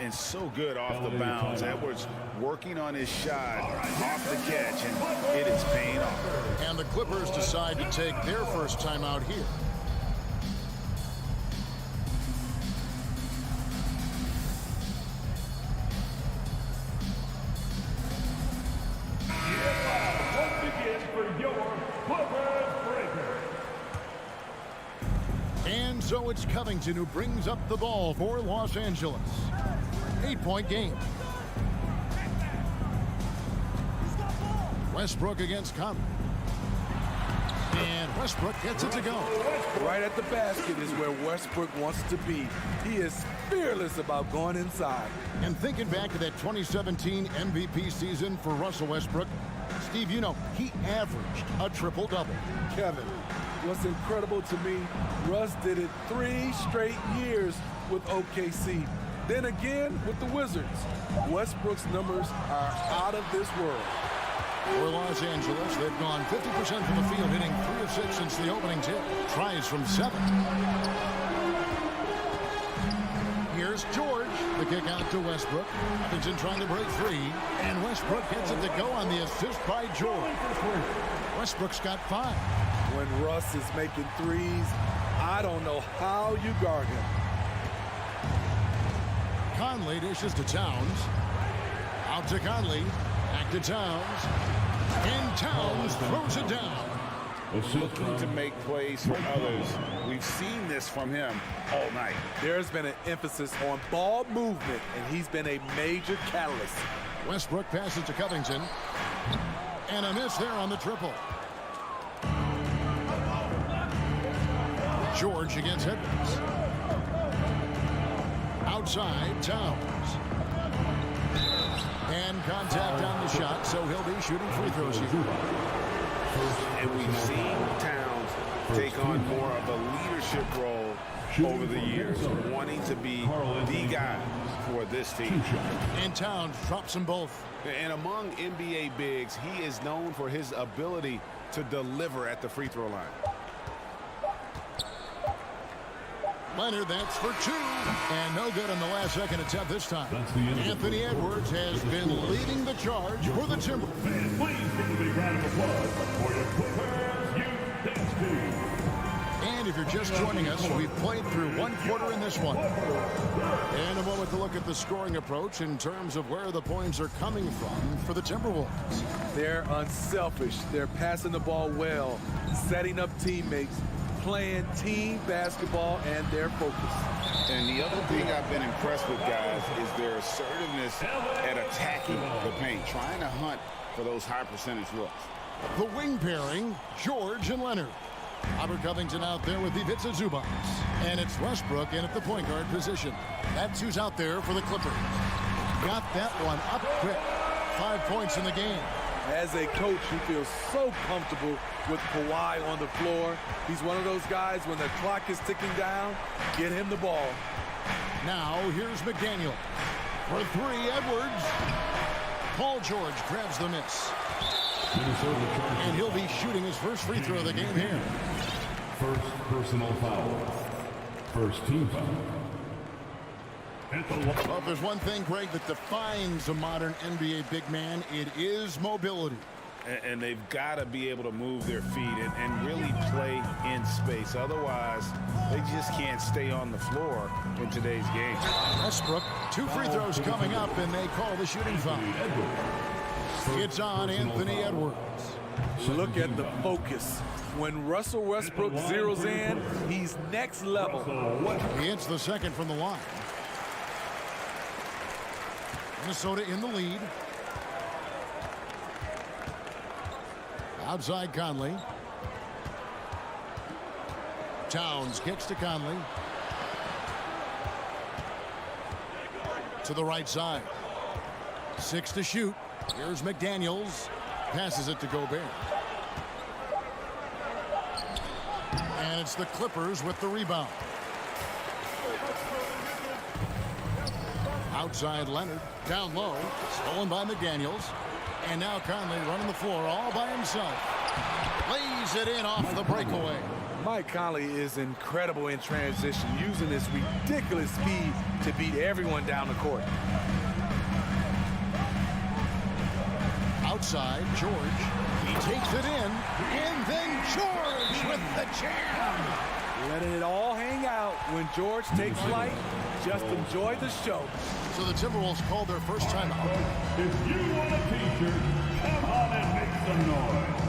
And so good off the bounds. Edwards working on his shot off the catch, and it is paying off. And the Clippers decide to take their first timeout here. And so it's Covington who brings up the ball for Los Angeles. 8-point game. Westbrook against Conley. And Westbrook gets it to go. Right at the basket is where Westbrook wants to be. He is fearless about going inside. And thinking back to that 2017 MVP season for Russell Westbrook, Steve, you know, he averaged a triple-double. Kevin, what's incredible to me, Russ did it 3 straight years with OKC. Then again with the Wizards. Westbrook's numbers are out of this world. For Los Angeles, they've gone 50% from the field, hitting 3 of 6 since the opening tip. Tries from 7. Here's George. The kick out to Westbrook. Covington trying to break free. And Westbrook gets it to go on the assist by George. Westbrook's got 5. When Russ is making threes, I don't know how you guard him. Conley dishes to Towns. Out to Conley. Back to Towns. And Towns throws it down. Looking to make plays for others. We've seen this from him all night. There's been an emphasis on ball movement, and he's been a major catalyst. Westbrook passes to Covington. And a miss there on the triple. George against Edwards. Outside, Towns. And contact on the shot, so he'll be shooting free throws here. And we've seen Towns take on more of a leadership role over the years, wanting to be the guy for this team. And Towns drops them both. And among NBA bigs, he is known for his ability to deliver at the free throw line. Leonard, that's for 2. And no good on the last second attempt this time. Anthony Edwards has been leading the charge for the Timberwolves. Please give a big round of applause for your Clippers Youth Dance Team. And if you're just joining us, we've played through 1 quarter in this one. And a moment to look at the scoring approach in terms of where the points are coming from for the Timberwolves. They're unselfish. They're passing the ball well, setting up teammates, playing team basketball, and their focus. And the other thing I've been impressed with, guys, is their assertiveness at attacking the paint, trying to hunt for those high percentage looks. The wing pairing, George and Leonard. Robert Covington out there with Ivica Zubac. And it's Westbrook in at the point guard position. That's who's out there for the Clippers. Got that one up quick. 5 points in the game. As a coach, he feels so comfortable with Kawhi on the floor. He's one of those guys, when the clock is ticking down, get him the ball. Now, here's McDaniel. For 3, Edwards. Paul George grabs the miss. And he'll be shooting his first free throw of the game here. First personal foul. First team foul. Well, if there's one thing, Greg, that defines a modern NBA big man, it is mobility. And they've got to be able to move their feet and really play in space. Otherwise, they just can't stay on the floor in today's game. Westbrook, 2 free throws coming up, and they call the shooting foul. It's on Anthony Edwards. Look at the focus. When Russell Westbrook zeroes in, he's next level. He hits the second from the line. Minnesota in the lead. Outside Conley. Towns kicks to Conley. to the right side. 6 to shoot. Here's McDaniels. Passes it to Gobert. And it's the Clippers with the rebound. Outside Leonard. Down low. Stolen by McDaniels. And now Conley running the floor all by himself. Lays it in off the breakaway. Mike Conley is incredible in transition, using his ridiculous speed to beat everyone down the court. Outside, George. He takes it in. And then George with the jam. Letting it all hang out when George takes flight. Just enjoy the show. So the Timberwolves called their first timeout. If you want a t-shirt, come on and make some noise.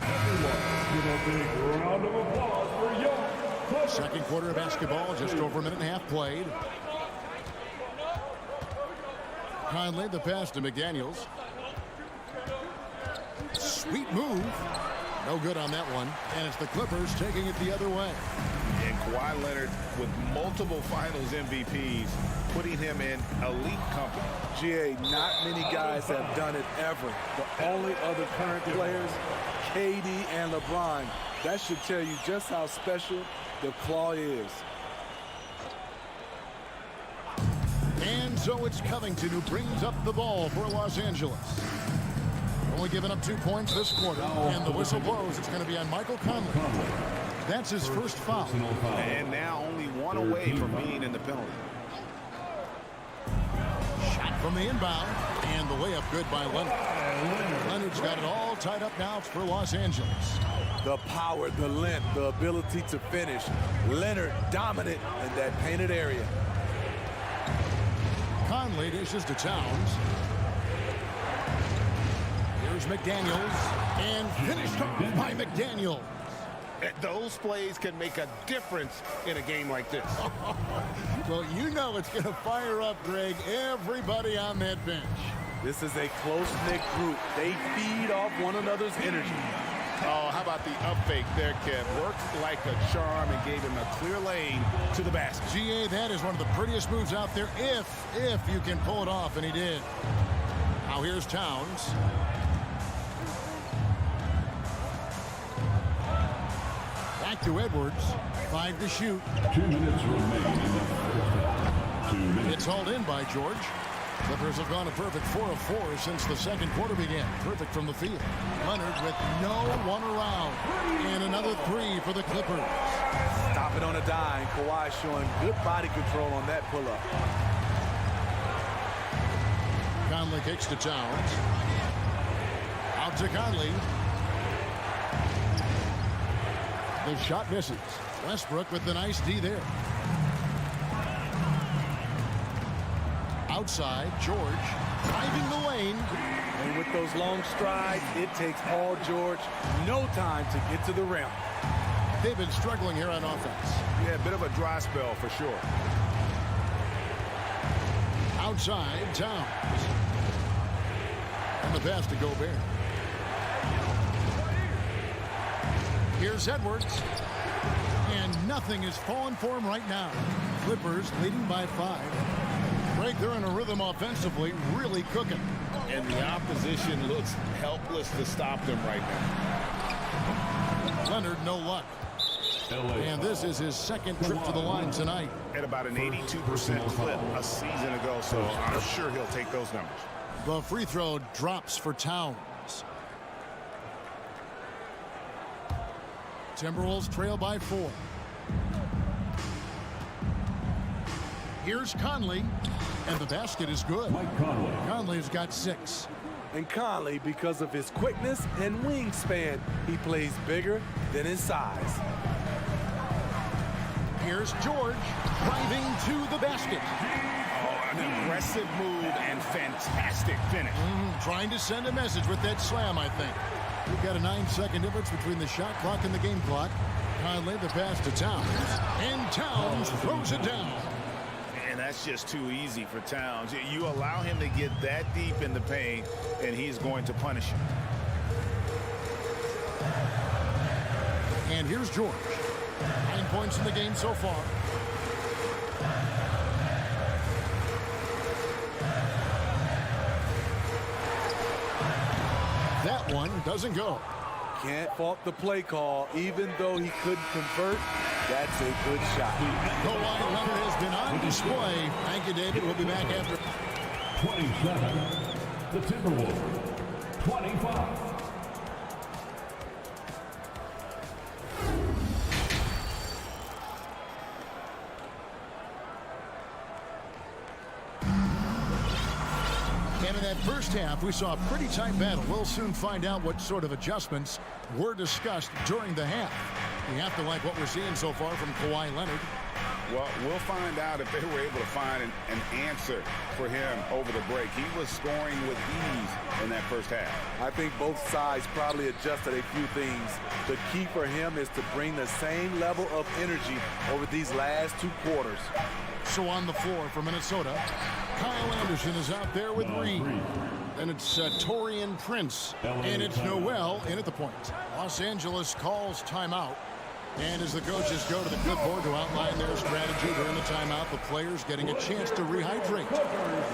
Everyone, give a big round of applause for your Clippers. Second quarter of basketball, just over a minute and a half played. Conley, the pass to McDaniels. Sweet move. No good on that one. And it's the Clippers taking it the other way. And Kawhi Leonard with multiple finals MVPs, putting him in elite company. GA, not many guys have done it ever. The only other current players, KD and LeBron. That should tell you just how special the claw is. And so it's Covington who brings up the ball for Los Angeles. Only giving up 2 points this quarter, and the whistle blows. It's going to be on Michael Conley. That's his first foul. And now only one away from being in the penalty. Shot from the inbound, and the layup good by Leonard. Leonard's got it all tied up now for Los Angeles. The power, the length, the ability to finish. Leonard dominant in that painted area. Conley dishes to Towns. Here's McDaniels, and finished off by McDaniels. Those plays can make a difference in a game like this. Well, you know it's going to fire up, Greg, everybody on that bench. This is a close-knit group. They feed off one another's energy. Oh, how about the up fake there, Kev? Worked like a charm and gave him a clear lane to the basket. GA, that is one of the prettiest moves out there, if you can pull it off, and he did. Now here's Towns. Back to Edwards. 5 to shoot. 2 minutes remain in the first. 2 minutes. It's hauled in by George. Clippers have gone a perfect 4 of 4 since the second quarter began. Perfect from the field. Leonard with no one around. And another 3 for the Clippers. Stop it on a dime. Kawhi showing good body control on that pull-up. Conley kicks to Towns. Out to Conley. The shot misses. Westbrook with the nice D there. Outside, George driving the lane. And with those long strides, it takes Paul George no time to get to the rim. They've been struggling here on offense. Yeah, a bit of a dry spell for sure. Outside, Towns. And the pass to Gobert. Here's Edwards. And nothing is falling for him right now. Clippers leading by 5. Greg, they're in a rhythm offensively, really cooking. And the opposition looks helpless to stop them right now. Leonard, no luck. And this is his second trip to the line tonight. At about an 82% clip a season ago, so I'm sure he'll take those numbers. The free throw drops for Towns. Timberwolves trail by 4. Here's Conley, and the basket is good. Conley's got 6. And Conley, because of his quickness and wingspan, he plays bigger than his size. Here's George driving to the basket. Oh, an aggressive move and fantastic finish. Trying to send a message with that slam, I think. We've got a 9-second difference between the shot clock and the game clock. Conley, the pass to Towns. And Towns throws it down. And that's just too easy for Towns. You allow him to get that deep in the paint, and he's going to punish you. And here's George. 9 points in the game so far. That one doesn't go. Can't fault the play call. Even though he couldn't convert, that's a good shot. Kawhi Leonard has been on display. Thank you, David. We'll be back after. 27, the Timberwolves. 25. And in that first half, we saw a pretty tight battle. We'll soon find out what sort of adjustments were discussed during the half. We have to like what we're seeing so far from Kawhi Leonard. Well, we'll find out if they were able to find an answer for him over the break. He was scoring with ease in that first half. I think both sides probably adjusted a few things. The key for him is to bring the same level of energy over these last 2 quarters. So on the floor for Minnesota, Kyle Anderson is out there with Reed. Then it's Taurean Prince. And it's Noel in at the point. Los Angeles calls timeout. And as the coaches go to the clipboard to outline their strategy during the timeout, the players getting a chance to rehydrate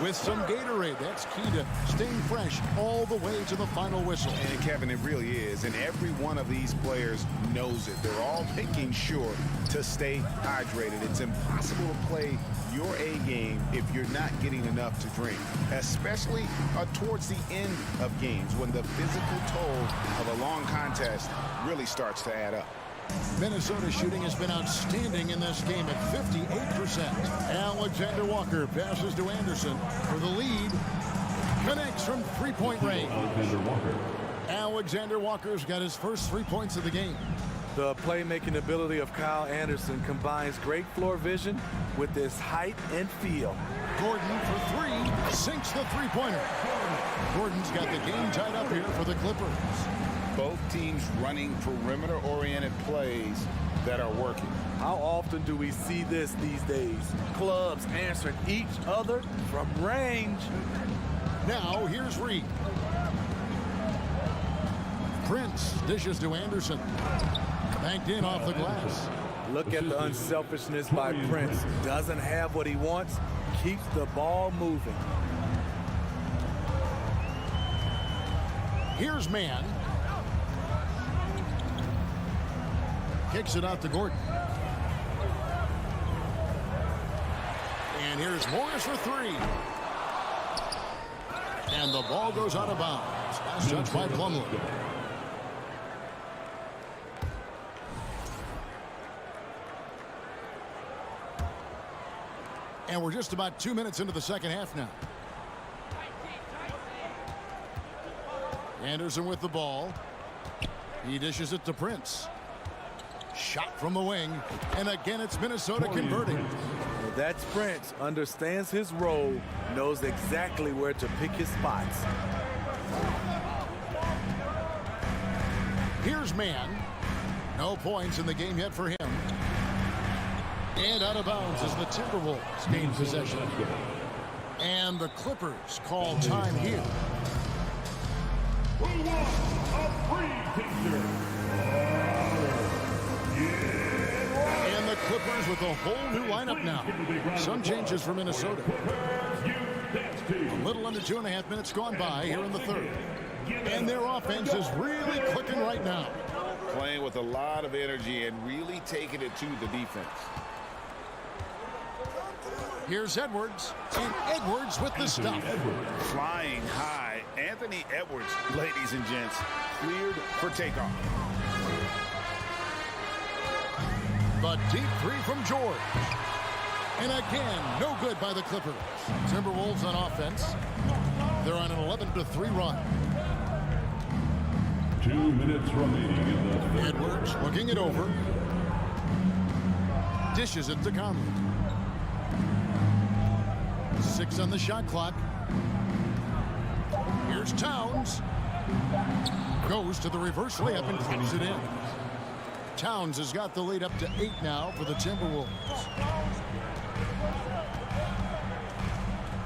with some Gatorade. That's key to staying fresh all the way to the final whistle. And Kevin, it really is. And every one of these players knows it. They're all making sure to stay hydrated. It's impossible to play your A game if you're not getting enough to drink, especially towards the end of games when the physical toll of a long contest really starts to add up. Minnesota shooting has been outstanding in this game at 58%. Alexander Walker passes to Anderson for the lead. Connects from three-point range. Alexander Walker's got his first 3 points of the game. The playmaking ability of Kyle Anderson combines great floor vision with his height and feel. Gordon for 3, sinks the three-pointer. Gordon's got the game tied up here for the Clippers. Both teams running perimeter-oriented plays that are working. How often do we see this these days? Clubs answering each other from range. Now here's Reed. Prince dishes to Anderson. Banked in off the glass. Look at the unselfishness by Prince. Doesn't have what he wants, keeps the ball moving. Here's Mann. Kicks it out to Gordon. And here's Morris for 3. And the ball goes out of bounds. Last touch by Plumlee. And we're just about 2 minutes into the second half now. Anderson with the ball. He dishes it to Prince. Shot from the wing. And again, it's Minnesota converting. Well, that's Prince. Understands his role. Knows exactly where to pick his spots. Here's Mann. No points in the game yet for him. And out of bounds as the Timberwolves gain possession. And the Clippers call time here. And the Clippers with a whole new lineup now. Some changes for Minnesota. A little under 2.5 minutes gone by here in the third. And their offense is really clicking right now. Playing with a lot of energy and really taking it to the defense. Here's Edwards, and Edwards with the stop. Flying high. Anthony Edwards, ladies and gents, cleared for takeoff. The deep 3 from George. And again, no good by the Clippers. Timberwolves on offense. They're on an 11-3 run. 2 minutes remaining in the third. Edwards looking it over. Dishes it to Conley. 6 on the shot clock. Here's Towns. Goes to the reverse layup and clips it in. Towns has got the lead up to 8 now for the Timberwolves.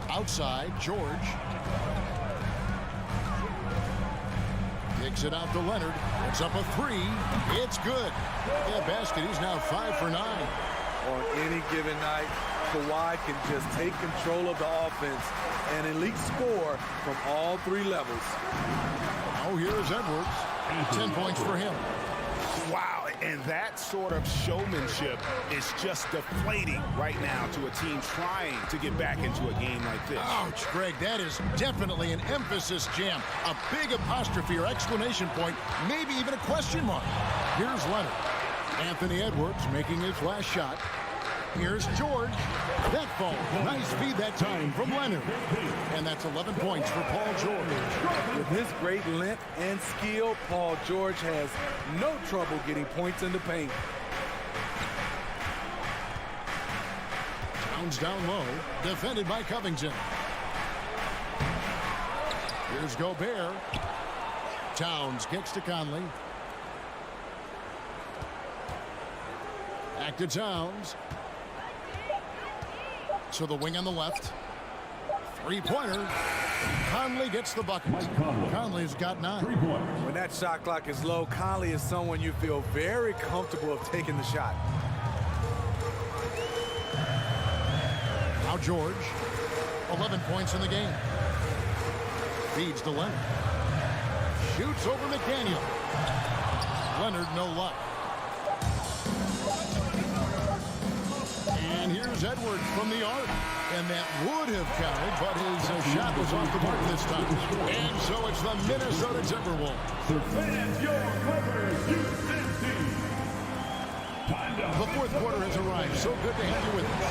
Outside, George. Kicks it out to Leonard. It's up a 3. It's good. That basket, he's now 5 for 9. On any given night, Kawhi can just take control of the offense and elite score from all 3 levels. Now here's Edwards. 10 points for him. Wow, and that sort of showmanship is just deflating right now to a team trying to get back into a game like this. Ouch, Greg, that is definitely an emphasis jam. A big apostrophe or exclamation point, maybe even a question mark. Here's Leonard. Anthony Edwards making his last shot. Here's George. That fall. Nice feed that time from Leonard. And that's 11 points for Paul George. With his great length and skill, Paul George has no trouble getting points in the paint. Towns down low. Defended by Covington. Here's Gobert. Towns kicks to Conley. Back to Towns. To the wing on the left. Three-pointer. Conley gets the bucket. Conley's got 9. When that shot clock is low, Conley is someone you feel very comfortable of taking the shot. Now George. 11 points in the game. Feeds to Leonard. Shoots over McDaniel. Leonard, no luck. And here's Edwards from the arc. And that would have counted, but his shot was off the mark this time. And so it's the Minnesota Timberwolves. And your Clippers, Houston team. The fourth quarter has arrived. So good to have you with us.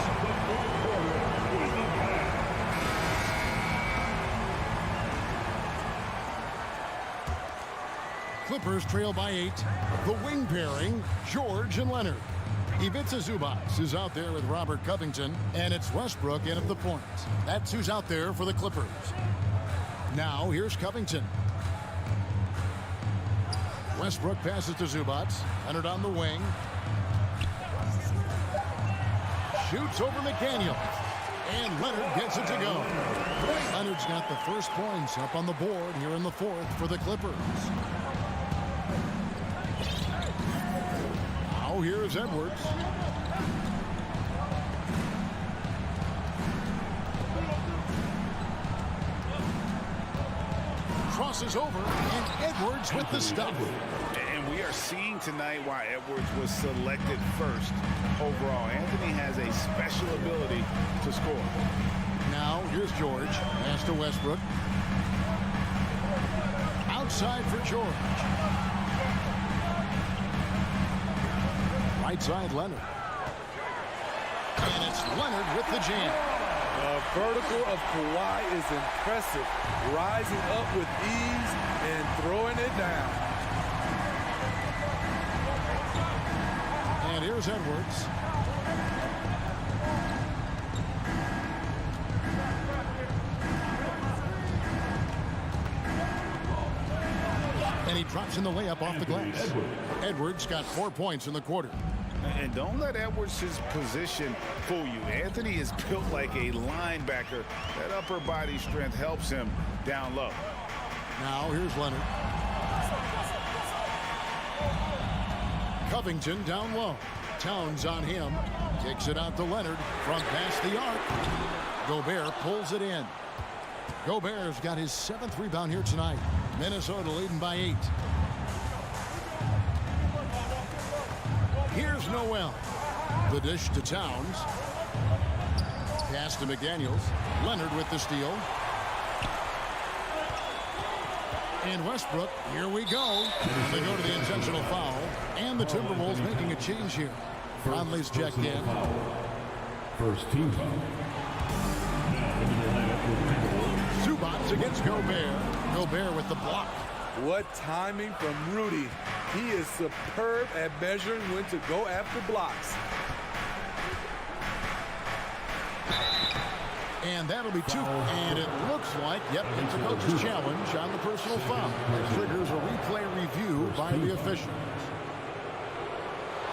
Clippers trail by 8. The wing pairing, George and Leonard. Ivica Zubac is out there with Robert Covington, and it's Westbrook in at the point. That's who's out there for the Clippers. Now, here's Covington. Westbrook passes to Zubac. Leonard on the wing. Shoots over McDaniel. And Leonard gets it to go. Leonard's got the first points up on the board here in the fourth for the Clippers. Now here's Edwards. Crosses over, and Edwards with the stop. And we are seeing tonight why Edwards was selected first overall. Anthony has a special ability to score. Now here's George. Pass to Westbrook. Outside for George. Right side, Leonard. And it's Leonard with the jam. The vertical of Kawhi is impressive. Rising up with ease and throwing it down. And here's Edwards. And he drops in the layup off the glass. Edwards got 4 points in the quarter. And don't let Edwards' position fool you. Anthony is built like a linebacker. That upper body strength helps him down low. Now here's Leonard. Covington down low. Towns on him. Kicks it out to Leonard from past the arc. Gobert pulls it in. Gobert's got his 7th rebound here tonight. Minnesota leading by 8. Here's Noel. The dish to Towns. Pass to McDaniels. Leonard with the steal. And Westbrook, here we go. They go to the intentional foul. And the Timberwolves making a change here. Conley's checked in. First team foul. Zubac against Gobert. Gobert with the block. What timing from Rudy. He is superb at measuring when to go after blocks. And that'll be 2. And it looks like, yep, it's a coach's challenge on the personal foul. It triggers a replay review by the officials.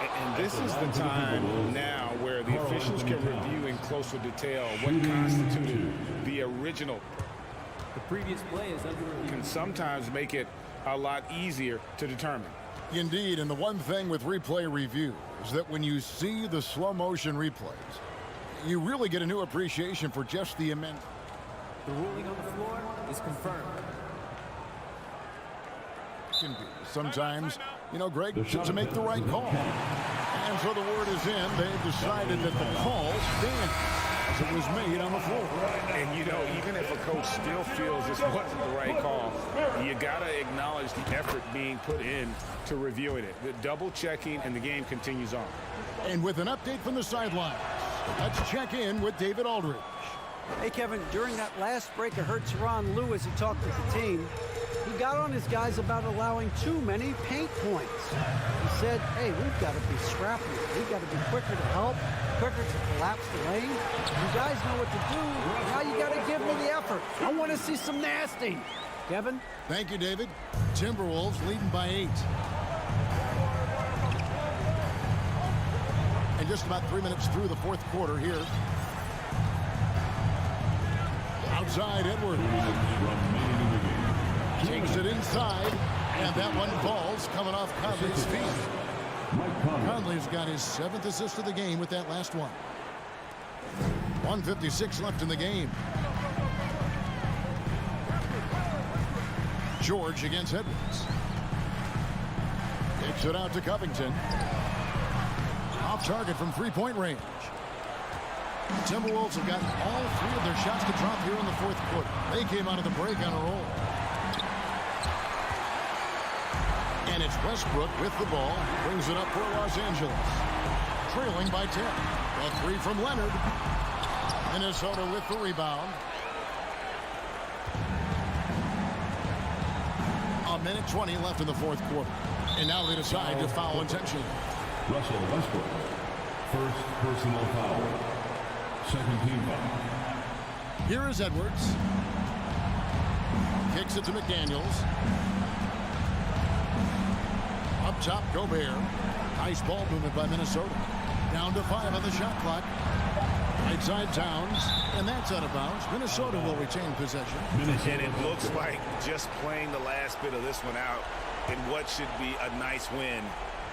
And this is the time now where the officials can review in closer detail what constituted the original. The previous play is under review. Can sometimes make it a lot easier to determine. Indeed, and the one thing with replay review is that when you see the slow motion replays, you really get a new appreciation for just the immense. The ruling on the floor is confirmed. can be. Sometimes, Greg, to make the right call. And so the word is in. They've decided that the call stands as it was made on the floor. And, even if a coach still feels this wasn't the right call, you got to acknowledge the effort being put in to reviewing it. The double checking, and the game continues on. And with an update from the sidelines, let's check in with David Aldridge. Hey, Kevin, during that last break, I heard Teron Lue as he talked with the team. He got on his guys about allowing too many paint points. He said, hey, we've got to be scrappier. We've got to be quicker to help, quicker to collapse the lane. You guys know what to do. Now you got to give me the effort. I want to see some nasty. Kevin? Thank you, David. Timberwolves leading by 8. And just about 3 minutes through the fourth quarter here. Outside, Edwards. Takes it inside, and that one falls coming off Conley's feet. Conley's got his 7th assist of the game with that last one. 1:56 left in the game. George against Edwards. Kicks it out to Covington. Off target from three-point range. The Timberwolves have got all 3 of their shots to drop here in the fourth quarter. They came out of the break on a roll. And it's Westbrook with the ball. Brings it up for Los Angeles. Trailing by 10. A 3 from Leonard. Minnesota with the rebound. A minute 20 left in the fourth quarter. And now they decide to foul intentionally. Russell Westbrook. First personal foul. Second team foul. Here is Edwards. Kicks it to McDaniels. Up top, Gobert. Nice ball movement by Minnesota. Down to 5 on the shot clock. Right side Towns. And that's out of bounds. Minnesota will retain possession. And it looks like just playing the last bit of this one out in what should be a nice win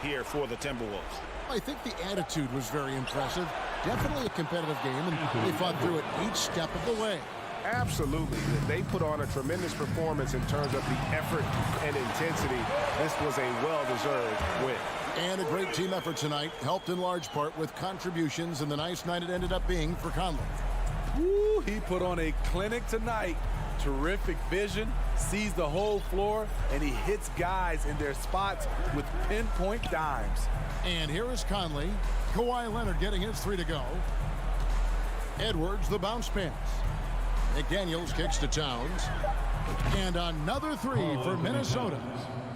here for the Timberwolves. I think the attitude was very impressive. Definitely a competitive game, and they fought through it each step of the way. Absolutely. They put on a tremendous performance in terms of the effort and intensity. This was a well-deserved win. And a great team effort tonight, helped in large part with contributions, and the nice night it ended up being for Conley. Woo, he put on a clinic tonight. Terrific vision, sees the whole floor, and he hits guys in their spots with pinpoint dimes. And here is Conley. Kawhi Leonard getting his 3 to go. Edwards, the bounce pass. McDaniels kicks to Towns. And another 3 for Minnesota.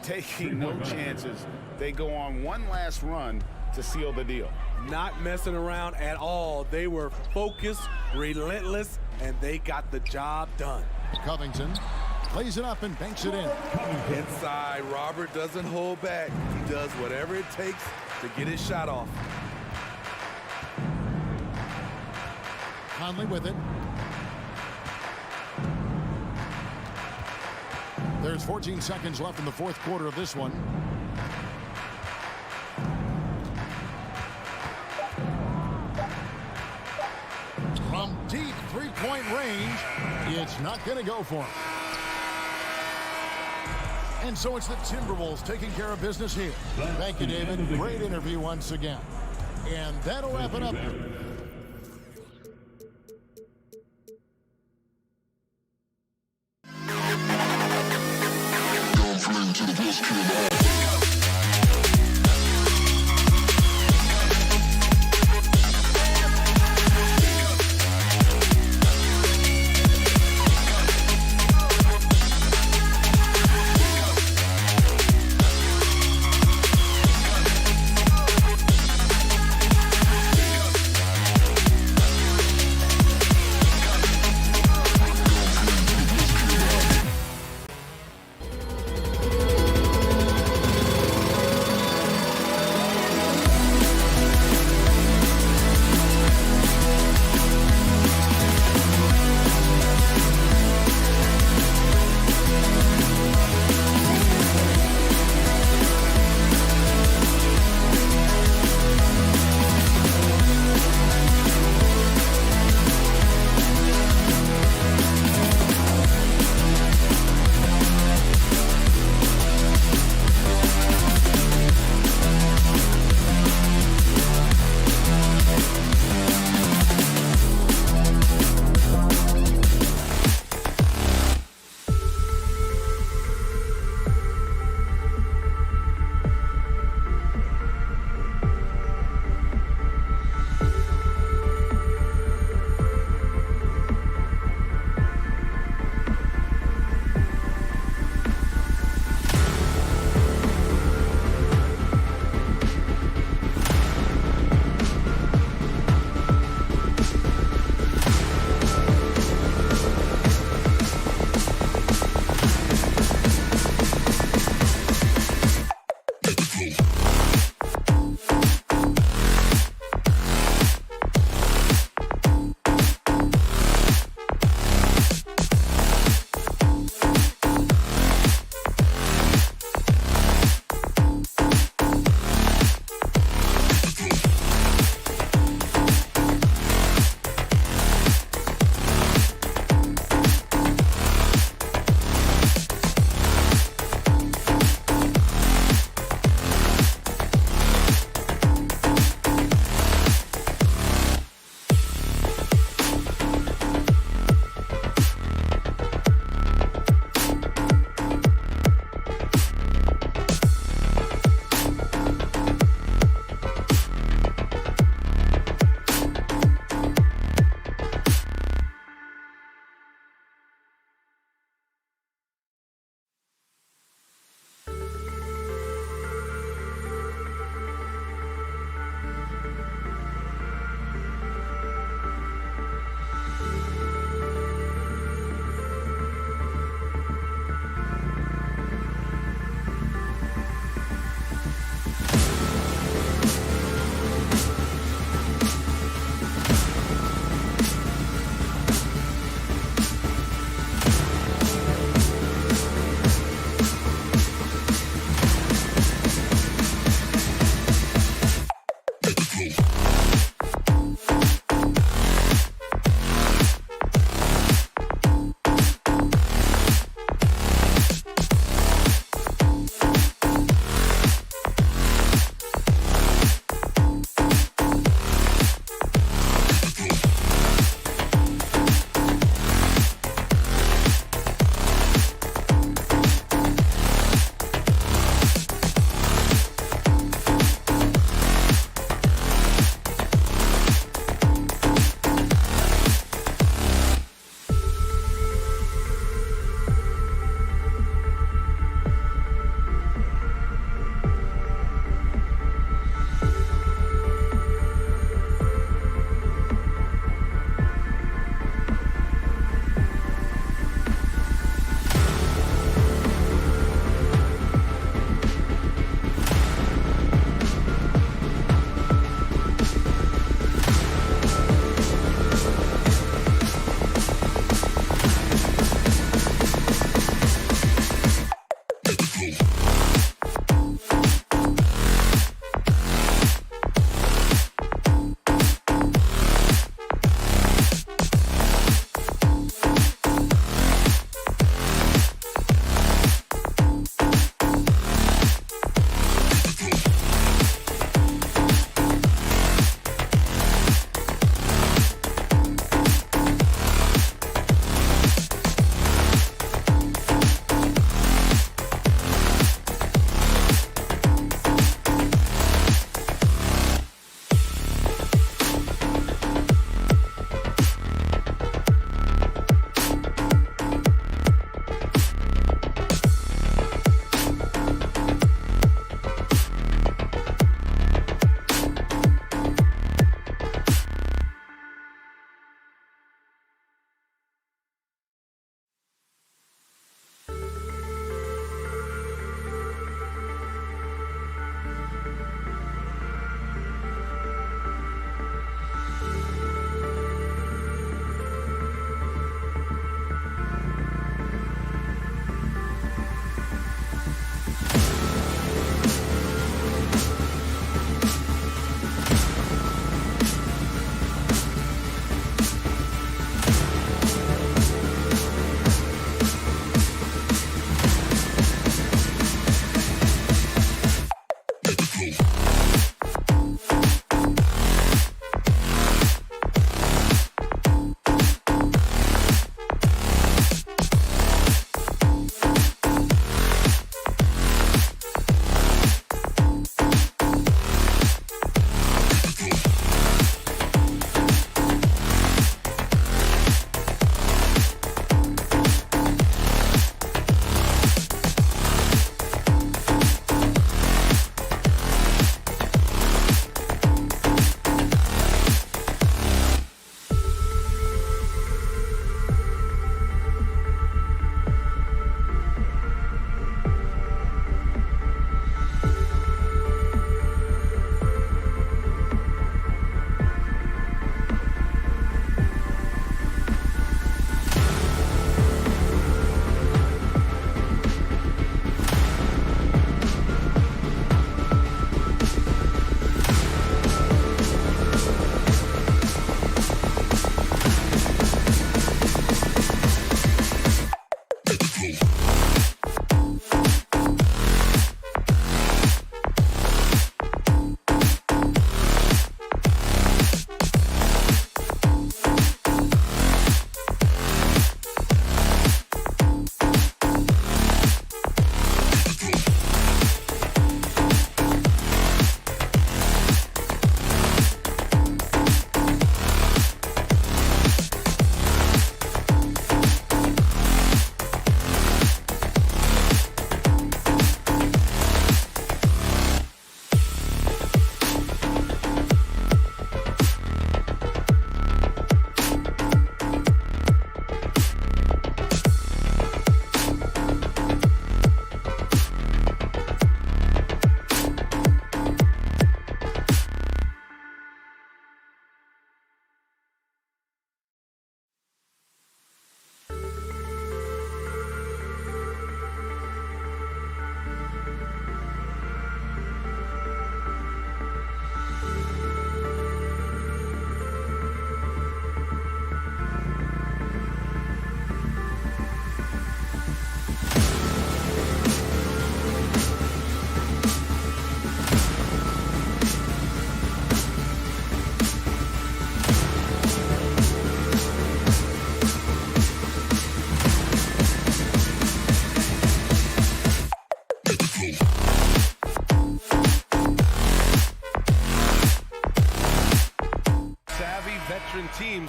Taking no chances. They go on one last run to seal the deal. Not messing around at all. They were focused, relentless, and they got the job done. Covington plays it up and banks it in. Inside, Robert doesn't hold back. He does whatever it takes to get his shot off. Conley with it. There's 14 seconds left in the fourth quarter of this one. From deep three-point range, it's not going to go for him. And so it's the Timberwolves taking care of business here. Thank you, David. Great interview once again. And that'll wrap it up. To the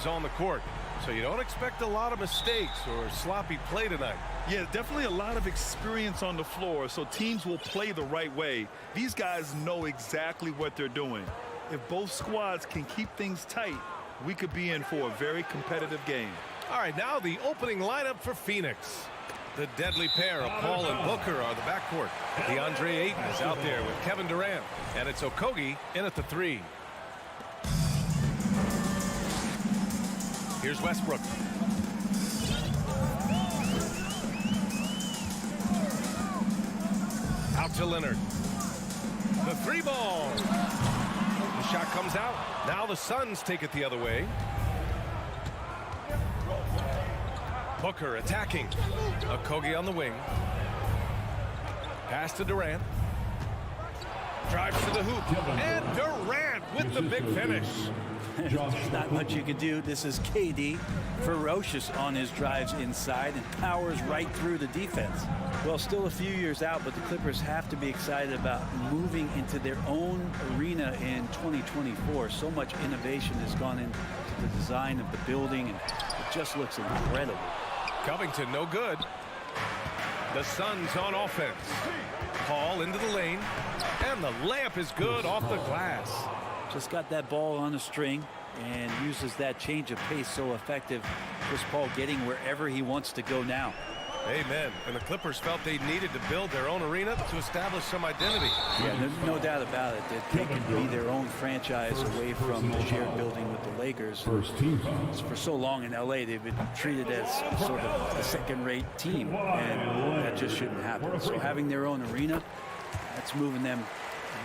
teams on the court, so you don't expect a lot of mistakes or sloppy play tonight. Yeah, definitely a lot of experience on the floor, so teams will play the right way. These guys know exactly what they're doing. If both squads can keep things tight, we could be in for a very competitive game. All right, now the opening lineup for Phoenix. The deadly pair of Paul and Booker are the backcourt. DeAndre Ayton is out there with Kevin Durant, and it's Okogie in at the 3. Here's Westbrook. Out to Leonard. The 3 ball. The shot comes out. Now the Suns take it the other way. Booker attacking. Okogie on the wing. Pass to Durant. Drives to the hoop. And Durant with the big finish. There's not much you can do. This is KD, ferocious on his drives inside and powers right through the defense. Well, still a few years out, but the Clippers have to be excited about moving into their own arena in 2024. So much innovation has gone into the design of the building, and it just looks incredible. Covington no good. The Suns on offense. Paul into the lane, and the layup is good off the glass. Just got that ball on a string and uses that change of pace so effective. Chris Paul getting wherever he wants to go now. Amen. And the Clippers felt they needed to build their own arena to establish some identity. Yeah, there's no doubt about it that they can be their own franchise away from the shared building with the Lakers. For so long in LA, they've been treated as sort of a second-rate team, and that just shouldn't happen. So having their own arena, that's moving them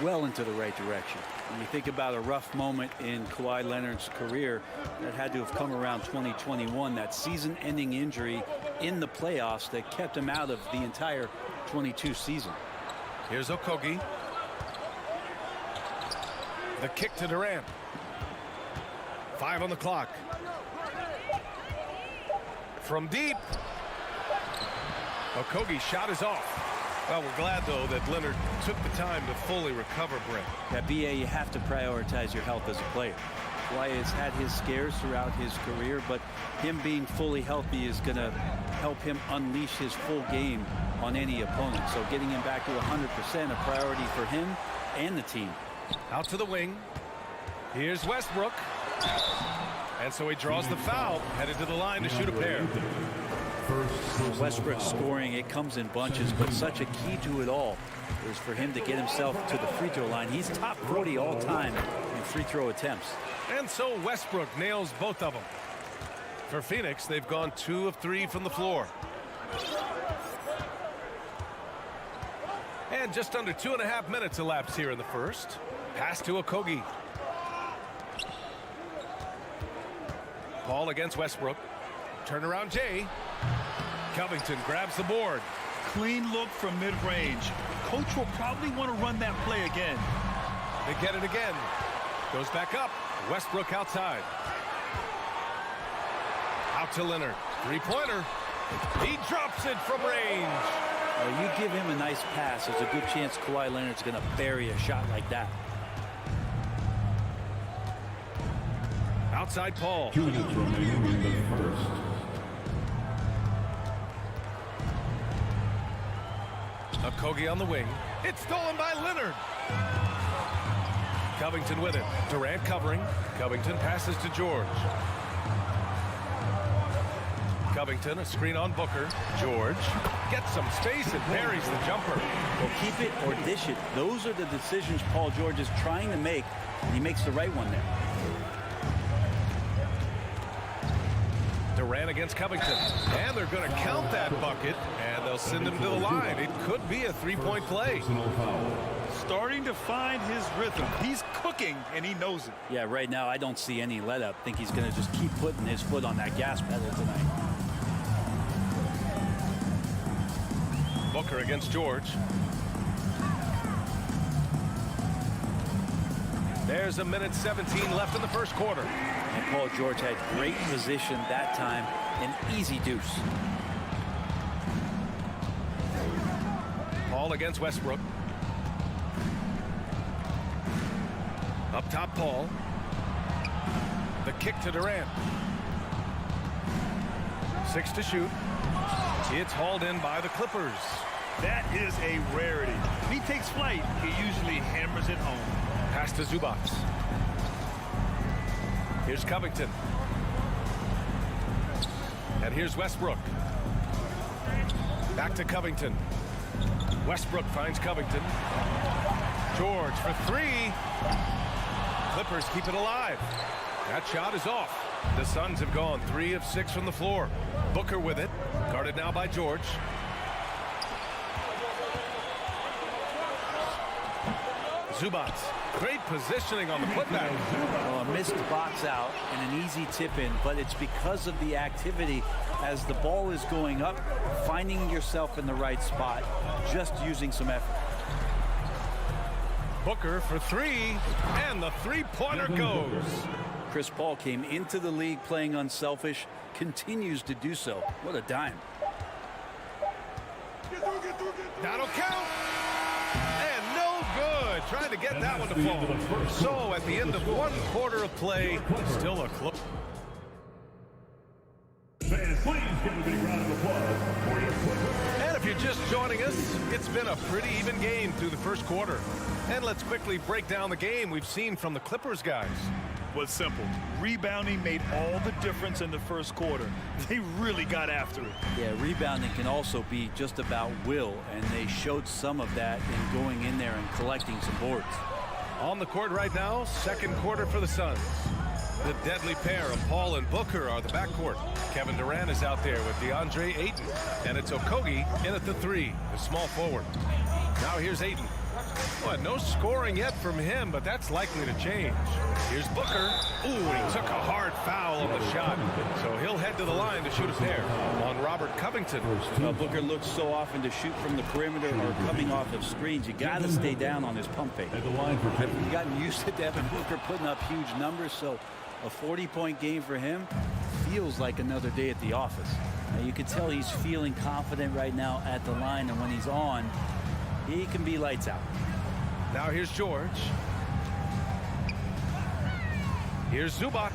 well into the right direction. When you think about a rough moment in Kawhi Leonard's career, that had to have come around 2021, that season-ending injury in the playoffs that kept him out of the entire 22 season. Here's Okogie. The kick to Durant. 5 on the clock. From deep. Okogie's shot is off. Well, we're glad, though, that Leonard took the time to fully recover, Brent. At BA, you have to prioritize your health as a player. Kawhi has had his scares throughout his career, but him being fully healthy is going to help him unleash his full game on any opponent. So getting him back to 100% a priority for him and the team. Out to the wing. Here's Westbrook. And so he draws the foul, headed to the line to shoot a pair. Westbrook scoring, it comes in bunches, but such a key to it all is for him to get himself to the free throw line. He's top 40 all time in free throw attempts. And so Westbrook nails both of them. For Phoenix, they've gone 2 of 3 from the floor. And just under 2.5 minutes elapsed here in the first. Pass to Okogie. Paul against Westbrook. Turnaround Jay. Covington grabs the board. Clean look from mid-range. Coach will probably want to run that play again. They get it again. Goes back up. Westbrook outside. Out to Leonard. 3-pointer. He drops it from range. Well, you give him a nice pass, there's a good chance Kawhi Leonard's going to bury a shot like that. Outside Paul. 2 minutes remaining in the first. Okogie on the wing. It's stolen by Leonard. Covington with it. Durant covering. Covington passes to George. Covington, a screen on Booker. George gets some space and buries the jumper. Well, keep it or dish it. Those are the decisions Paul George is trying to make, and he makes the right one there. Durant against Covington. And they're going to count that bucket, and they'll send him to the line. It could be a 3-point play. Starting to find his rhythm. He's cooking, and he knows it. Yeah, right now I don't see any let up. I think he's going to just keep putting his foot on that gas pedal tonight. Booker against George. There's 1:17 left in the first quarter. And Paul George had great position that time, an easy deuce. Paul against Westbrook. Up top, Paul. The kick to Durant. 6 to shoot. It's hauled in by the Clippers. That is a rarity. When he takes flight, he usually hammers it home. Pass to Zubac. Here's Covington. And here's Westbrook. Back to Covington. Westbrook finds Covington. George for 3. Clippers keep it alive. That shot is off. The Suns have gone 3 of 6 from the floor. Booker with it. Guarded now by George. Zubac. Great positioning on the putback. Well, a missed box out and an easy tip in, but it's because of the activity as the ball is going up, finding yourself in the right spot, just using some effort. Booker for 3, and the three-pointer goes. Chris Paul came into the league playing unselfish, continues to do so. What a dime. That'll count. And no good. Trying to get that one to fall. So at the end of 1 quarter of play, still a close. Fans, please give a big round of applause for your Clippers. And if you're just joining us, it's been a pretty even game through the first quarter. And let's quickly break down the game we've seen from the Clippers guys. Was simple. Rebounding made all the difference in the first quarter. They really got after it. Yeah, rebounding can also be just about will, and they showed some of that in going in there and collecting some boards. On the court right now, second quarter for the Suns. The deadly pair of Paul and Booker are the backcourt. Kevin Durant is out there with DeAndre Ayton, and it's Okogie in at the 3, the small forward. Now here's Ayton. Well, no scoring yet from him, but that's likely to change. Here's Booker. Ooh, he took a hard foul on the shot, so he'll head to the line to shoot a pair on Robert Covington. Well, Booker looks so often to shoot from the perimeter or coming off of screens. You got to stay down on his pump fake. I've gotten used to Devin Booker putting up huge numbers, so a 40-point game for him feels like another day at the office. Now, you can tell he's feeling confident right now at the line, and when he's on, he can be lights out. Now here's George. Here's Zubac.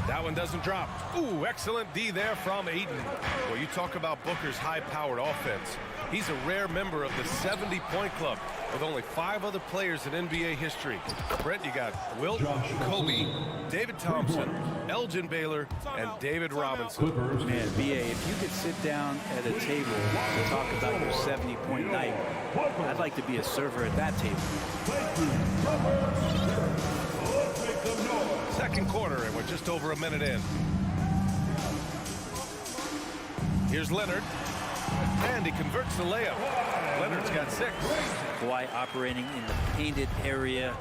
That one doesn't drop. Ooh, excellent D there from Ayton. Well, you talk about Booker's high-powered offense. He's a rare member of the 70-point club with only 5 other players in NBA history. Brett, you got Wilt, Kobe, David Thompson, Elgin Baylor, and David Robinson. Man, B.A., if you could sit down at a table to talk about your 70-point night, I'd like to be a server at that table. Second quarter, and we're just over a minute in. Here's Leonard. And he converts the layup. Leonard's got 6. Kawhi operating in the painted area.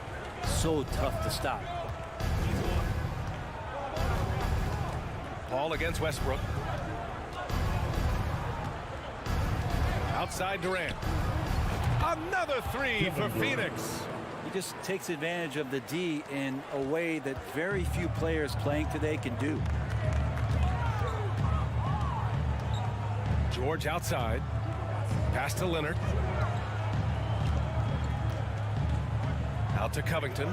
So tough to stop. Paul against Westbrook. Outside Durant. Another 3 for Phoenix. He just takes advantage of the D in a way that very few players playing today can do. George outside. Pass to Leonard. Out to Covington.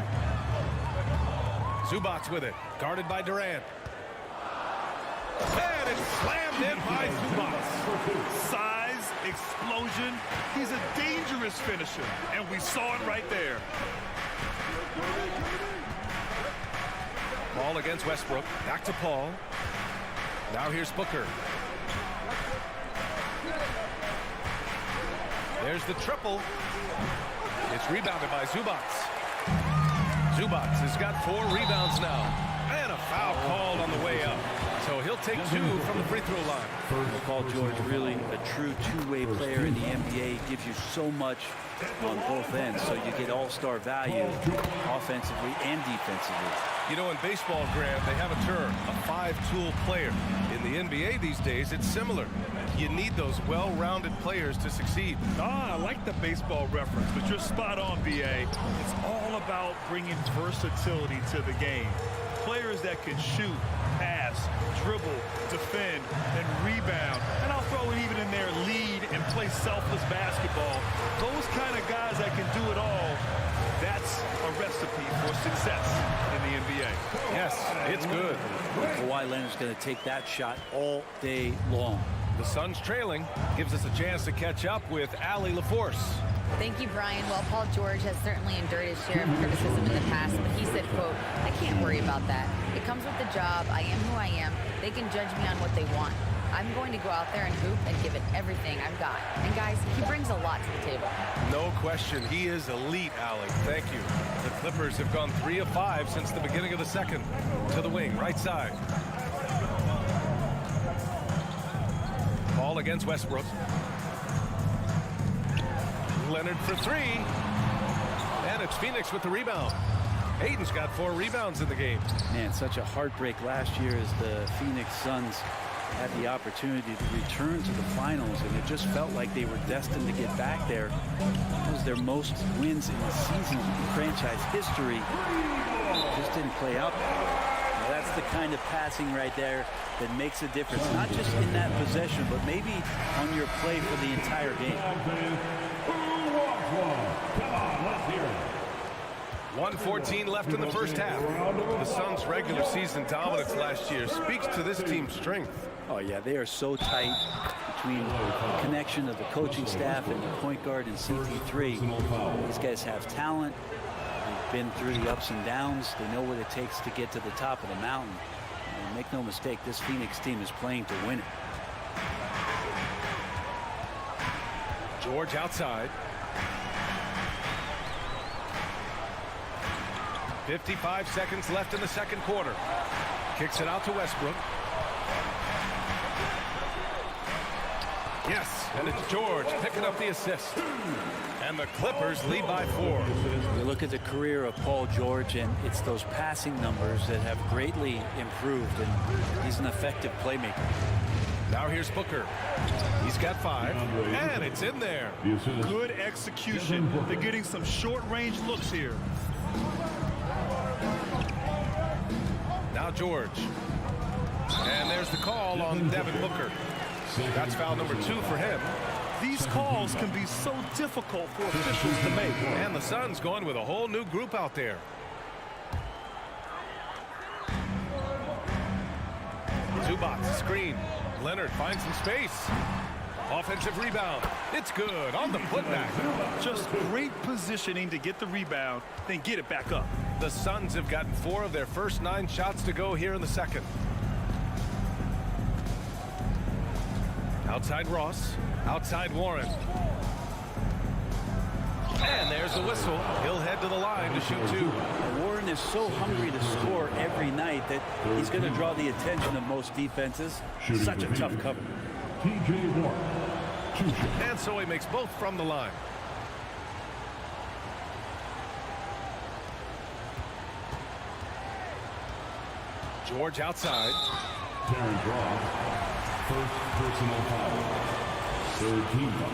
Zubac with it. Guarded by Durant. And it's slammed in by Zubac. Size, explosion. He's a dangerous finisher, and we saw it right there. Paul against Westbrook. Back to Paul. Now here's Booker. There's the triple. It's rebounded by Zubac. Zubac has got 4 rebounds now. And a foul called on the way up. So he'll take 2 from the free throw line. Paul George, really a true two-way player in the NBA. Gives you so much on both ends, so you get all-star value offensively and defensively. You know, in baseball, Graham, they have a term, a 5-tool player. In the NBA these days, it's similar. You need those well-rounded players to succeed. I like the baseball reference, but you're spot on, B.A. It's all about bringing versatility to the game. Players that can shoot, pass, dribble, defend, and rebound. And I'll throw it even in there, lead and play selfless basketball. Those kind of guys that can do it all That's a recipe for success in the NBA. Yes, it's good. Kawhi Leonard's going to take that shot all day long. The Suns trailing gives us a chance to catch up with Allie LaForce. Thank you, Brian. Well, Paul George has certainly endured his share of criticism in the past, but he said, quote, "I can't worry about that. It comes with the job. I am who I am. They can judge me on what they want. I'm going to go out there and hoop and give it everything I've got." And guys, he brings a lot to the table. No question. He is elite, Allie. Thank you. The Clippers have gone 3 of 5 since the beginning of the second. To the wing, right side. Ball against Westbrook. Leonard for 3. And it's Phoenix with the rebound. Aiden's got 4 rebounds in the game. Man, such a heartbreak last year as the Phoenix Suns had the opportunity to return to the finals, and it just felt like they were destined to get back there. It was their most wins in the season in franchise history. It just didn't play out. Now, that's the kind of passing right there that makes a difference, not just in that possession, but maybe on your play for the entire game. 1:14 left in the first half. The Suns' regular season dominance last year speaks to this team's strength. Oh, yeah, they are so tight between the connection of the coaching staff and the point guard and CP3. These guys have talent. They've been through the ups and downs. They know what it takes to get to the top of the mountain. And make no mistake, this Phoenix team is playing to win it. George outside. 55 seconds left in the second quarter. Kicks it out to Westbrook. Yes, and it's George picking up the assist. And the Clippers lead by 4. You look at the career of Paul George, and it's those passing numbers that have greatly improved, and he's an effective playmaker. Now here's Booker. He's got 5, and it's in there. Good execution. They're getting some short-range looks here. Now George. And there's the call on Devin Booker. That's foul number 2 for him. These calls can be so difficult for officials to make. And the Suns going with a whole new group out there. Zubac screen. Leonard finds some space. Offensive rebound. It's good on the putback. Just great positioning to get the rebound, then get it back up. The Suns have gotten 4 of their first 9 shots to go here in the second. Outside Ross. Outside Warren. And there's the whistle. He'll head to the line to shoot 2. Warren is so hungry to score every night that he's going to draw the attention of most defenses. Such a tough cover. And so he makes both from the line. George outside. Terrence Ross, first personal foul. Third team foul.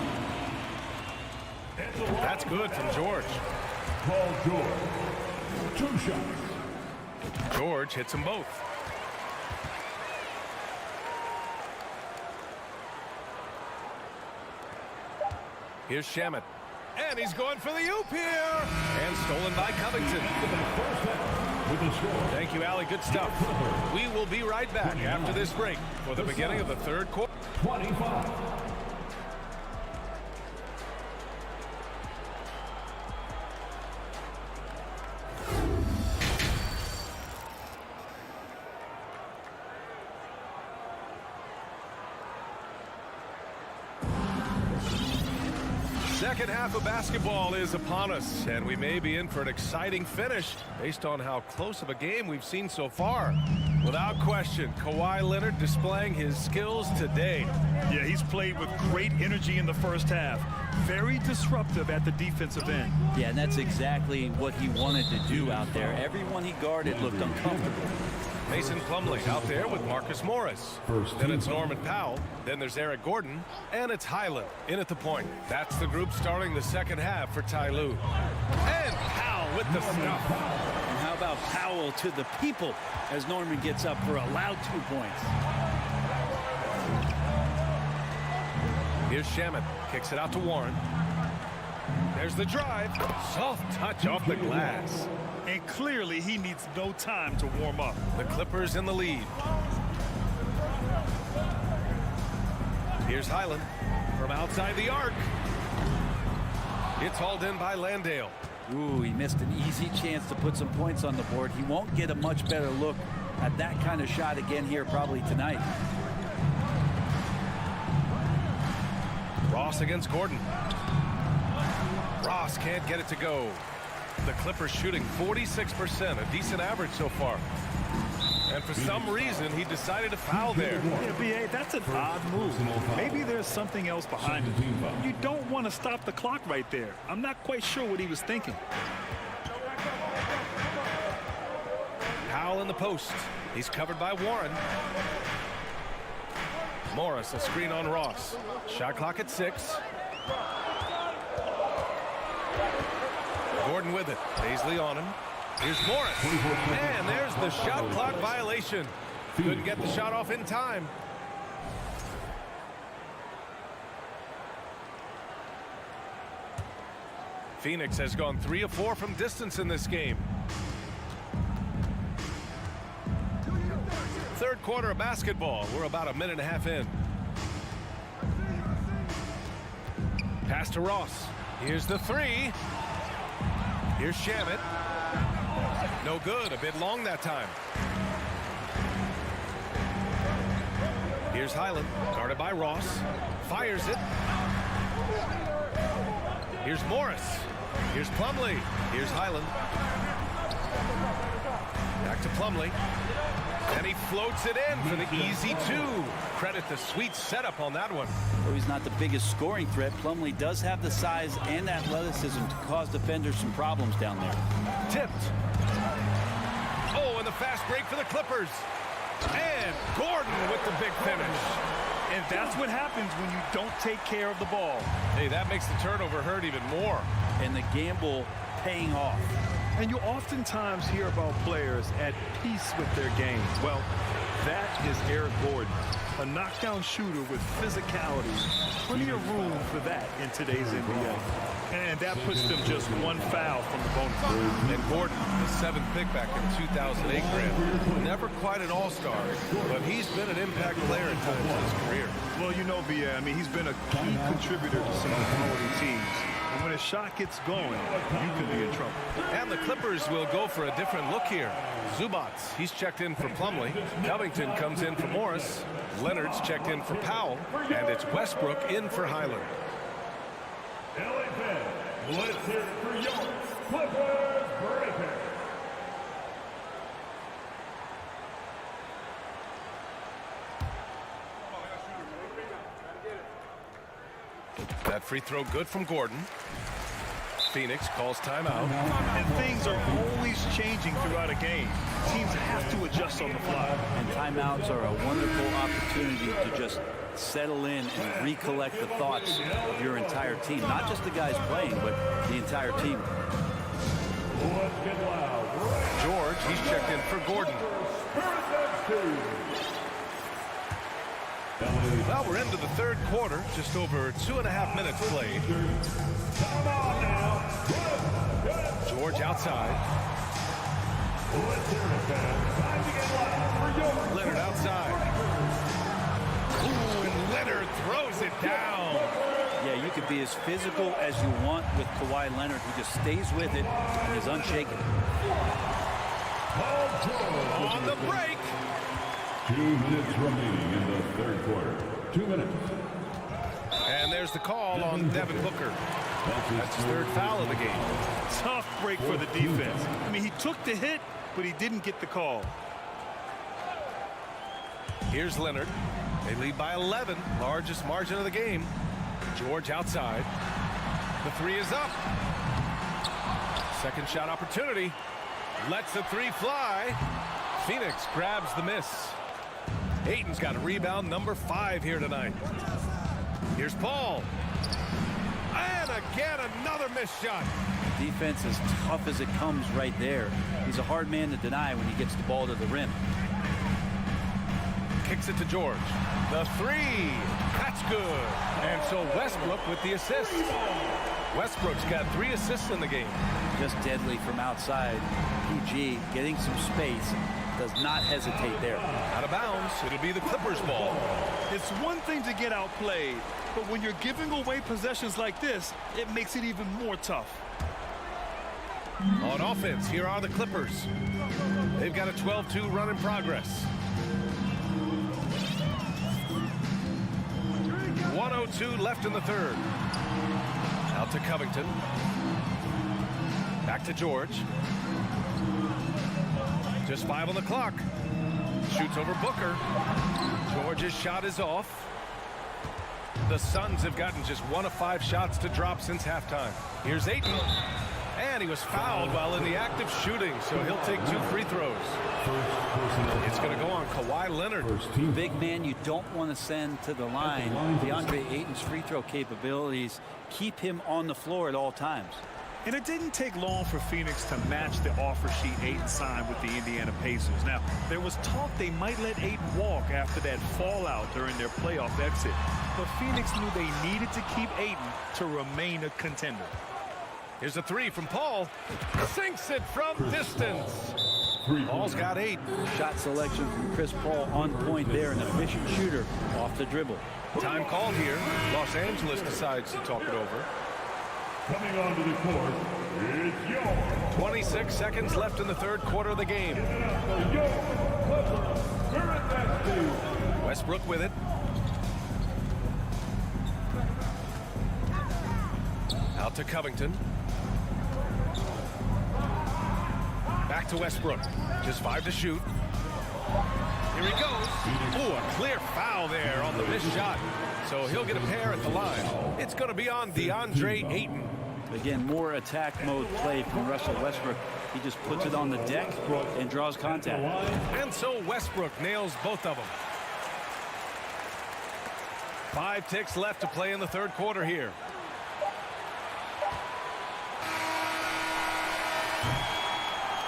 That's good from George. Paul George, 2 shots. George hits them both. Here's Shamet. And he's going for the oop here. And stolen by Covington. Thank you, Allie. Good stuff. We will be right back after this break for the beginning of the third quarter. 25. Second half of basketball is upon us, and we may be in for an exciting finish based on how close of a game we've seen so far. Without question, Kawhi Leonard displaying his skills today. Yeah, he's played with great energy in the first half. Very disruptive at the defensive end. Yeah, and that's exactly what he wanted to do out there. Everyone he guarded looked uncomfortable. Mason Plumlee out there with Marcus Morris. Then it's Norman Powell. Then there's Eric Gordon. And it's Highland in at the point. That's the group starting the second half for Ty Lue. And Powell with the stuff. And how about Powell to the people as Norman gets up for a loud 2 points. Here's Shamet. Kicks it out to Warren. There's the drive. Soft touch off the glass. And clearly he needs no time to warm up. The Clippers in the lead. Here's Highland from outside the arc. It's hauled in by Landale. Ooh, he missed an easy chance to put some points on the board. He won't get a much better look at that kind of shot again here probably tonight. Ross against Gordon. Ross can't get it to go. The Clippers shooting 46%, a decent average so far. And for some reason, he decided to foul there. Yeah, B.A., that's an odd move. Maybe there's something else behind it. You don't want to stop the clock right there. I'm not quite sure what he was thinking. Powell in the post. He's covered by Warren. Morris, a screen on Ross. Shot clock at 6. Gordon with it. Paisley on him. Here's Morris. And there's the shot clock violation. Couldn't get the shot off in time. Phoenix has gone 3 of 4 from distance in this game. Third quarter of basketball. We're about a minute and a half in. Pass to Ross. Here's the 3. Here's Shamet. No good. A bit long that time. Here's Highland. Guarded by Ross. Fires it. Here's Morris. Here's Plumlee. Here's Highland. Back to Plumlee. And he floats it in for the easy 2. Credit the sweet setup on that one. Though he's not the biggest scoring threat, Plumlee does have the size and athleticism to cause defenders some problems down there. Tipped. Oh, and the fast break for the Clippers. And Gordon with the big finish. And that's what happens when you don't take care of the ball. Hey, that makes the turnover hurt even more. And the gamble paying off. And you oftentimes hear about players at peace with their games. Well, that is Eric Gordon, a knockdown shooter with physicality. Plenty of room for that in today's NBA. And that puts them just 1 foul from the bonus. And Gordon, the 7th pick back in 2008 grade. Never quite an all-star, but he's been an impact player at times in his career. Well, you know, B.A., I mean, he's been a key contributor to some quality teams. And when a shot gets going, you can be in trouble. And the Clippers will go for a different look here. Zubats, he's checked in for Plumlee. Covington comes in for Morris. Leonard's checked in for Powell. And it's Westbrook in for Highland. LA fans, let's hear it for your Clippers breaker. That free throw good from Gordon. Phoenix calls timeout. And things are always changing throughout a game. Teams have to adjust on the fly. And timeouts are a wonderful opportunity to just settle in and recollect the thoughts of your entire team. Not just the guys playing, but the entire team. George, he's checked in for Gordon. Well, we're into the third quarter. Just over 2.5 minutes played. George outside. Leonard outside. Ooh, and Leonard throws it down. Yeah, you could be as physical as you want with Kawhi Leonard, who just stays with it and is unshaken. On the break. 2 minutes remaining in the third quarter. 2 minutes. And there's the call on Devin Booker. That's his 3rd foul of the game. Tough break for the defense. I mean, he took the hit, but he didn't get the call. Here's Leonard. They lead by 11, largest margin of the game. George outside. The 3 is up. Second shot opportunity. Lets the 3 fly. Phoenix grabs the miss. Ayton's got a rebound, number 5 here tonight. Here's Paul. And again, another missed shot. Defense as tough as it comes right there. He's a hard man to deny when he gets the ball to the rim. Kicks it to George. The 3. That's good. And so Westbrook with the assist. Westbrook's got 3 assists in the game. Just deadly from outside. PG getting some space. Does not hesitate there. Out of bounds. It'll be the Clippers ball. It's one thing to get outplayed, but when you're giving away possessions like this, it makes it even more tough. On offense, here are the Clippers. They've got a 12-2 run in progress. 1:02 left in the third. Out to Covington. Back to George. Just 5 on the clock. Shoots over Booker. George's shot is off. The Suns have gotten just 1 of 5 shots to drop since halftime. Here's Ayton. And he was fouled while in the act of shooting, so he'll take 2 free throws. It's going to go on Kawhi Leonard. Big man you don't want to send to the line. DeAndre Ayton's free throw capabilities keep him on the floor at all times. And it didn't take long for Phoenix to match the offer sheet Ayton signed with the Indiana Pacers. Now, there was talk they might let Ayton walk after that fallout during their playoff exit. But Phoenix knew they needed to keep Ayton to remain a contender. Here's a 3 from Paul. Sinks it from distance. Paul's got 8. Shot selection from Chris Paul on point there. An efficient shooter off the dribble. Time called here. Los Angeles decides to talk it over. Coming onto the court, it's your 26 seconds left in the third quarter of the game. Westbrook with it. Out to Covington. Back to Westbrook. Just 5 to shoot. Here he goes. Ooh, a clear foul there on the missed shot. So he'll get a pair at the line. It's going to be on DeAndre Ayton. Again, more attack mode play from Russell Westbrook. He just puts it on the deck and draws contact. And so Westbrook nails both of them. 5 ticks left to play in the third quarter here.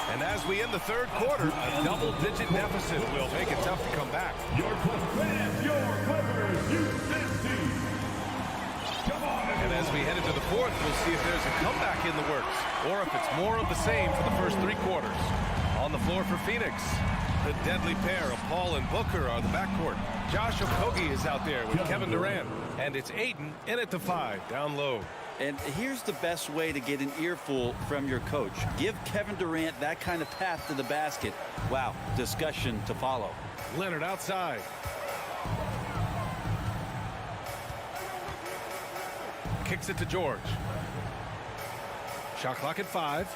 And as we end the third quarter, a double-digit deficit will make it tough to come back. Your Clippers, Houston team. And as we head into the fourth, we'll see if there's a comeback in the works or if it's more of the same for the first 3 quarters. On the floor for Phoenix, the deadly pair of Paul and Booker are the backcourt. Josh Okogie is out there with Kevin Durant. And it's Ayton in at the 5, down low. And here's the best way to get an earful from your coach. Give Kevin Durant that kind of path to the basket. Wow, discussion to follow. Leonard outside. Kicks it to George. Shot clock at 5.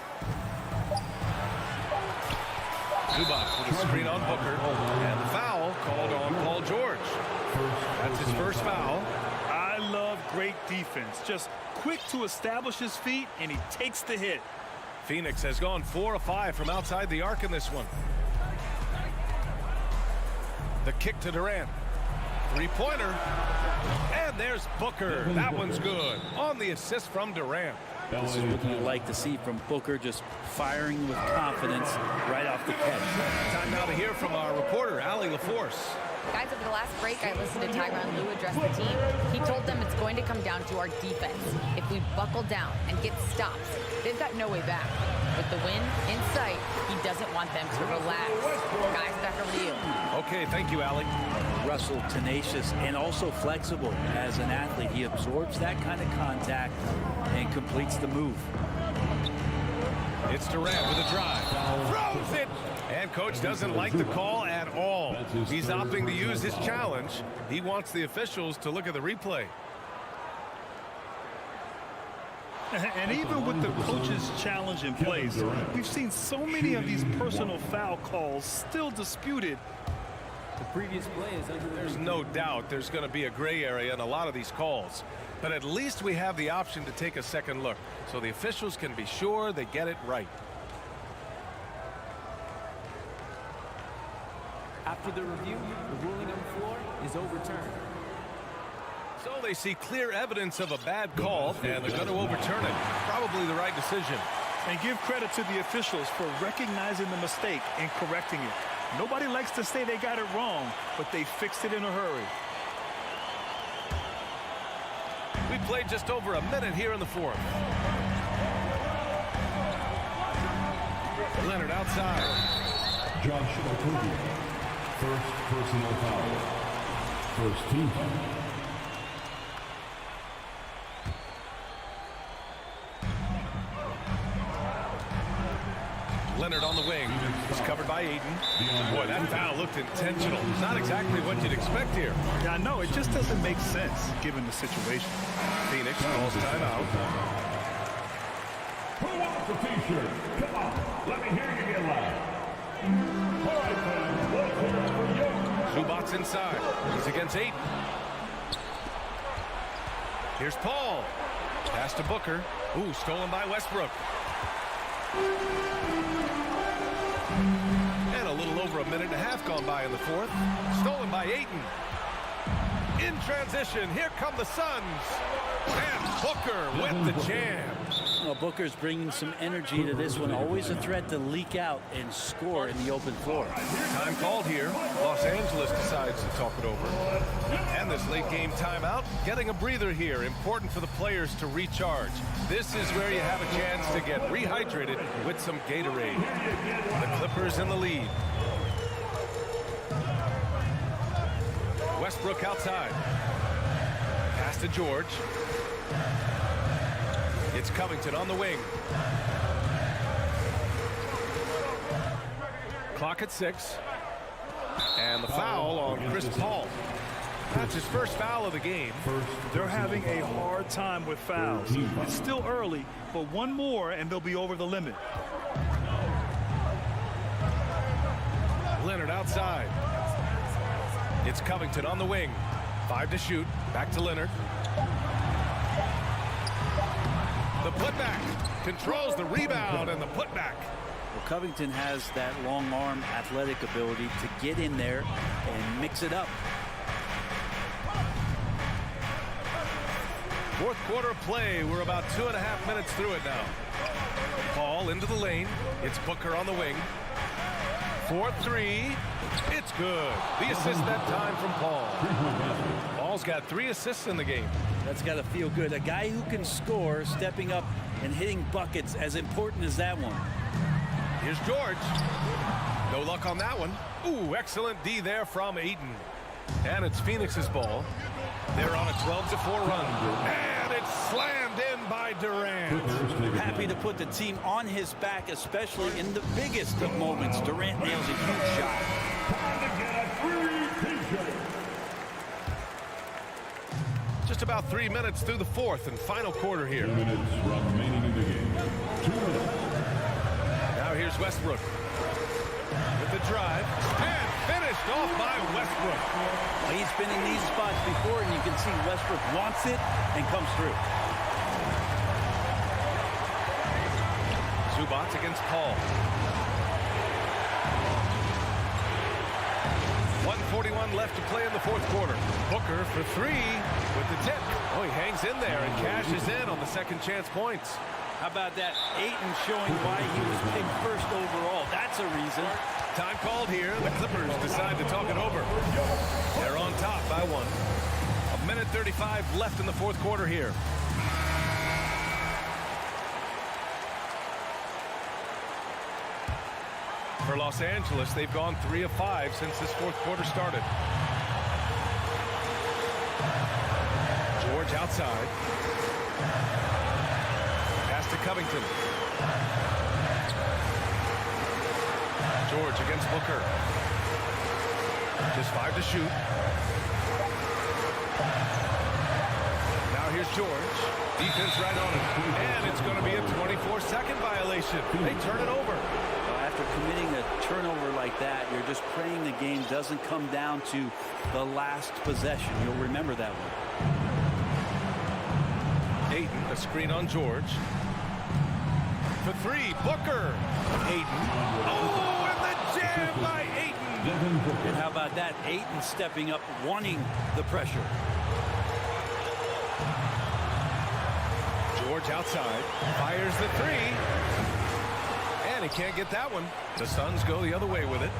Zubac with a screen on Booker. And the foul called on Paul George. That's his first foul. I love great defense. Just quick to establish his feet, and he takes the hit. Phoenix has gone 4 of 5 from outside the arc in this one. The kick to Durant. 3-pointer. And there's Booker. That one's good. On the assist from Durant. This is what you like to see from Booker, just firing with confidence right off the catch. Time now to hear from our reporter, Allie LaForce. Guys, over the last break, I listened to Tyronn Lue address the team. He told them it's going to come down to our defense. If we buckle down and get stops, they've got no way back. With the win in sight, he doesn't want them to relax. Guys, back over to you. Okay, thank you, Allie. Russell, tenacious and also flexible as an athlete. He absorbs that kind of contact and completes the move. It's Durant with a drive. Throws it! And coach doesn't like the call at all. He's opting to use his challenge. He wants the officials to look at the replay. And even with the coach's challenge in place, we've seen so many of these personal foul calls still disputed. The previous play is under. There's no doubt there's going to be a gray area in a lot of these calls. But at least we have the option to take a second look, so the officials can be sure they get it right. After the review, the ruling on the floor is overturned. So they see clear evidence of a bad call, and they're going to overturn it. Probably the right decision. And give credit to the officials for recognizing the mistake and correcting it. Nobody likes to say they got it wrong, but they fixed it in a hurry. We played just over a minute here in the fourth. Leonard outside. Josh Okogie, first personal foul. First team foul. Leonard on the wing. He's covered by Ayton. Boy, that foul looked intentional. Not exactly what you'd expect here. Yeah, I know. It just doesn't make sense given the situation. Phoenix calls timeout. Who wants the t-shirt? Come on, let me hear you get loud. All right, fans, let's hear it for you. Zubac inside. He's against Ayton. Here's Paul. Pass to Booker. Ooh, stolen by Westbrook. And a little over a minute and a half gone by in the fourth. Stolen by Ayton. In transition, here come the Suns. And Booker with the jam. Well, Booker's bringing some energy to this one. Always a threat to leak out and score in the open floor. Time called here. Los Angeles decides to talk it over. And this late game timeout, getting a breather here. Important for the players to recharge. This is where you have a chance to get rehydrated with some Gatorade. The Clippers in the lead. Westbrook outside. Pass to George. It's Covington on the wing. Clock at 6. And the foul on Chris Paul. That's his first foul of the game. They're having a hard time with fouls. It's still early, but one more and they'll be over the limit. Leonard outside. It's Covington on the wing. 5 to shoot. Back to Leonard. The putback controls the rebound and the putback. Well, Covington has that long arm athletic ability to get in there and mix it up. Fourth quarter play. We're about 2.5 minutes through it now. Paul into the lane. It's Booker on the wing. 4-3. It's good. The assist that time from Paul. Paul's got 3 assists in the game. That's got to feel good. A guy who can score, stepping up and hitting buckets, as important as that one. Here's George. No luck on that one. Ooh, excellent D there from Ayton. And it's Phoenix's ball. They're on a 12-4 run. And it's slammed in by Durant. Happy to put the team on his back, especially in the biggest of moments. Durant nails a huge shot. Just about 3 minutes through the fourth and final quarter here. 2 minutes remaining in the game. 2 minutes. Now here's Westbrook with the drive and finished off by Westbrook. Well, he's been in these spots before, and you can see Westbrook wants it and comes through. Zubac against Paul. 1:41 left to play in the fourth quarter. Booker for 3 with the tip. Oh, he hangs in there and cashes in on the second chance points. How about that? Ayton showing why he was picked first overall. That's a reason. Time called here. The Clippers decide to talk it over. They're on top by 1. 1:35 left in the fourth quarter here. For Los Angeles, they've gone 3 of 5 since this fourth quarter started. George outside. Pass to Covington. George against Booker. Just 5 to shoot. Now here's George. Defense right on it. And it's going to be a 24-second violation. They turn it over. After committing a turnover like that, you're just praying the game doesn't come down to the last possession. You'll remember that one. Ayton, a screen on George. For 3, Booker. Ayton. Oh, and the jam by Ayton. And how about that? Ayton stepping up, wanting the pressure. George outside. Fires the 3. And he can't get that one. The Suns go the other way with it.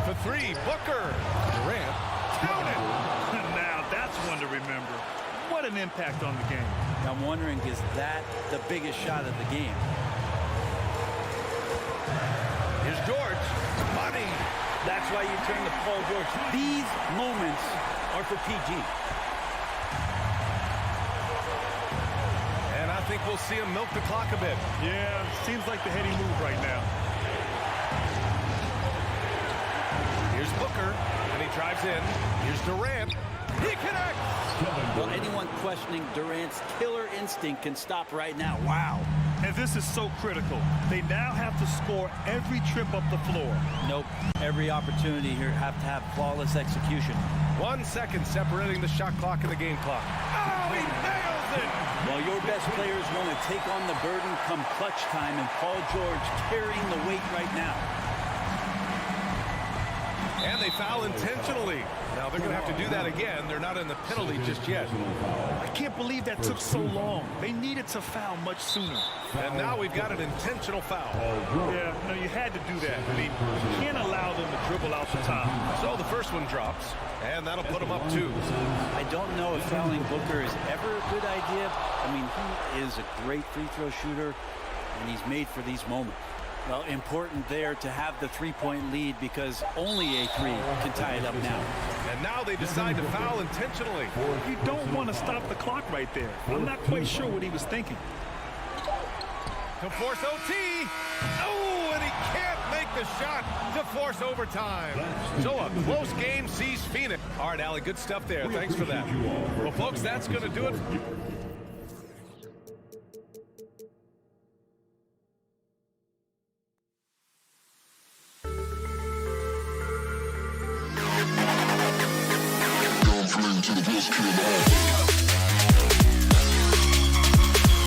For 3, Booker. Durant. Count it. Now that's one to remember. What an impact on the game. I'm wondering, is that the biggest shot of the game? Here's George. Money. That's why you turn to Paul George. These moments are for PG. And I think we'll see him milk the clock a bit. Yeah, seems like the heady move right now. Here's Booker, and he drives in. Here's Durant. He connects. Well, anyone questioning Durant's killer instinct can stop right now. Wow. And this is so critical. They now have to score every trip up the floor. Nope. Every opportunity here have to have flawless execution. 1 second separating the shot clock and the game clock. Oh, he nails it! Well, your best players want to take on the burden come clutch time, and Paul George carrying the weight right now. And they foul intentionally. Now they're going to have to do that again. They're not in the penalty just yet. I can't believe that took so long. They needed to foul much sooner. And now we've got an intentional foul. Yeah, no, you had to do that. I mean, you can't allow them to dribble out the top. So the first one drops, and that'll put them up 2. I don't know if fouling Booker is ever a good idea. I mean, he is a great free throw shooter, and he's made for these moments. Well, important there to have the three-point lead because only a 3 can tie it up now. And now they decide to foul intentionally. You don't want to stop the clock right there. I'm not quite sure what he was thinking. To force OT. Oh, and he can't make the shot to force overtime. So a close game sees Phoenix. All right, Allie, good stuff there. Thanks for that. Well, folks, that's going to do it.